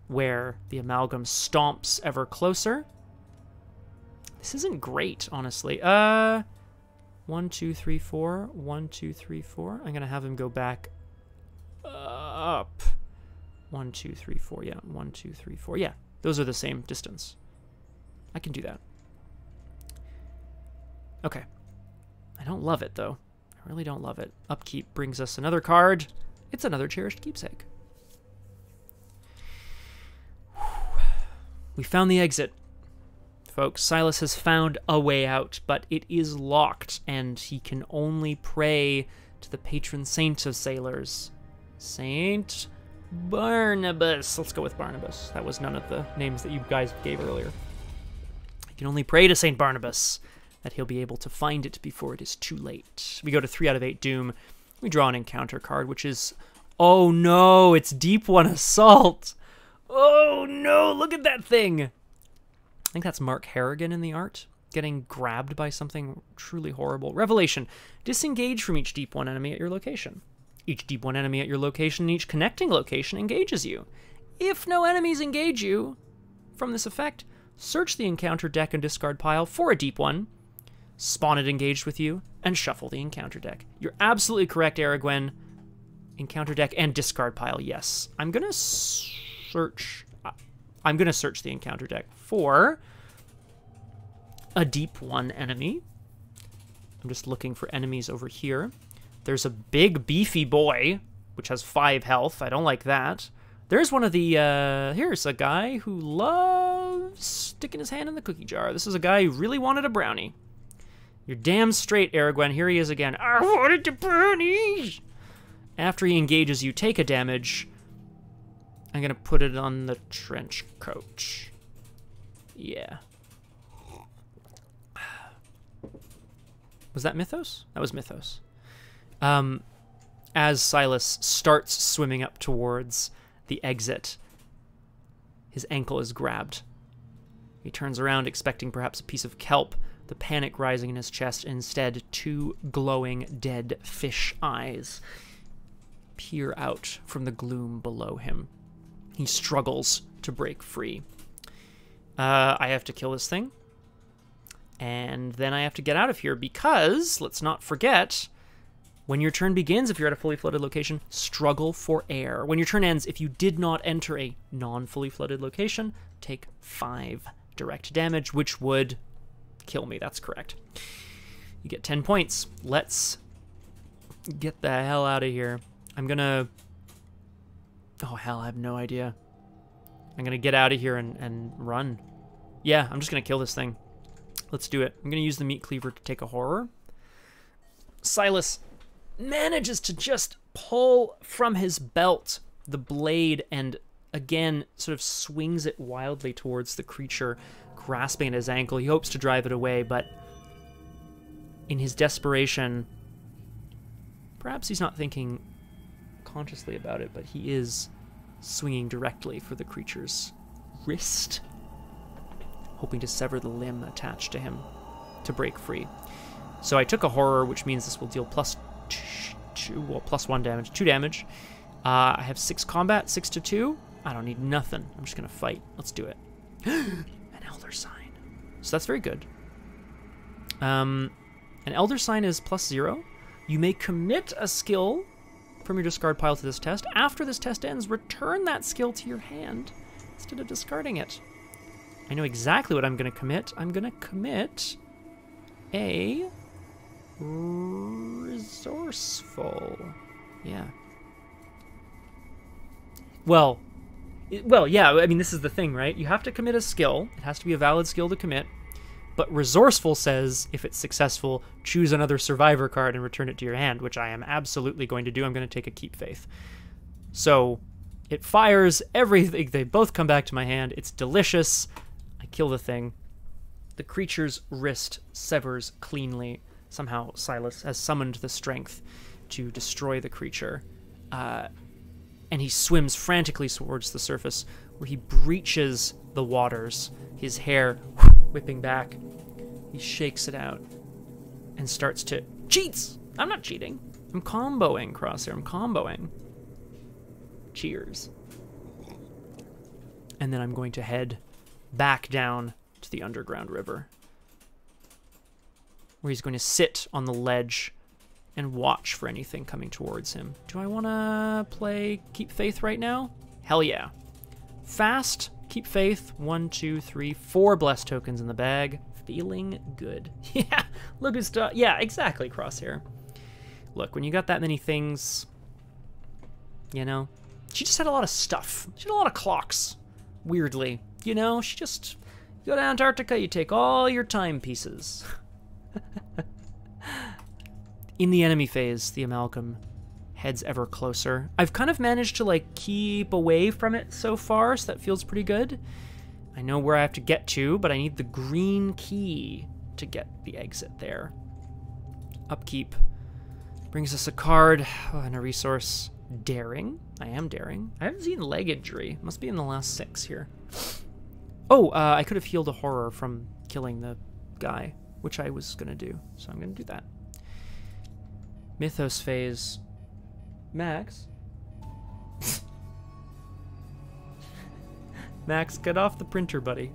where the Amalgam stomps ever closer. This isn't great, honestly. 1, 2, 3, 4. 1, 2, 3, 4. I'm gonna have him go back up. 1, 2, 3, 4. Yeah, 1, 2, 3, 4. Yeah, those are the same distance. I can do that. Okay. I don't love it, though. I really don't love it. Upkeep brings us another card. It's another cherished keepsake. We found the exit. Folks, Silas has found a way out, but it is locked, and he can only pray to the patron saint of sailors. Saint Barnabas. Let's go with Barnabas. That was none of the names that you guys gave earlier. He can only pray to Saint Barnabas that he'll be able to find it before it is too late. We go to 3 out of 8 Doom. We draw an encounter card, which is... Oh no, it's Deep One Assault! Oh no, look at that thing! I think that's Mark Harrigan in the art, getting grabbed by something truly horrible. Revelation. Disengage from each Deep One enemy at your location. Each Deep One enemy at your location and each connecting location engages you. If no enemies engage you from this effect, search the encounter deck and discard pile for a Deep One, spawn it engaged with you, and shuffle the encounter deck. You're absolutely correct, Aragwen. Encounter deck and discard pile, yes. I'm gonna search the encounter deck for a Deep One enemy. I'm just looking for enemies over here. There's a big beefy boy, which has 5 health. I don't like that. There's one of the, here's a guy who loves sticking his hand in the cookie jar. This is a guy who really wanted a brownie. You're damn straight, Aragwen. Here he is again. I wanted the brownies! After he engages you, take a damage. I'm gonna put it on the trench coat. Yeah. Was that Mythos? That was Mythos. As Silas starts swimming up towards the exit, his ankle is grabbed. He turns around, expecting perhaps a piece of kelp, the panic rising in his chest. Instead, 2 glowing, dead fish eyes peer out from the gloom below him. He struggles to break free. I have to kill this thing. And then I have to get out of here because, let's not forget, when your turn begins, if you're at a fully flooded location, struggle for air. When your turn ends, if you did not enter a non-fully flooded location, take 5 direct damage, which would kill me. That's correct. You get 10 points. Let's get the hell out of here. I'm gonna... Oh, hell, I have no idea. I'm gonna get out of here and run. Yeah, I'm just gonna kill this thing. Let's do it. I'm gonna use the meat cleaver to take a horror. Silas manages to just pull from his belt the blade and again sort of swings it wildly towards the creature, grasping at his ankle. He hopes to drive it away, but in his desperation, perhaps he's not thinking consciously about it, but he is swinging directly for the creature's wrist, hoping to sever the limb attached to him to break free. So I took a horror, which means this will deal +1 damage, 2 damage. I have 6 combat, 6 to 2. I don't need nothing. I'm just gonna fight. Let's do it. An Elder Sign. So that's very good. An Elder Sign is +0. You may commit a skill from your discard pile to this test. After this test ends, return that skill to your hand instead of discarding it. I know exactly what I'm going to commit. I'm going to commit a resourceful. Yeah. Well, yeah, I mean, this is the thing, right? You have to commit a skill. It has to be a valid skill to commit. But resourceful says, if it's successful, choose another survivor card and return it to your hand, which I am absolutely going to do. I'm going to take a Keep Faith. So it fires everything. They both come back to my hand. It's delicious. I kill the thing. The creature's wrist severs cleanly. Somehow Silas has summoned the strength to destroy the creature. And he swims frantically towards the surface, where he breaches the waters, his hair whipping back. He shakes it out and starts to... Cheats! I'm not cheating. I'm comboing, Crosshair. I'm comboing. Cheers. And then I'm going to head back down to the underground river. where he's going to sit on the ledge and watch for anything coming towards him. Do I want to play Keep Faith right now? Hell yeah. Fast, Keep Faith. 1, 2, 3, 4 blessed tokens in the bag. Feeling good. Yeah, look at stuff. Yeah, exactly, Crosshair. Look, when you got that many things, you know, she just had a lot of stuff. She had a lot of clocks, weirdly. You know, she just, you go to Antarctica, you take all your timepieces. In the enemy phase, the Amalgam heads ever closer. I've kind of managed to, like, keep away from it so far, so that feels pretty good. I know where I have to get to, but I need the green key to get the exit there. Upkeep brings us a card and a resource. Daring. I am daring. I haven't seen leg injury. Must be in the last 6 here. Oh, I could have healed a horror from killing the guy, which I was going to do, so I'm going to do that. Mythos Phase. Max? Max, get off the printer, buddy.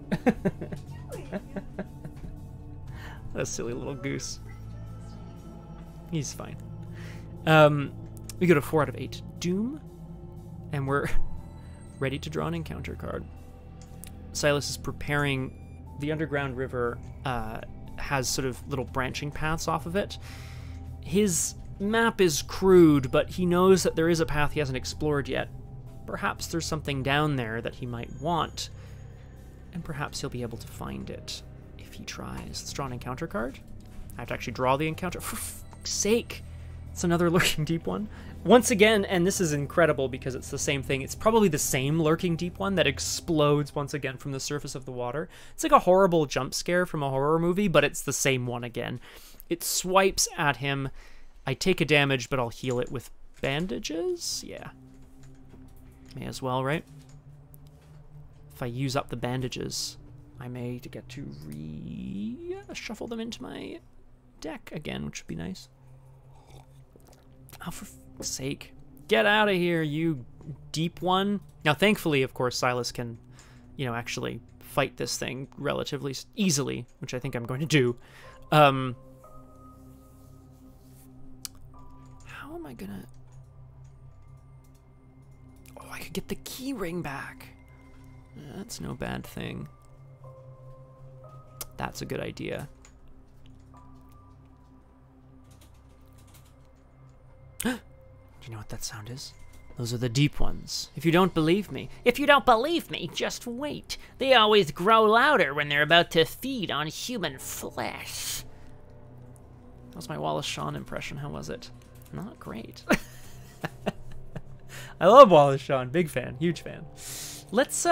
A silly little goose. He's fine. We go to 4 out of 8. Doom. And we're ready to draw an encounter card. Silas is preparing. The underground river has sort of little branching paths off of it. His map is crude, but he knows that there is a path he hasn't explored yet. Perhaps there's something down there that he might want, and perhaps he'll be able to find it if he tries. Let's draw an encounter card. I have to actually draw the encounter. For fuck's sake! It's another Lurking Deep one. Once again, and this is incredible because it's the same thing, it's probably the same Lurking Deep one that explodes once again from the surface of the water. It's like a horrible jump scare from a horror movie, but it's the same one again. It swipes at him. I take a damage, but I'll heal it with bandages? Yeah. May as well, right? If I use up the bandages, I may get to shuffle them into my deck again, which would be nice. Oh, for fuck's sake. Get out of here, you deep one. Now, thankfully, of course, Silas can, you know, actually fight this thing relatively easily, which I think I'm going to do. How am I gonna... Oh, I could get the key ring back. That's no bad thing. That's a good idea. Do you know what that sound is? Those are the deep ones. If you don't believe me, just wait. They always grow louder when they're about to feed on human flesh. That was my Wallace Shawn impression. How was it? Not great. I love Wallace Shawn. Big fan. Huge fan. Let's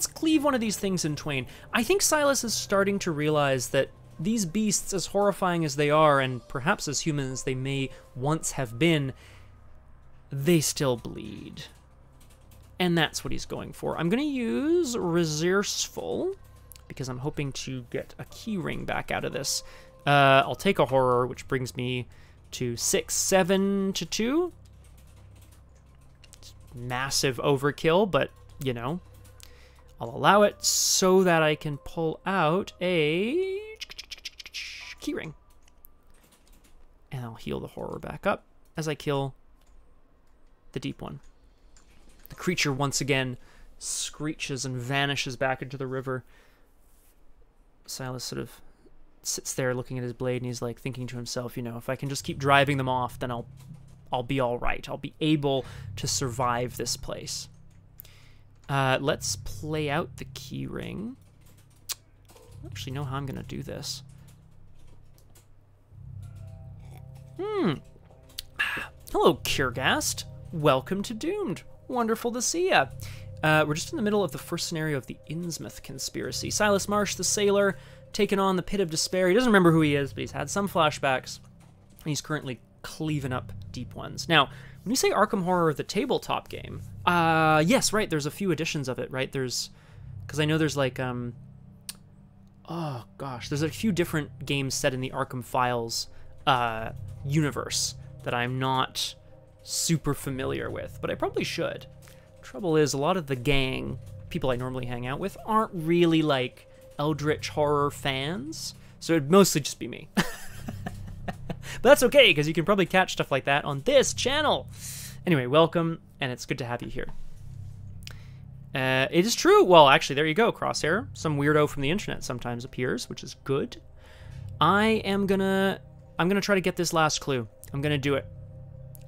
cleave one of these things in twain. I think Silas is starting to realize that these beasts, as horrifying as they are, and perhaps as human as they may once have been, they still bleed. And that's what he's going for. I'm going to use Resourceful, because I'm hoping to get a key ring back out of this. I'll take a horror, which brings me to 6, 7 to 2. It's massive overkill, but, you know, I'll allow it so that I can pull out a keyring. And I'll heal the horror back up as I kill the deep one. The creature once again screeches and vanishes back into the river. Silas sort of sits there looking at his blade, and he's like thinking to himself, you know, if I can just keep driving them off, then I'll be all right. I'll be able to survive this place. Let's play out the key ring. I don't actually know how I'm gonna do this. Hello, Kurgast. Welcome to Doomed. Wonderful to see ya. We're just in the middle of the first scenario of the Innsmouth conspiracy. Silas Marsh, the sailor, taken on the Pit of Despair. He doesn't remember who he is, but he's had some flashbacks. And he's currently cleaving up deep ones. Now, when you say Arkham Horror, the tabletop game, yes, right, there's a few editions of it, right? There's, because I know there's like, oh gosh, there's a few different games set in the Arkham Files universe that I'm not super familiar with, but I probably should. Trouble is, a lot of the gang, people I normally hang out with, aren't really like Eldritch horror fans, So it'd mostly just be me. But that's okay, because you can probably catch stuff like that on this channel. Anyway, welcome, and it's good to have you here. It is true. Well, actually, there you go, Crosshair. Some weirdo from the internet sometimes appears, which is good. I'm gonna try to get this last clue. I'm gonna do it.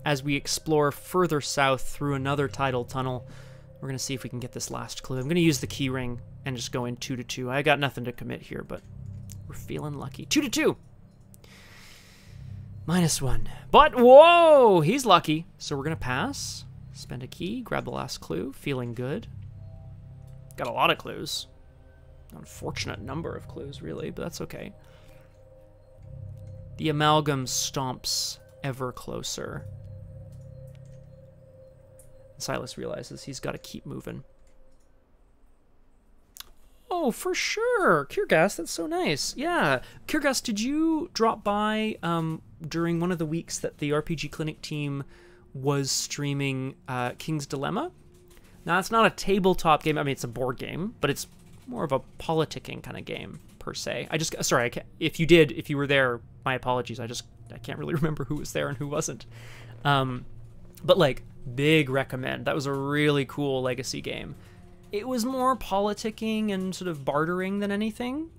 As we explore further south through another tidal tunnel, we're gonna see if we can get this last clue. I'm gonna use the key ring and just go in 2 to 2. I got nothing to commit here, but we're feeling lucky. 2 to 2. -1. But, whoa, he's lucky. So we're going to pass, spend a key, grab the last clue, feeling good. Got a lot of clues. Unfortunate number of clues, really, but that's okay. The Amalgam stomps ever closer. Silas realizes he's got to keep moving. Oh, for sure. Kiergas, that's so nice. Yeah. Kiergas, did you drop by during one of the weeks that the RPG Clinic team was streaming King's Dilemma? Now, it's not a tabletop game. I mean, it's a board game, but it's more of a politicking kind of game, per se. Sorry, if you were there, my apologies. I can't really remember who was there and who wasn't. But, like, big recommend. That was a really cool legacy game. It was more politicking and sort of bartering than anything,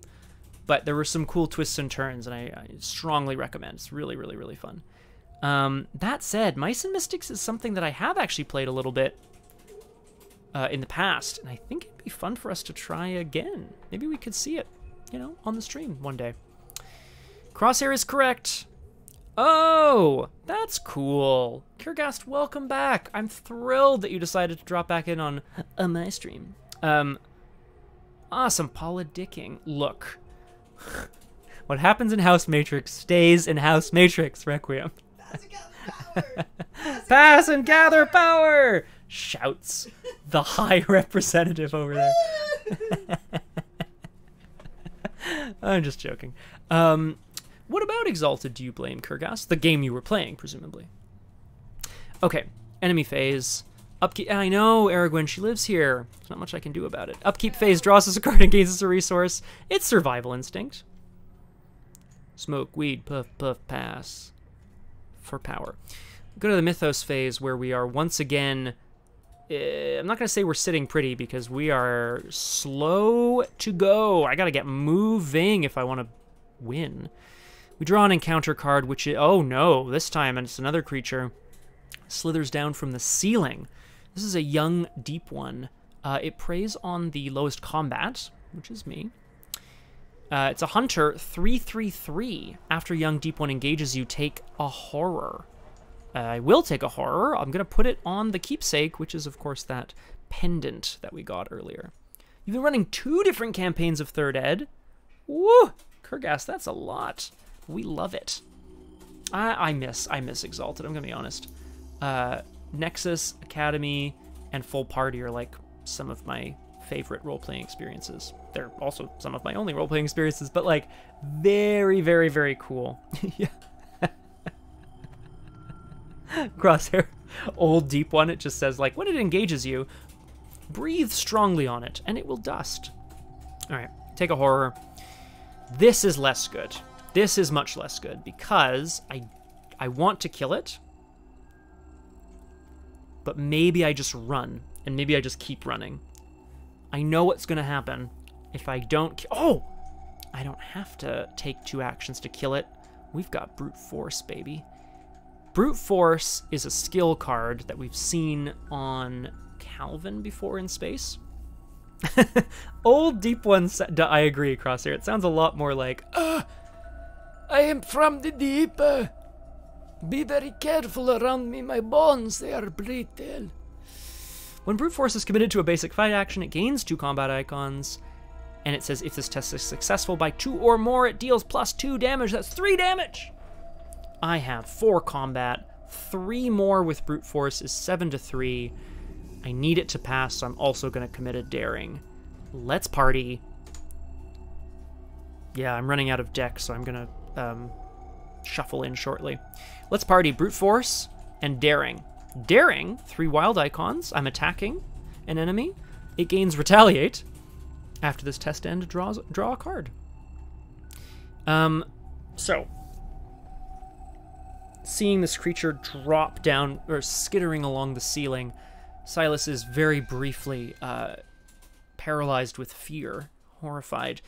but there were some cool twists and turns, and I strongly recommend. It's really, really, really fun. That said, Mice and Mystics is something that I have actually played a little bit in the past, and I think it'd be fun for us to try again. Maybe we could see it, on the stream one day. Crosshair is correct. Oh, that's cool. Kiergast, welcome back. I'm thrilled that you decided to drop back in on my stream. Awesome, politicking. Look. What happens in House Matrix stays in House Matrix, Requiem. Pass and gather power! Shouts the High Representative over there. I'm just joking. What about Exalted do you blame, Kiergas? The game you were playing, presumably. Okay, enemy phase. Upkeep. I know, Aragwen, she lives here. There's not much I can do about it. Upkeep phase draws us a card and gains us a resource. It's survival instinct. Smoke, weed, puff, puff, pass. For power. Go to the Mythos phase where we are once again... I'm not going to say we're sitting pretty because we are slow to go. I got to get moving if I want to win. We draw an encounter card, which is... Oh, no. This time, and it's another creature. Slithers down from the ceiling. This is a young, deep one. It preys on the lowest combat, which is me. It's a hunter, 3/3/3. After young, deep one engages you, take a horror. I will take a horror. I'm going to put it on the keepsake, which is, of course, that pendant that we got earlier. You've been running 2 different campaigns of 3rd Ed. Woo! Kiergas, that's a lot. We love it. I miss Exalted, I'm going to be honest. Nexus, Academy, and Full Party are like some of my favorite role-playing experiences. They're also some of my only role-playing experiences, but like very, very, very cool. Yeah. Crosshair, old deep one, it just says like, when it engages you, breathe strongly on it and it will dust. All right, take a horror. This is less good. This is much less good because I want to kill it, but maybe I just run and maybe I just keep running. I know what's going to happen if I don't... Oh! I don't have to take 2 actions to kill it. We've got Brute Force, baby. Brute Force is a skill card that we've seen on Calvin before in space. Old deep ones. I agree, Crosshair. It sounds a lot more like, I am from the deep. Be very careful around me. My bones, they are brittle. When Brute Force is committed to a basic fight action, it gains 2 combat icons. And it says if this test is successful by 2 or more, it deals +2 damage. That's 3 damage. I have 4 combat. 3 more with Brute Force is 7-3. I need it to pass, so I'm also going to commit a daring. Let's party. Yeah, I'm running out of deck, so I'm going to shuffle in shortly. Let's party. Brute Force and daring. Daring, 3 wild icons. I'm attacking an enemy. It gains Retaliate. After this test end, draw a card. So, seeing this creature drop down, or skittering along the ceiling, Silas is very briefly paralyzed with fear, horrified.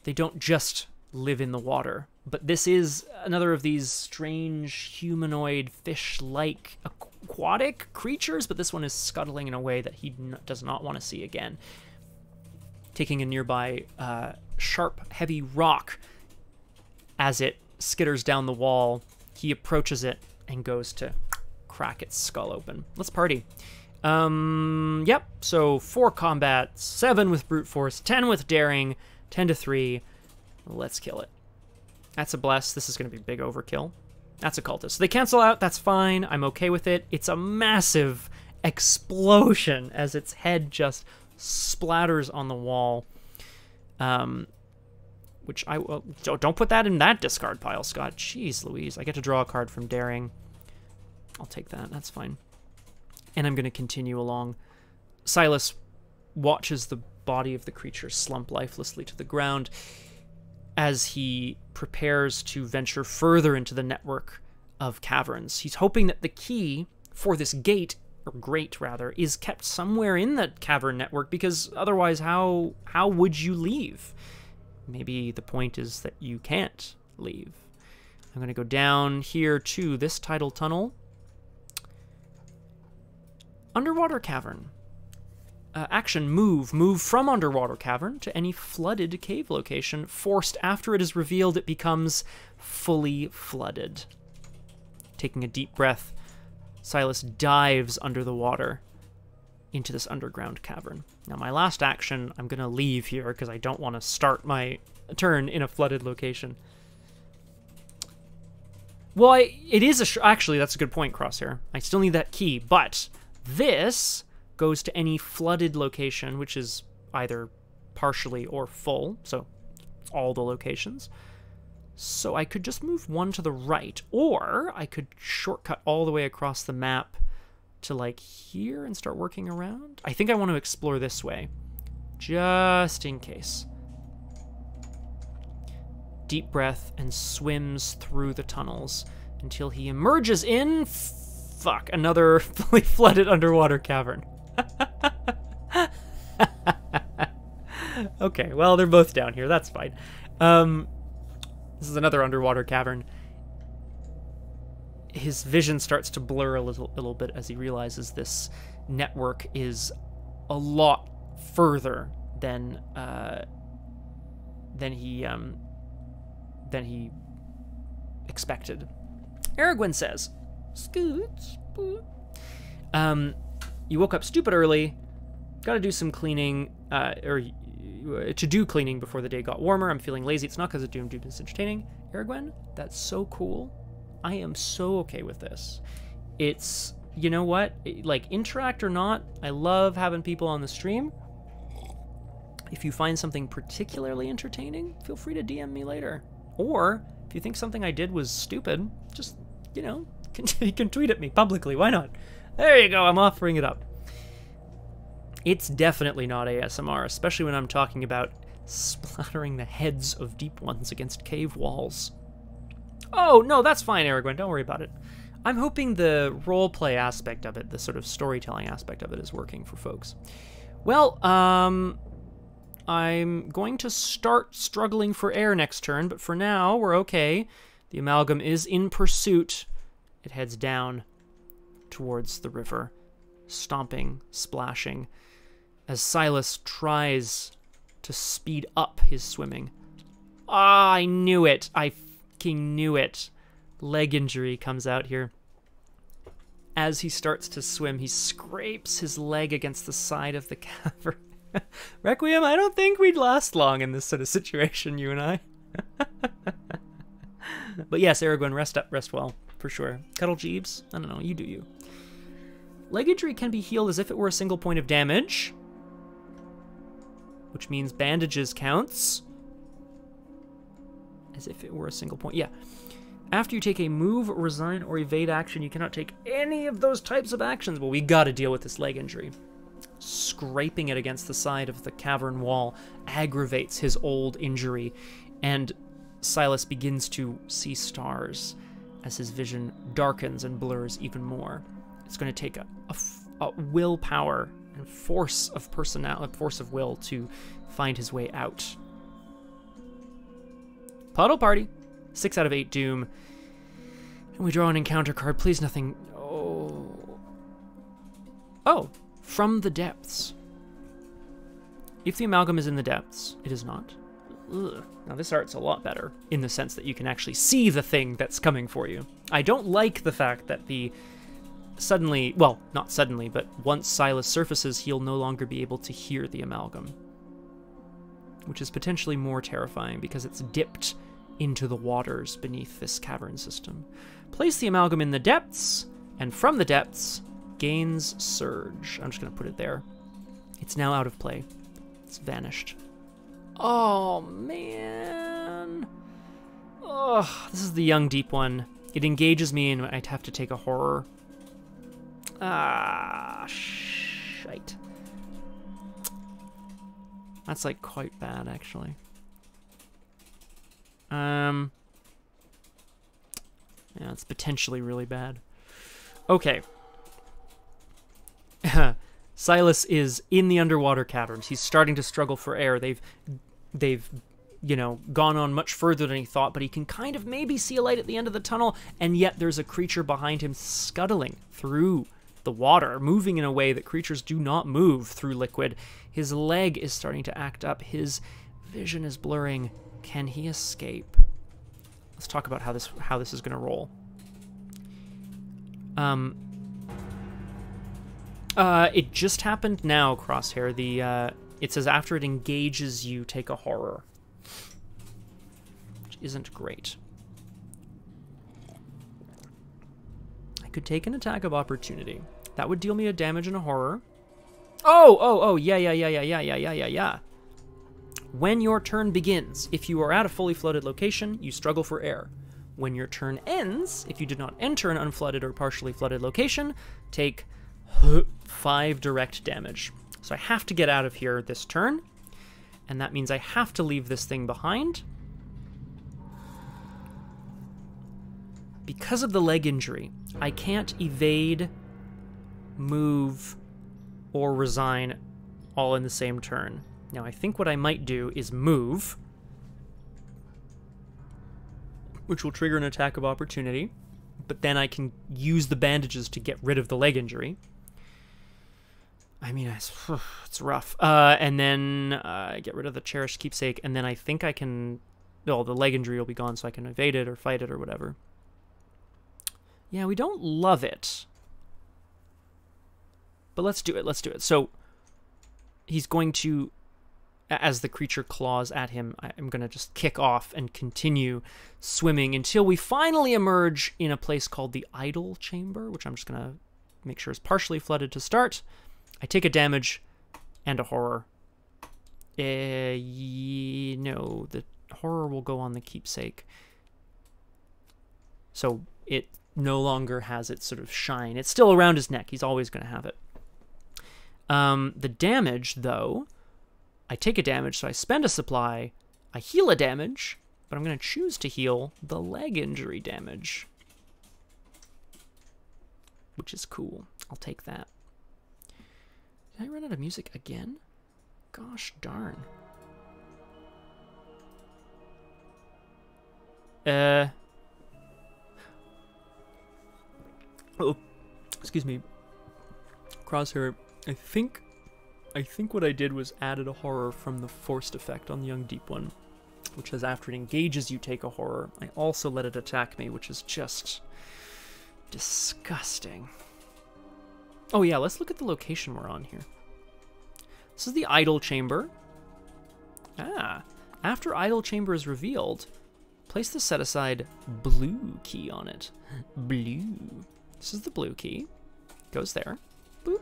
They don't just live in the water, but this is another of these strange humanoid fish-like aquatic creatures, but this one is scuttling in a way that he does not want to see again. Taking a nearby sharp, heavy rock as it skitters down the wall, he approaches it and goes to crack its skull open. Let's party. Yep, so 4 combat, 7 with brute force, 10 with daring, 10 to 3. Let's kill it. That's a bless. This is going to be big overkill. That's a cultist. So they cancel out. That's fine. I'm okay with it. It's a massive explosion as its head just splatters on the wall. Which I will... Don't put that in that discard pile, Scott. Jeez Louise. I get to draw a card from daring. I'll take that. That's fine. And I'm going to continue along. Silas watches the body of the creature slump lifelessly to the ground as he prepares to venture further into the network of caverns. He's hoping that the key for this gate, or grate rather, is kept somewhere in the cavern network, because otherwise how would you leave? Maybe the point is that you can't leave. I'm going to go down here to this tidal tunnel. Underwater cavern. Action, move. Move from underwater cavern to any flooded cave location. Forced after it is revealed, it becomes fully flooded. Taking a deep breath, Silas dives under the water into this underground cavern. Now, my last action, I'm going to leave here because I don't want to start my turn in a flooded location. Well, it is actually, that's a good point, Crosshair. I still need that key, but this goes to any flooded location, which is either partially or full, so all the locations. So I could just move 1 to the right, or I could shortcut all the way across the map to like here and start working around. I think I want to explore this way, just in case. Deep breath and swims through the tunnels until he emerges in, another fully flooded underwater cavern. Okay, well, they're both down here. That's fine. This is another underwater cavern. His vision starts to blur a little bit as he realizes this network is a lot further than he expected. Aragorn says, "Scoot, you woke up stupid early. Got to do some cleaning, or to do cleaning before the day got warmer. I'm feeling lazy. It's not because of Doom. Doom is entertaining. Aragorn, that's so cool. I am so okay with this. It's, you know what? Like, interact or not, I love having people on the stream. If you find something particularly entertaining, feel free to DM me later. Or, if you think something I did was stupid, just, you know, you can tweet at me publicly. Why not? There you go. I'm offering it up. It's definitely not ASMR, especially when I'm talking about splattering the heads of deep ones against cave walls. Oh, no, that's fine, Aragorn. Don't worry about it. I'm hoping the roleplay aspect of it, the sort of storytelling aspect of it, is working for folks. Well, I'm going to start struggling for air next turn, but for now, we're okay. The Amalgam is in pursuit. It heads down towards the river, stomping, splashing, as Silas tries to speed up his swimming. Ah, I knew it. I fucking knew it. Leg injury comes out here. As he starts to swim, he scrapes his leg against the side of the cavern. Requiem, I don't think we'd last long in this sort of situation, you and I. But yes, Aragorn, rest up, rest well, for sure. Cuddle Jeeves? I don't know, you do you. Leg injury can be healed as if it were a single point of damage, which means bandages counts. As if it were a single point, yeah. After you take a move, resign, or evade action, you cannot take any of those types of actions. Well, we gotta deal with this leg injury. Scraping it against the side of the cavern wall aggravates his old injury, and Silas begins to see stars as his vision darkens and blurs even more. It's going to take a willpower and force of will to find his way out. Puddle Party. 6 out of 8 Doom. And we draw an encounter card. Please nothing. Oh, from the depths. If the Amalgam is in the depths, it is not. Ugh. Now this art's a lot better in the sense that you can actually see the thing that's coming for you. I don't like the fact that well, not suddenly, but once Silas surfaces, he'll no longer be able to hear the Amalgam, which is potentially more terrifying because it's dipped into the waters beneath this cavern system. Place the Amalgam in the depths, and from the depths, gains Surge. I'm just going to put it there. It's now out of play. It's vanished. Oh, man. Oh, this is the young deep one. It engages me, and I'd have to take a horror. Ah, shite. That's, like, quite bad, actually. Yeah, it's potentially really bad. Okay. Silas is in the underwater caverns. He's starting to struggle for air. They've you know, gone on much further than he thought, but he can kind of maybe see a light at the end of the tunnel, and yet there's a creature behind him scuttling through the water, moving in a way that creatures do not move through liquid. His leg is starting to act up. His vision is blurring. Can he escape? Let's talk about how this is going to roll. It just happened now, Crosshair. It says after it engages you, take a horror. Which isn't great. I could take an attack of opportunity. That would deal me a damage and a horror. Oh, yeah. When your turn begins, if you are at a fully flooded location, you struggle for air. When your turn ends, if you did not enter an unflooded or partially flooded location, take 5 direct damage. So I have to get out of here this turn, and that means I have to leave this thing behind. Because of the leg injury, I can't evade, move, or resign all in the same turn. Now, I think what I might do is move, which will trigger an attack of opportunity, but then I can use the bandages to get rid of the leg injury. I mean, it's rough. And then get rid of the cherished keepsake, and then I think I can... Well, the leg injury will be gone, so I can evade it or fight it or whatever. Yeah, we don't love it. But let's do it. So, he's going to... As the creature claws at him, I'm going to just kick off and continue swimming until we finally emerge in a place called the Tidal Chamber, which I'm just going to make sure is partially flooded to start. I take a damage and a horror. No, the horror will go on the keepsake. So it no longer has its sort of shine. It's still around his neck. He's always going to have it. The damage, though... I take a damage, so I spend a supply, I heal a damage, but I'm going to choose to heal the leg injury damage. Which is cool. I'll take that. Did I run out of music again? Gosh darn. Oh, excuse me. Crosshair, I think what I did was added a horror from the forced effect on the Young Deep one, which says after it engages you take a horror. I also let it attack me, which is just disgusting. Oh yeah, let's look at the location we're on here. This is the Tidal Chamber. After Tidal Chamber is revealed, place the set aside blue key on it. Blue. This is the blue key. Goes there. Boop.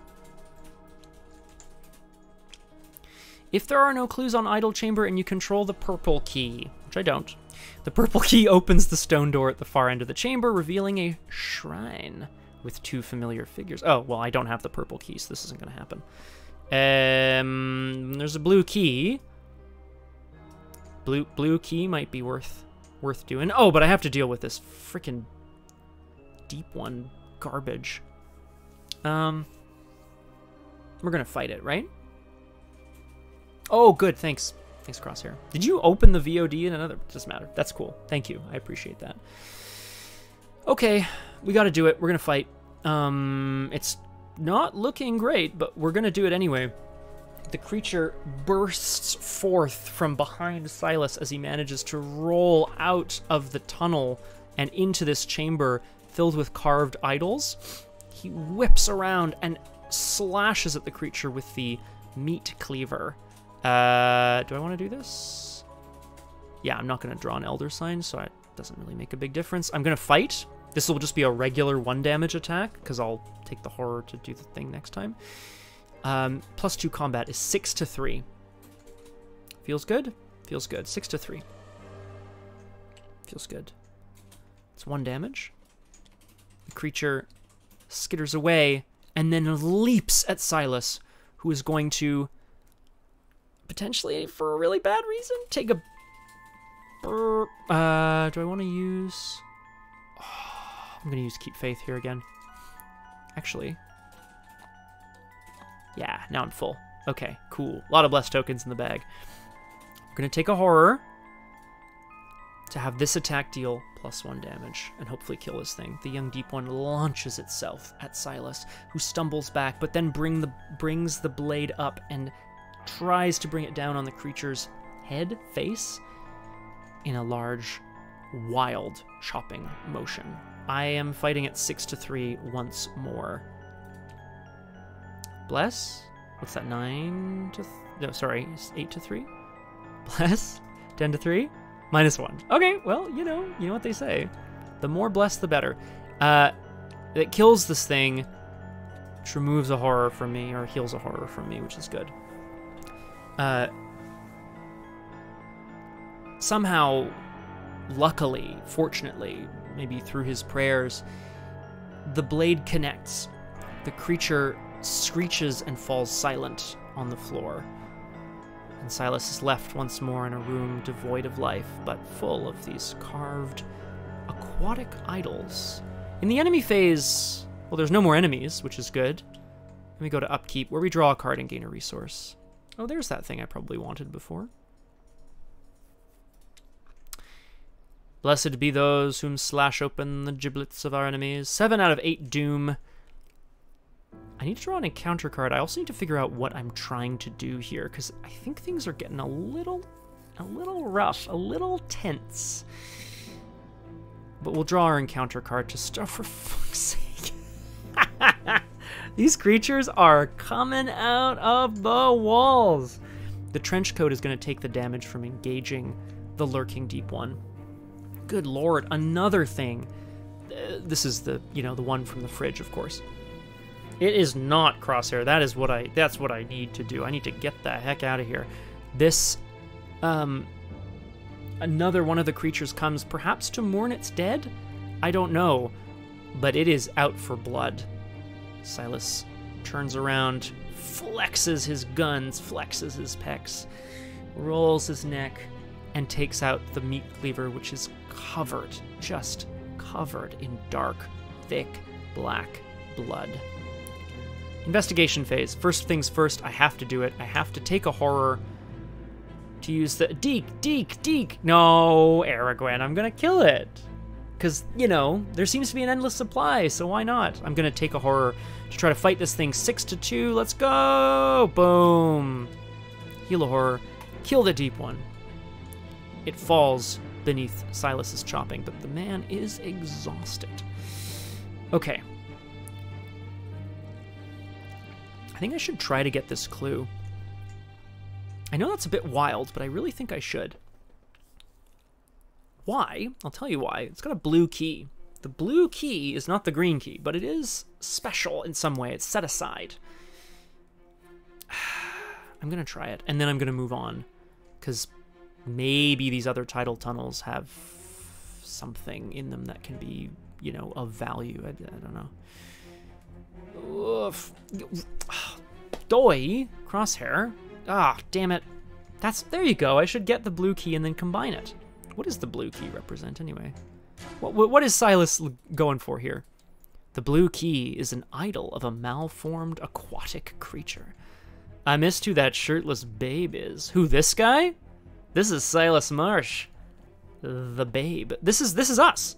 If there are no clues on Tidal Chamber and you control the purple key, which I don't, the purple key opens the stone door at the far end of the chamber, revealing a shrine with 2 familiar figures. Oh, well, I don't have the purple key, so this isn't going to happen. There's a blue key. Blue key might be worth worth doing. Oh, but I have to deal with this freaking deep one garbage. We're gonna fight it, right? Oh, good, thanks. Thanks, Crosshair. Did you open the VOD in another? Doesn't matter. That's cool. Thank you. I appreciate that. Okay, we gotta do it. We're gonna fight. It's not looking great, but we're gonna do it anyway. The creature bursts forth from behind Silas as he manages to roll out of the tunnel and into this chamber filled with carved idols. He whips around and slashes at the creature with the meat cleaver. Do I want to do this? Yeah, I'm not going to draw an Elder Sign, so it doesn't really make a big difference. I'm going to fight. This will just be a regular 1 damage attack, because I'll take the horror to do the thing next time. +2 combat is 6 to 3. Feels good? Feels good. 6 to 3. Feels good. It's 1 damage. The creature skitters away and then leaps at Silas, who is going to, potentially for a really bad reason, take a... do I want to use... Oh, I'm going to use Keep Faith here again. Actually... Yeah, now I'm full. Okay, cool. A lot of blessed tokens in the bag. We're going to take a horror to have this attack deal +1 damage and hopefully kill this thing. The young deep one launches itself at Silas, who stumbles back, but then brings the blade up and tries to bring it down on the creature's head, face, in a large, wild chopping motion. I am fighting at 6 to 3 once more. Bless? What's that, 9 to... No, sorry, 8 to 3? Bless? 10 to 3? -1. Okay, well, you know what they say. The more blessed, the better. It kills this thing, which removes a horror from me, or heals a horror from me, which is good. Somehow, luckily, fortunately, maybe through his prayers, the blade connects. The creature screeches and falls silent on the floor. And Silas is left once more in a room devoid of life, but full of these carved aquatic idols. In the enemy phase, well, there's no more enemies, which is good. Let me go to Upkeep, where we draw a card and gain a resource. Oh, there's that thing I probably wanted before. Blessed be those whom slash open the giblets of our enemies. 7 out of 8 doom. I need to draw an encounter card. I also need to figure out what I'm trying to do here, because I think things are getting a little rough, a little tense. But we'll draw our encounter card to start, for fuck's sake. These creatures are coming out of the walls. The trench coat is going to take the damage from engaging the lurking deep one. Good lord, another thing. This is the one from the fridge, of course. It is not Crosshair. That's what I need to do. I need to get the heck out of here. This, another one of the creatures comes, perhaps to mourn its dead? I don't know, but it is out for blood. Silas turns around, flexes his guns, flexes his pecs, rolls his neck, and takes out the meat cleaver, which is covered, just covered in dark, thick, black blood. Investigation phase. First things first, I have to do it. I have to take a horror to use the... Deke! No, Aragorn, I'm gonna kill it. Because, there seems to be an endless supply, so why not? I'm gonna take a horror to try to fight this thing. 6 to 2, let's go! Boom! Heal a horror. Kill the deep one. It falls beneath Silas's chopping, but the man is exhausted. Okay. I think I should try to get this clue. I know that's a bit wild, but I really think I should. Why? I'll tell you why. It's got a blue key. The blue key is not the green key, but it is special in some way. It's set aside. I'm going to try it, and then I'm going to move on, because maybe these other tidal tunnels have something in them that can be, of value. I don't know. Oof. Doi, Crosshair. Ah, damn it. There you go. I should get the blue key and then combine it. What does the blue key represent, anyway? What is Silas going for here? The blue key is an idol of a malformed aquatic creature. I missed who that shirtless babe is. Who, this guy? This is Silas Marsh. The babe. This is us.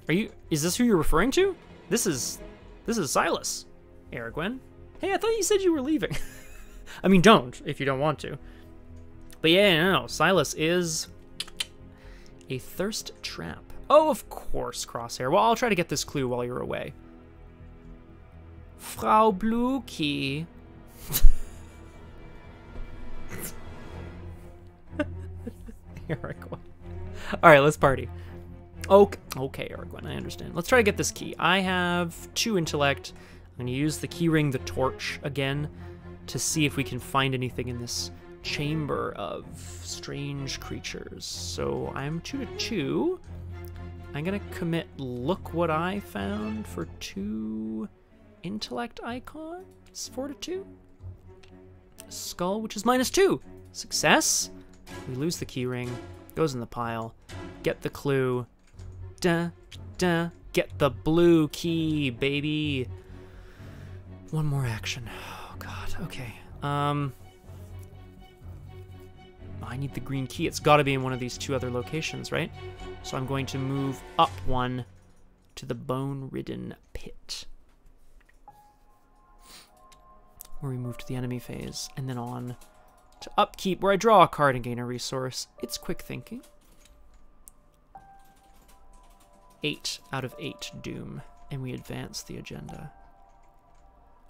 Is this who you're referring to? This is Silas. Aragwen. Hey, I thought you said you were leaving. I mean, don't, if you don't want to. But yeah, no, Silas is a thirst trap. Oh, of course, Crosshair. Well, I'll try to get this clue while you're away. Frau Blue Key. Aragwen. Alright, let's party. Okay, Aragwen, I understand. Let's try to get this key. I have 2 intellect. I'm going to use the keyring, the torch, again, to see if we can find anything in this chamber of strange creatures. So I'm 2 to 2. I'm going to commit look what I found for 2 intellect icons. 4 to 2. Skull, which is -2. Success. We lose the keyring. Goes in the pile. Get the clue. Get the blue key, baby. One more action. Oh, God. Okay. I need the green key. It's got to be in one of these 2 other locations, right? So I'm going to move up 1 to the bone-ridden pit, where we move to the enemy phase, and then on to Upkeep, where I draw a card and gain a resource. It's quick thinking. 8 out of 8 Doom, and we advance the agenda.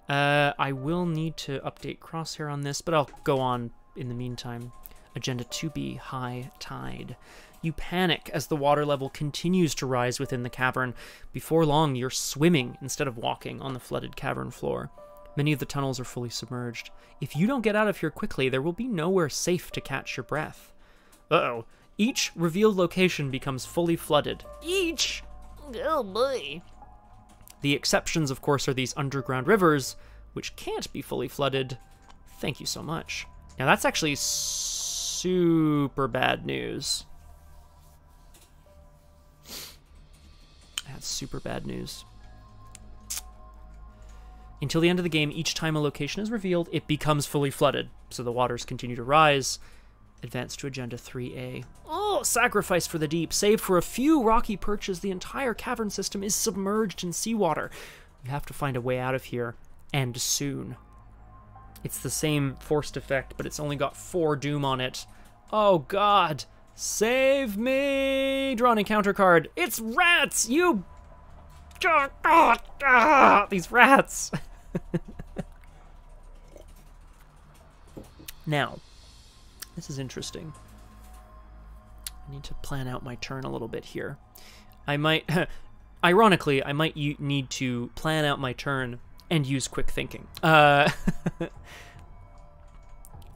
I will need to update Crosshair on this, but I'll go on in the meantime. Agenda 2B, High Tide. You panic as the water level continues to rise within the cavern. Before long, you're swimming instead of walking on the flooded cavern floor. Many of the tunnels are fully submerged. If you don't get out of here quickly, there will be nowhere safe to catch your breath. Uh-oh. Each revealed location becomes fully flooded. Each! Oh boy. The exceptions, of course, are these underground rivers, which can't be fully flooded. Thank you so much. Now that's actually super bad news. That's super bad news. Until the end of the game, each time a location is revealed, it becomes fully flooded, so the waters continue to rise. Advance to Agenda 3A. Oh, sacrifice for the deep. Save for a few rocky perches, the entire cavern system is submerged in seawater. You have to find a way out of here, and soon. It's the same forced effect, but it's only got 4 Doom on it. Oh, God. Save me! Draw an encounter card. It's rats! You... These rats! Now, this is interesting. I need to plan out my turn a little bit here. I might... Ironically, I might need to plan out my turn and use quick thinking. I'm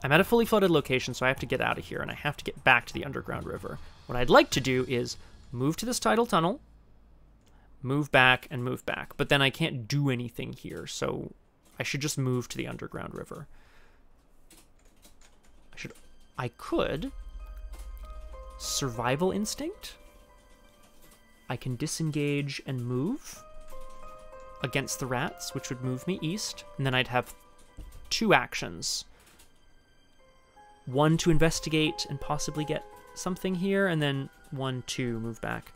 at a fully flooded location, so I have to get out of here, and I have to get back to the underground river. What I'd like to do is move to this tidal tunnel, move back, and move back. But then I can't do anything here, so I should just move to the underground river. I could survival instinct. I can disengage and move against the rats, which would move me east, and then I'd have 2 actions. 1 to investigate and possibly get something here, and then 1 to move back.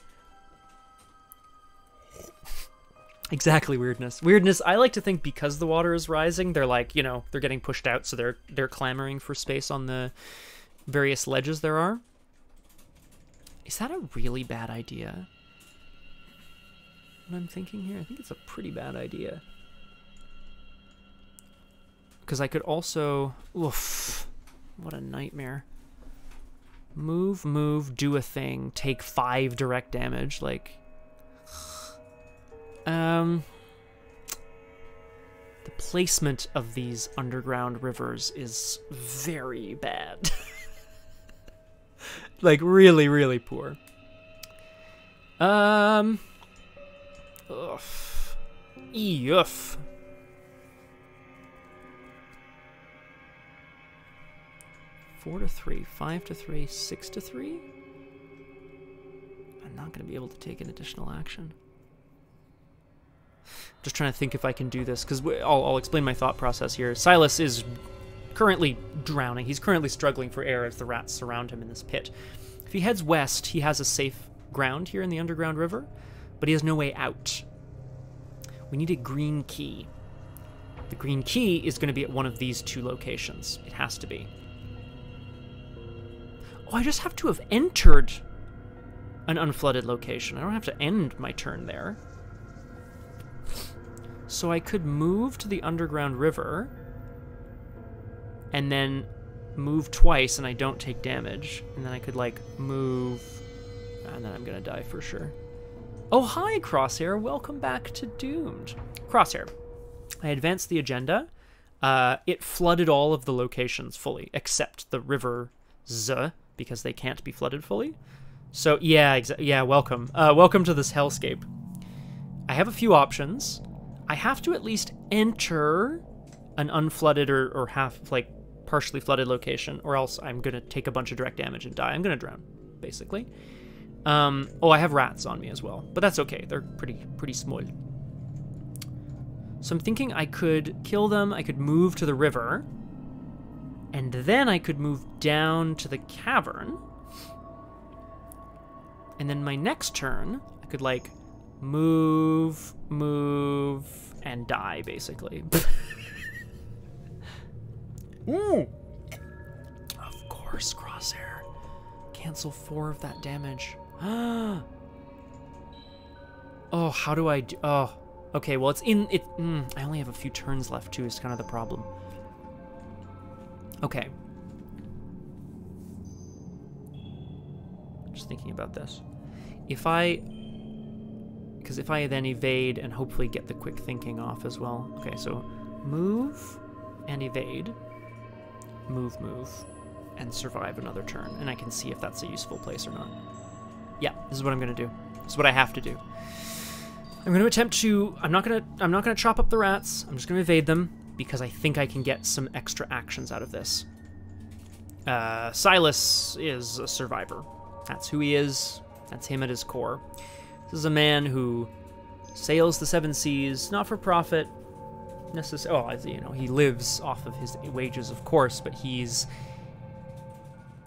Exactly, weirdness. Weirdness, I like to think because the water is rising, they're like, you know, they're getting pushed out, so they're clamoring for space on the various ledges there are. Is that a really bad idea? What I'm thinking here? I think it's a pretty bad idea. Because I could also... Oof. What a nightmare. Move, do a thing, take 5 direct damage, like... The placement of these underground rivers is very bad. Like, really, really poor. Ugh. Eeff. 4 to 3, 5 to 3, 6 to 3? I'm not going to be able to take an additional action. Just trying to think if I can do this, because I'll explain my thought process here. Silas is currently drowning. He's currently struggling for air as the rats surround him in this pit. If he heads west, he has a safe ground here in the underground river, but he has no way out. We need a green key. The green key is going to be at one of these two locations. It has to be. Oh, I just have to have entered an unflooded location. I don't have to end my turn there. So I could move to the underground river and then move twice and I don't take damage. And then I could, like, move, and then I'm gonna die for sure. Oh, hi, Crosshair. Welcome back to Doomed. Crosshair. I advanced the agenda. It flooded all of the locations fully, except the river Z, because they can't be flooded fully. So, yeah, yeah, welcome. Welcome to this hellscape. I have a few options. I have to at least enter an unflooded or half, like, partially flooded location, or else I'm going to take a bunch of direct damage and die. I'm going to drown, basically. Oh, I have rats on me as well, but that's okay. They're pretty small. So I'm thinking I could kill them, I could move to the river, and then I could move down to the cavern. And then my next turn, I could, like, move, and die, basically. Ooh! Of course, Crosshair. Cancel 4 of that damage. Oh, how do I do... Oh, okay, well, it's in... I only have a few turns left, too, is kind of the problem. Okay. Just thinking about this. Because if I then evade and hopefully get the quick thinking off as well. Okay, so move and evade. Move, and survive another turn. And I can see if that's a useful place or not. Yeah, this is what I'm going to do. This is what I have to do. I'm going to attempt to... I'm not going to chop up the rats. I'm just going to evade them because I think I can get some extra actions out of this. Silas is a survivor. That's who he is. That's him at his core. This is a man who sails the 7 seas, not for profit, necessarily. Oh, you know, he lives off of his wages, of course, but he's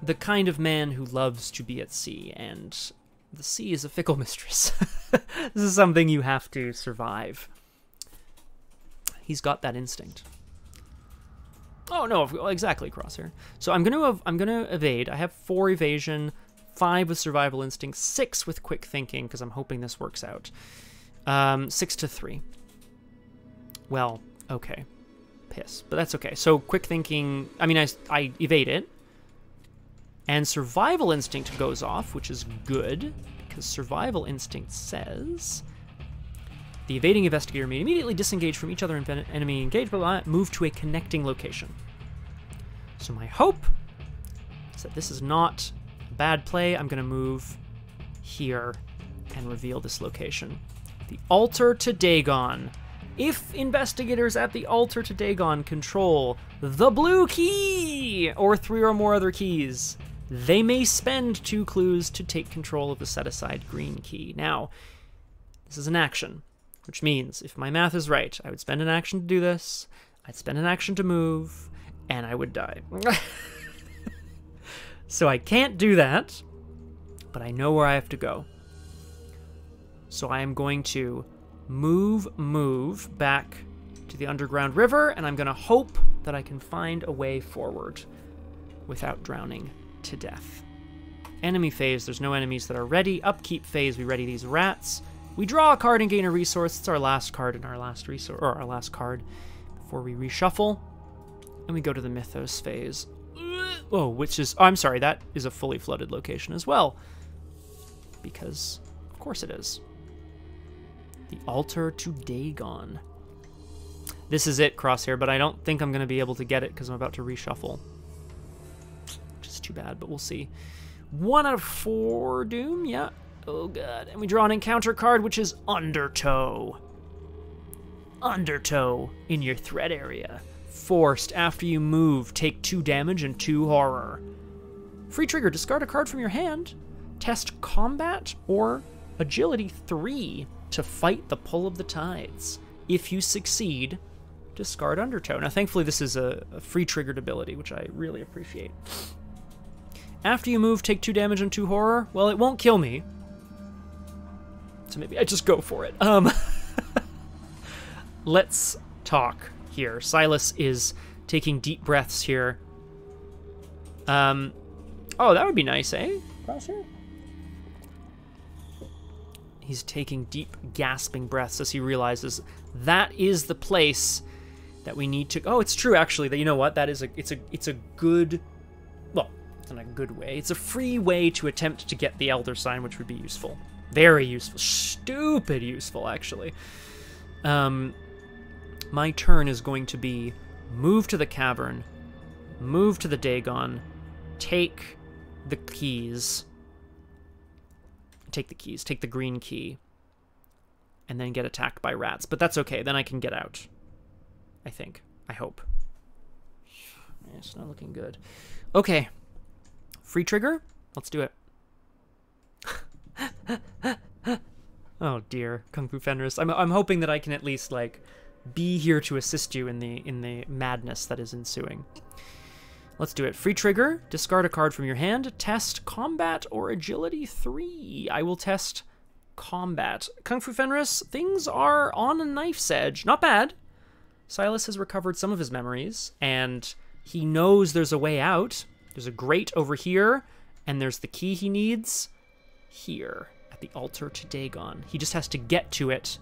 the kind of man who loves to be at sea, and the sea is a fickle mistress. This is something you have to survive. He's got that instinct. Oh no, exactly, Crosshair. So I'm gonna evade. I have 4 evasion, 5 with survival instinct, 6 with quick thinking, because I'm hoping this works out. 6 to 3. Well, okay. Piss. But that's okay. So quick thinking, I mean, I evade it. And survival instinct goes off, which is good, because survival instinct says the evading investigator may immediately disengage from each other enemy engaged, move to a connecting location. So my hope is that this is not a bad play. I'm going to move here and reveal this location. The altar to Dagon. If investigators at the altar to Dagon control the blue key, or 3 or more other keys, they may spend 2 clues to take control of the set-aside green key. Now, this is an action, which means, if my math is right, I would spend an action to do this, I'd spend an action to move, and I would die. So I can't do that, but I know where I have to go. So I am going to move back to the underground river, and I'm going to hope that I can find a way forward without drowning to death. Enemy phase, there's no enemies that are ready. Upkeep phase, we ready these rats. We draw a card and gain a resource. It's our last card in our last resource, or our last card before we reshuffle. And we go to the Mythos phase. Oh, which is, oh, I'm sorry, that is a fully flooded location as well. Because, of course it is. The altar to Dagon. This is it, Crosshair, but I don't think I'm going to be able to get it because I'm about to reshuffle. Which is too bad, but we'll see. 1 out of 4 Doom, yeah. Oh god. And we draw an encounter card, which is Undertow. Undertow in your threat area. Forced. After you move, take 2 damage and 2 horror. Free trigger, discard a card from your hand. Test combat or agility 3 to fight the pull of the tides. If you succeed, discard Undertow. Now, thankfully, this is a free triggered ability, which I really appreciate. After you move, take 2 damage and 2 horror. Well, it won't kill me. So maybe I just go for it. Let's talk here. Silas is taking deep breaths here. Oh, that would be nice, eh? Crosshair? He's taking deep, gasping breaths as he realizes that is the place that we need to... Oh, it's true, actually, that, you know what? That is it's a good... Well, it's not a good way. It's a free way to attempt to get the Elder Sign, which would be useful. Very useful. Stupid useful, actually. My turn is going to be move to the cavern, move to the Dagon, take the keys... Take the green key, and then get attacked by rats. But that's okay, then I can get out. I think. I hope. Yeah, it's not looking good. Okay. Free trigger? Let's do it. Oh dear, Kung Fu Fenris. I'm hoping that I can at least, like, be here to assist you in the madness that is ensuing. Let's do it. Free trigger, discard a card from your hand, test combat or agility 3. I will test combat. Kung Fu Fenris, things are on a knife's edge. Not bad. Silas has recovered some of his memories, and he knows there's a way out. There's a grate over here, and there's the key he needs here at the altar to Dagon. He just has to get to it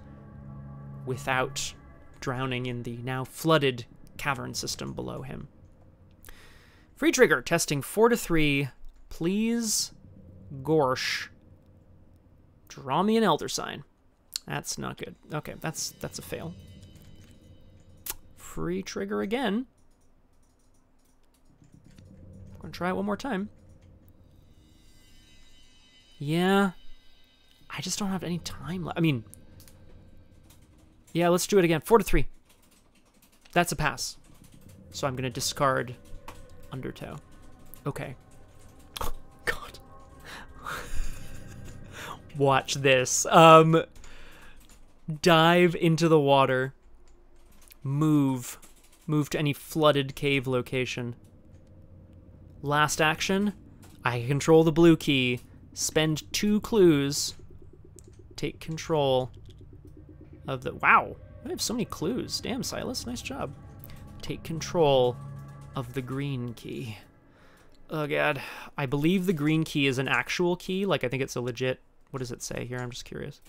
without drowning in the now flooded cavern system below him. Free trigger, testing 4 to 3. Please, Gorsh, draw me an Elder Sign. That's not good. Okay, that's a fail. Free trigger again. I'm gonna try it one more time. Yeah, I just don't have any time left. I mean, yeah, let's do it again. 4 to 3. That's a pass. So I'm gonna discard Undertow. Okay. Oh, God. Watch this. Dive into the water. Move. Move to any flooded cave location. Last action. I control the blue key. Spend 2 clues. Take control of the... Wow. I have so many clues. Damn, Silas. Nice job. Take control of the green key. Oh god. I believe the green key is an actual key. Like, I think it's a legit... What does it say here? I'm just curious.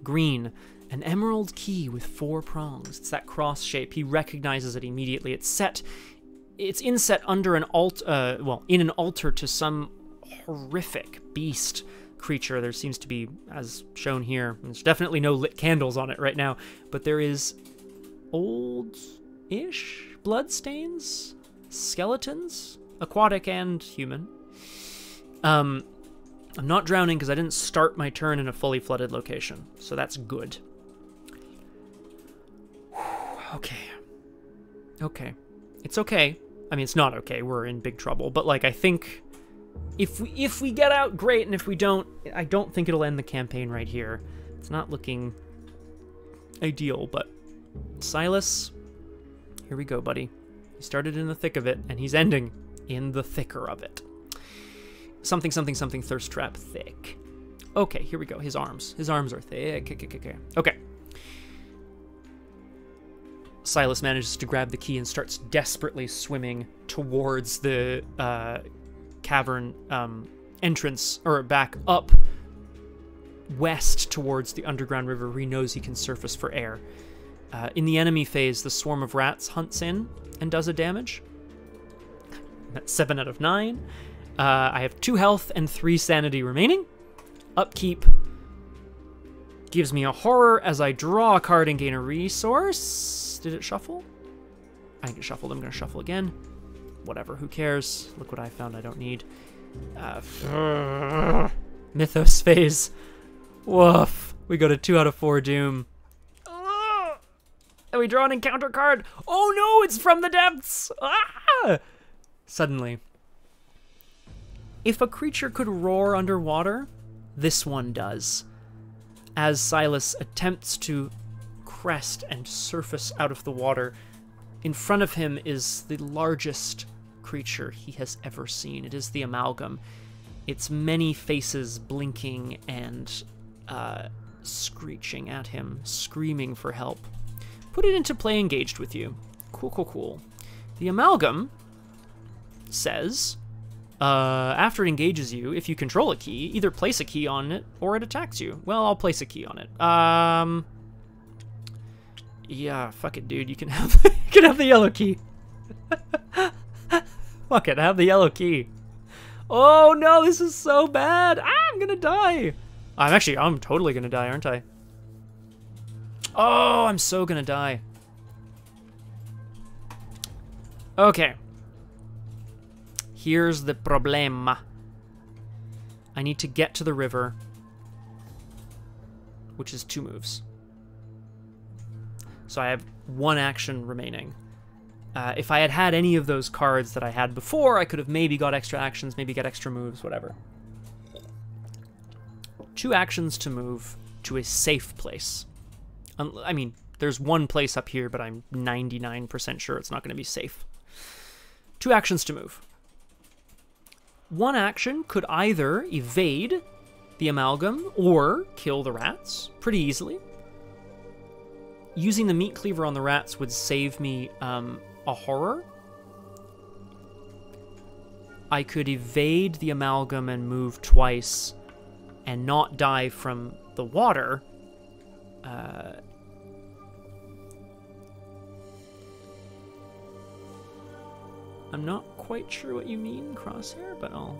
Green. An emerald key with 4 prongs. It's that cross shape. He recognizes it immediately. It's set... It's inset under an in an altar to some horrific beast creature. There seems to be, as shown here, there's definitely no lit candles on it right now, but there is old-ish bloodstains, skeletons, aquatic and human. I'm not drowning because I didn't start my turn in a fully flooded location, so that's good. Okay. Okay. It's okay. I mean, it's not okay. We're in big trouble. But, like, I think if we get out, great. And if we don't, I don't think it'll end the campaign right here. It's not looking ideal, but Silas, here we go, buddy. He started in the thick of it, and he's ending in the thicker of it. Something, something, something, thirst trap, thick. Okay, here we go. His arms. His arms are thick. Okay. Silas manages to grab the key and starts desperately swimming towards the cavern entrance, or back up west towards the underground river where he knows he can surface for air. In the enemy phase, the swarm of rats hunts in and does a damage. That's 7 out of 9. I have 2 health and 3 sanity remaining. Upkeep gives me a horror as I draw a card and gain a resource. Did it shuffle? I think it shuffled. I'm going to shuffle again. Whatever, who cares? Look what I found I don't need. Mythos Phase. Woof. We go to 2 out of 4 Doom. And we draw an encounter card. Oh no, it's from the depths. Ah! Suddenly. If a creature could roar underwater, this one does. As Silas attempts to crest and surface out of the water, in front of him is the largest creature he has ever seen. It is the Amalgam. Its many faces blinking and screeching at him, screaming for help. Put it into play engaged with you. Cool, cool, cool. The Amalgam says, after it engages you, if you control a key, either place a key on it or it attacks you. Well, I'll place a key on it. Yeah, fuck it, dude. You can have the yellow key. Fuck it, have the yellow key. Oh no, this is so bad. Ah, I'm gonna die. I'm totally gonna die, aren't I? Oh, I'm so gonna die. Okay. Here's the problema. I need to get to the river, which is 2 moves. So I have 1 action remaining. If I had had any of those cards that I had before, I could have maybe got extra actions, maybe get extra moves, whatever. 2 actions to move to a safe place. I mean, there's 1 place up here, but I'm 99% sure it's not going to be safe. 2 actions to move. 1 action could either evade the Amalgam or kill the rats pretty easily. Using the meat cleaver on the rats would save me a horror. I could evade the Amalgam and move twice and not die from the water. I'm not quite sure what you mean, Crosshair, but I'll...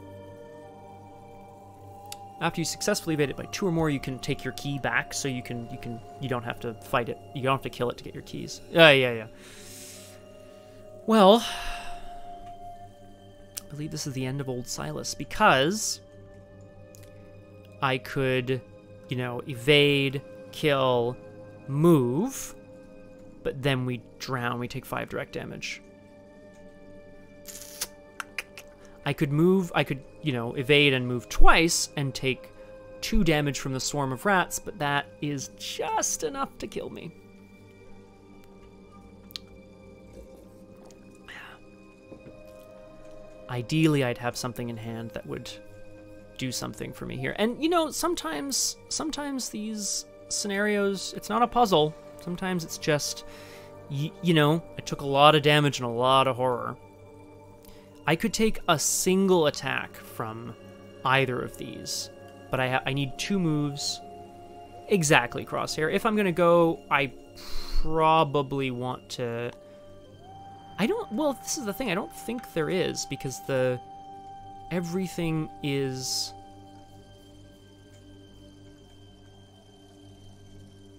After you successfully evade it by 2 or more, you can take your key back, so you don't have to fight it. You don't have to kill it to get your keys. Yeah. Well, I believe this is the end of old Silas, because I could, evade, kill, move, but then we drown. We take 5 direct damage. I could evade and move twice and take 2 damage from the swarm of rats, but that is just enough to kill me. Ideally, I'd have something in hand that would do something for me here. And, sometimes these scenarios, it's not a puzzle. Sometimes it's just, I took a lot of damage and a lot of horror. I could take a single attack from either of these, but I need 2 moves. Exactly, Crosshair. If I'm going to go, I probably want to... well, this is the thing. I don't think there is, because everything is...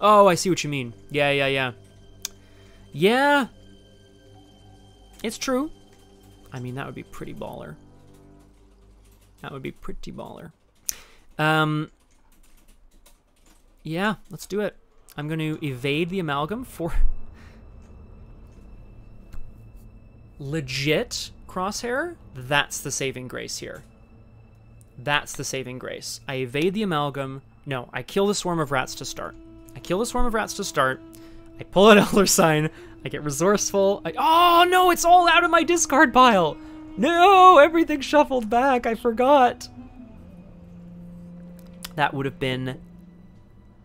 Oh, I see what you mean. Yeah. Yeah! It's true. I mean, that would be pretty baller. Yeah, let's do it. I'm going to evade the Amalgam for... Legit, Crosshair, that's the saving grace here. That's the saving grace. I evade the Amalgam. No, I kill the swarm of rats to start. I pull out Elder Sign. I get resourceful. Oh, no, it's all out of my discard pile. No, everything shuffled back. I forgot. That would have been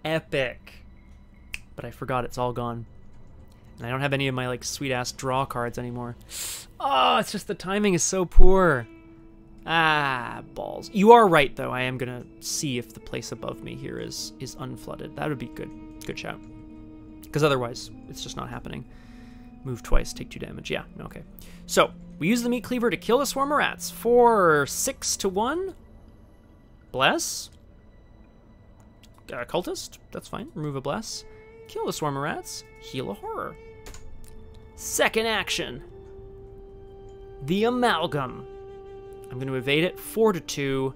epic. But I forgot it's all gone. And I don't have any of my, sweet-ass draw cards anymore. Oh, it's just the timing is so poor. Ah, balls. You are right, though. I am going to see if the place above me here is unflooded. That would be good. Good shout. Because otherwise, it's just not happening. Move twice, take 2 damage. Yeah, okay. So, we use the meat cleaver to kill the swarm of rats for 6 to 1. Bless. Cultist. That's fine. Remove a bless. Kill the swarm of rats. Heal a horror. Second action. The Amalgam. I'm going to evade it. 4 to 2.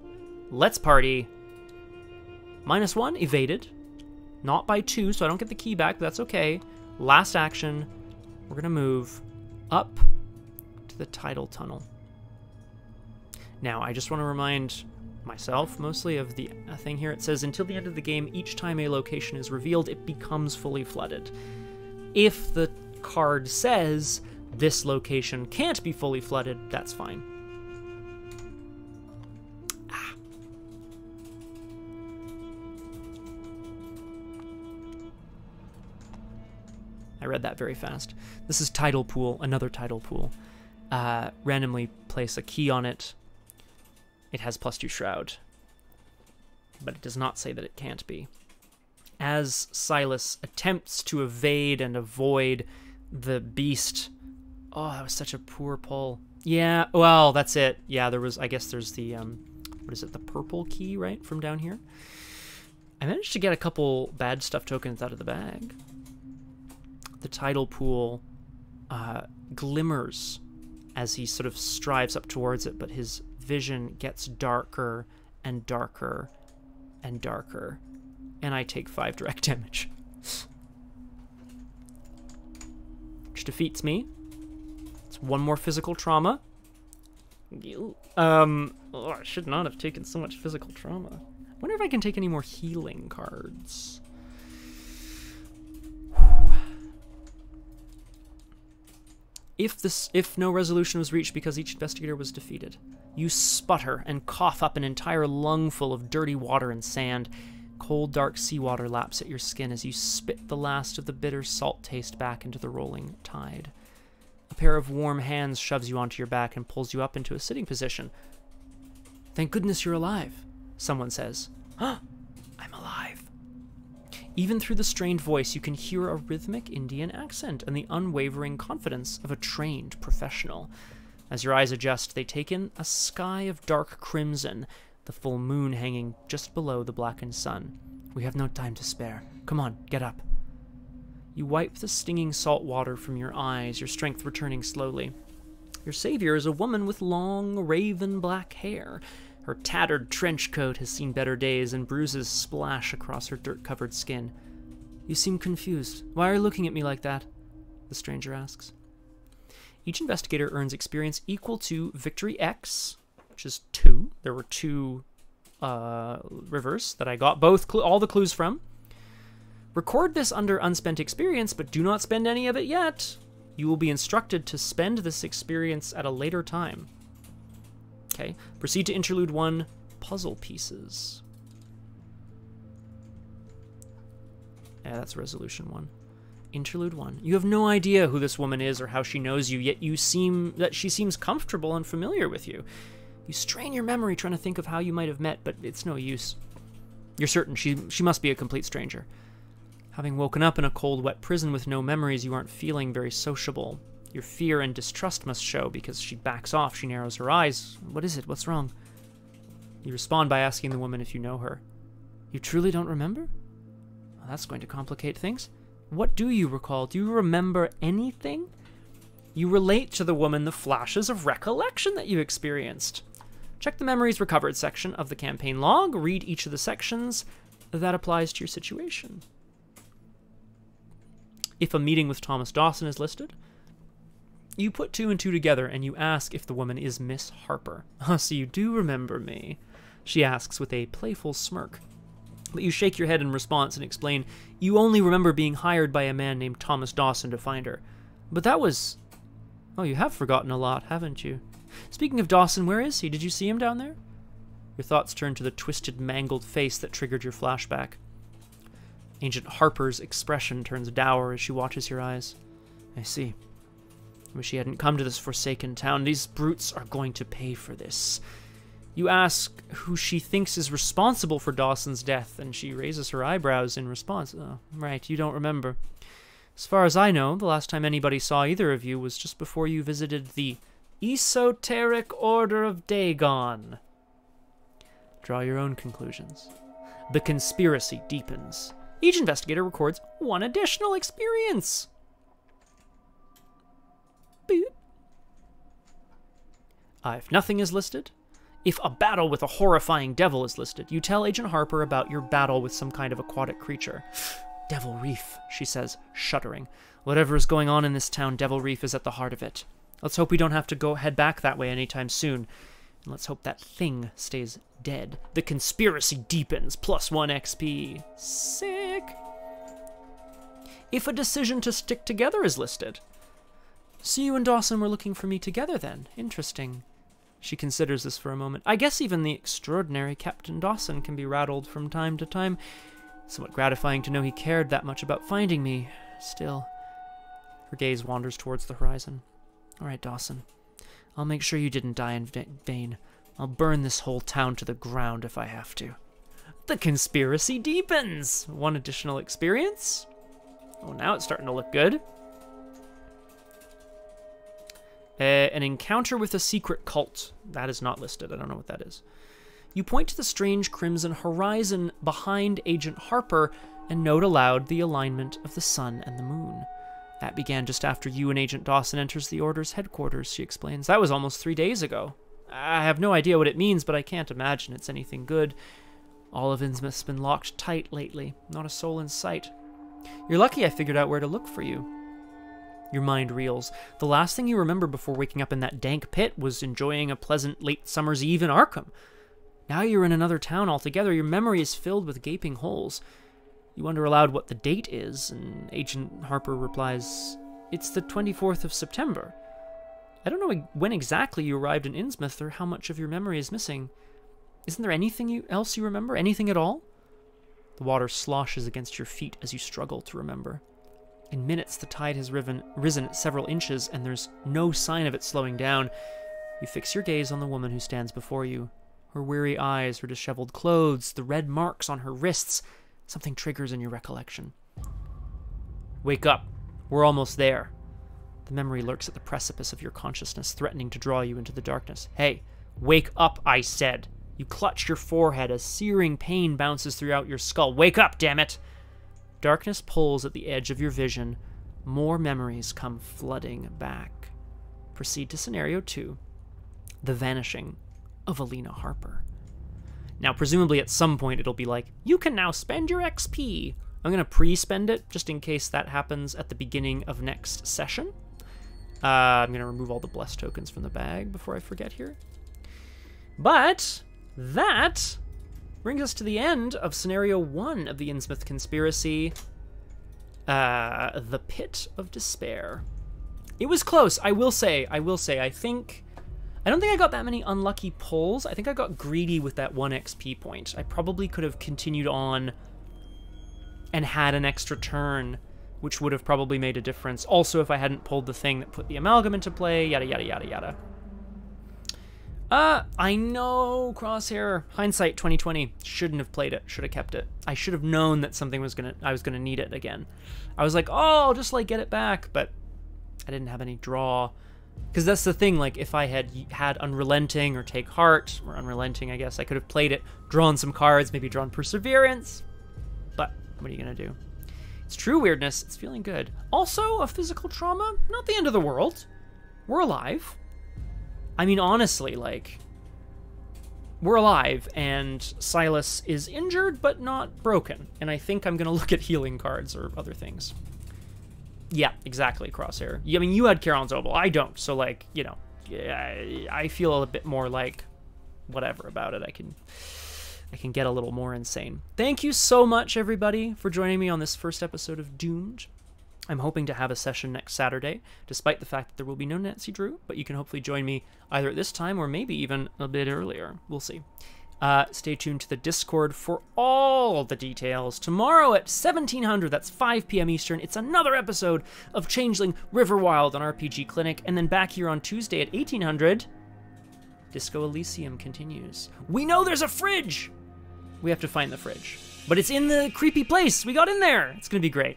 Let's party. -1, evaded. Not by 2, so I don't get the key back, but that's okay. Last action, we're going to move up to the tidal tunnel. Now, I just want to remind myself, mostly, of the thing here. It says, until the end of the game, each time a location is revealed, it becomes fully flooded. If the card says this location can't be fully flooded, that's fine. I read that very fast. This is Tidal Pool, another Tidal Pool. Randomly place a key on it. It has +2 Shroud, but it does not say that it can't be. As Silas attempts to evade and avoid the beast... Oh, that was such a poor pull. Yeah, well, that's it. Yeah, there was... I guess there's the... what is it? The purple key, right? From down here? I managed to get a couple bad stuff tokens out of the bag. The tidal pool glimmers as he sort of strives up towards it, but his vision gets darker and darker and darker, and I take 5 direct damage. Which defeats me. It's 1 more physical trauma. Oh, I should not have taken so much physical trauma. I wonder if I can take any more healing cards. If no resolution was reached because each investigator was defeated, you sputter and cough up an entire lungful of dirty water and sand. Cold, dark seawater laps at your skin as you spit the last of the bitter salt taste back into the rolling tide. A pair of warm hands shoves you onto your back and pulls you up into a sitting position. Thank goodness you're alive, someone says. Huh, I'm alive. Even through the strained voice, you can hear a rhythmic Indian accent and the unwavering confidence of a trained professional. As your eyes adjust, they take in a sky of dark crimson, the full moon hanging just below the blackened sun. We have no time to spare. Come on, get up. You wipe the stinging salt water from your eyes, your strength returning slowly. Your savior is a woman with long, raven black hair. Her tattered trench coat has seen better days, and bruises splash across her dirt-covered skin. You seem confused. Why are you looking at me like that? The stranger asks. Each investigator earns experience equal to Victory X, which is 2. There were 2 rivers that I got all the clues from. Record this under unspent experience, but do not spend any of it yet. You will be instructed to spend this experience at a later time. Okay, proceed to Interlude 1, Puzzle Pieces. Yeah, that's Resolution 1. Interlude 1. You have no idea who this woman is or how she knows you, yet she seems comfortable and familiar with you. You strain your memory trying to think of how you might have met, but it's no use. You're certain she must be a complete stranger. Having woken up in a cold, wet prison with no memories, you aren't feeling very sociable. Your fear and distrust must show because she backs off, she narrows her eyes. What is it? What's wrong? You respond by asking the woman if you know her. You truly don't remember? Well, that's going to complicate things. What do you recall? Do you remember anything? You relate to the woman the flashes of recollection that you experienced. Check the memories recovered section of the campaign log. Read each of the sections that applies to your situation. If a meeting with Thomas Dawson is listed, you put 2 and 2 together and you ask if the woman is Miss Harper. So you do remember me, she asks with a playful smirk. But you shake your head in response and explain you only remember being hired by a man named Thomas Dawson to find her. But that was... Oh, you have forgotten a lot, haven't you? Speaking of Dawson, where is he? Did you see him down there? Your thoughts turn to the twisted, mangled face that triggered your flashback. Agent Harper's expression turns dour as she watches your eyes. I see. I wish he hadn't come to this forsaken town. These brutes are going to pay for this. You ask who she thinks is responsible for Dawson's death, and she raises her eyebrows in response. Oh, right, you don't remember. As far as I know, the last time anybody saw either of you was just before you visited the Esoteric Order of Dagon. Draw your own conclusions. The conspiracy deepens. Each investigator records 1 additional experience. Boop. If nothing is listed, if a battle with a horrifying devil is listed, you tell Agent Harper about your battle with some kind of aquatic creature. Devil Reef, she says, shuddering. Whatever is going on in this town, Devil Reef is at the heart of it. Let's hope we don't have to head back that way anytime soon. And let's hope that thing stays dead. The conspiracy deepens, +1 XP. Sick. If a decision to stick together is listed. So you and Dawson were looking for me together then. Interesting. She considers this for a moment. I guess even the extraordinary Captain Dawson can be rattled from time to time. Somewhat gratifying to know he cared that much about finding me. Still, her gaze wanders towards the horizon. All right, Dawson. I'll make sure you didn't die in vain. I'll burn this whole town to the ground if I have to. The conspiracy deepens. 1 additional experience. Oh, now it's starting to look good. An encounter with a secret cult. That is not listed. I don't know what that is. You point to the strange crimson horizon behind Agent Harper and note aloud the alignment of the sun and the moon. That began just after you and Agent Dawson enters the Order's headquarters, she explains. That was almost 3 days ago. I have no idea what it means, but I can't imagine it's anything good. All of Innsmouth's been locked tight lately. Not a soul in sight. You're lucky I figured out where to look for you. Your mind reels. The last thing you remember before waking up in that dank pit was enjoying a pleasant late summer's eve in Arkham. Now you're in another town altogether. Your memory is filled with gaping holes. You wonder aloud what the date is, and Agent Harper replies, It's the 24th of September. I don't know when exactly you arrived in Innsmouth or how much of your memory is missing. Isn't there anything else you remember? Anything at all? The water sloshes against your feet as you struggle to remember. In minutes, the tide has risen several inches, and there's no sign of it slowing down. You fix your gaze on the woman who stands before you. Her weary eyes, her disheveled clothes, the red marks on her wrists. Something triggers in your recollection. Wake up. We're almost there. The memory lurks at the precipice of your consciousness, threatening to draw you into the darkness. Hey, wake up, I said. You clutch your forehead as searing pain bounces throughout your skull. Wake up, damn it! Darkness pulls at the edge of your vision. More memories come flooding back. Proceed to Scenario 2. The vanishing of Alina Harper. Now, presumably at some point it'll be like, you can now spend your XP. I'm going to pre-spend it, just in case that happens at the beginning of next session. I'm going to remove all the blessed tokens from the bag before I forget here. But that brings us to the end of Scenario 1 of the Innsmouth Conspiracy, The Pit of Despair. It was close, I will say. I don't think I got that many unlucky pulls. I think I got greedy with that 1 XP point. I probably could have continued on and had an extra turn, which would have probably made a difference. Also, if I hadn't pulled the thing that put the Amalgam into play, yada, yada, yada, yada. I know, Crosshair. Hindsight 2020. Shouldn't have played it. Should have kept it. I should have known that I was gonna need it again. I was like, oh, I'll just like get it back, but I didn't have any draw. Because that's the thing, like, if I had Unrelenting or Take Heart, or Unrelenting, I guess, I could have played it, drawn some cards, maybe drawn Perseverance. But what are you gonna do? It's true weirdness. It's feeling good. Also, a physical trauma, not the end of the world. We're alive. I mean, honestly, like, we're alive, and Silas is injured, but not broken. And I think I'm gonna look at healing cards or other things. Yeah, exactly, Crosshair. I mean, you had Charon's Oval. I don't, so, like, you know, I feel a bit more, like, whatever about it. I can get a little more insane. Thank you so much, everybody, for joining me on this first episode of Doomed. I'm hoping to have a session next Saturday, despite the fact that there will be no Nancy Drew, but you can hopefully join me either at this time or maybe even a bit earlier. We'll see. Stay tuned to the Discord for all the details. Tomorrow at 1700, that's 5 p.m. Eastern, it's another episode of Changeling Riverwild on RPG Clinic, and then back here on Tuesday at 1800, Disco Elysium continues. We know there's a fridge! We have to find the fridge. But it's in the creepy place. We got in there. It's going to be great.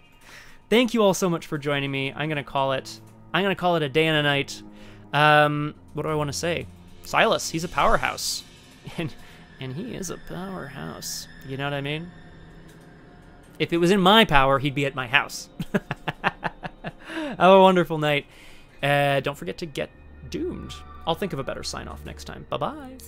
Thank you all so much for joining me. I'm going to call it a day and a night. What do I want to say? Silas, he's a powerhouse. And he is a powerhouse. You know what I mean? If it was in my power, he'd be at my house. Have a wonderful night. Don't forget to get doomed. I'll think of a better sign-off next time. Bye-bye.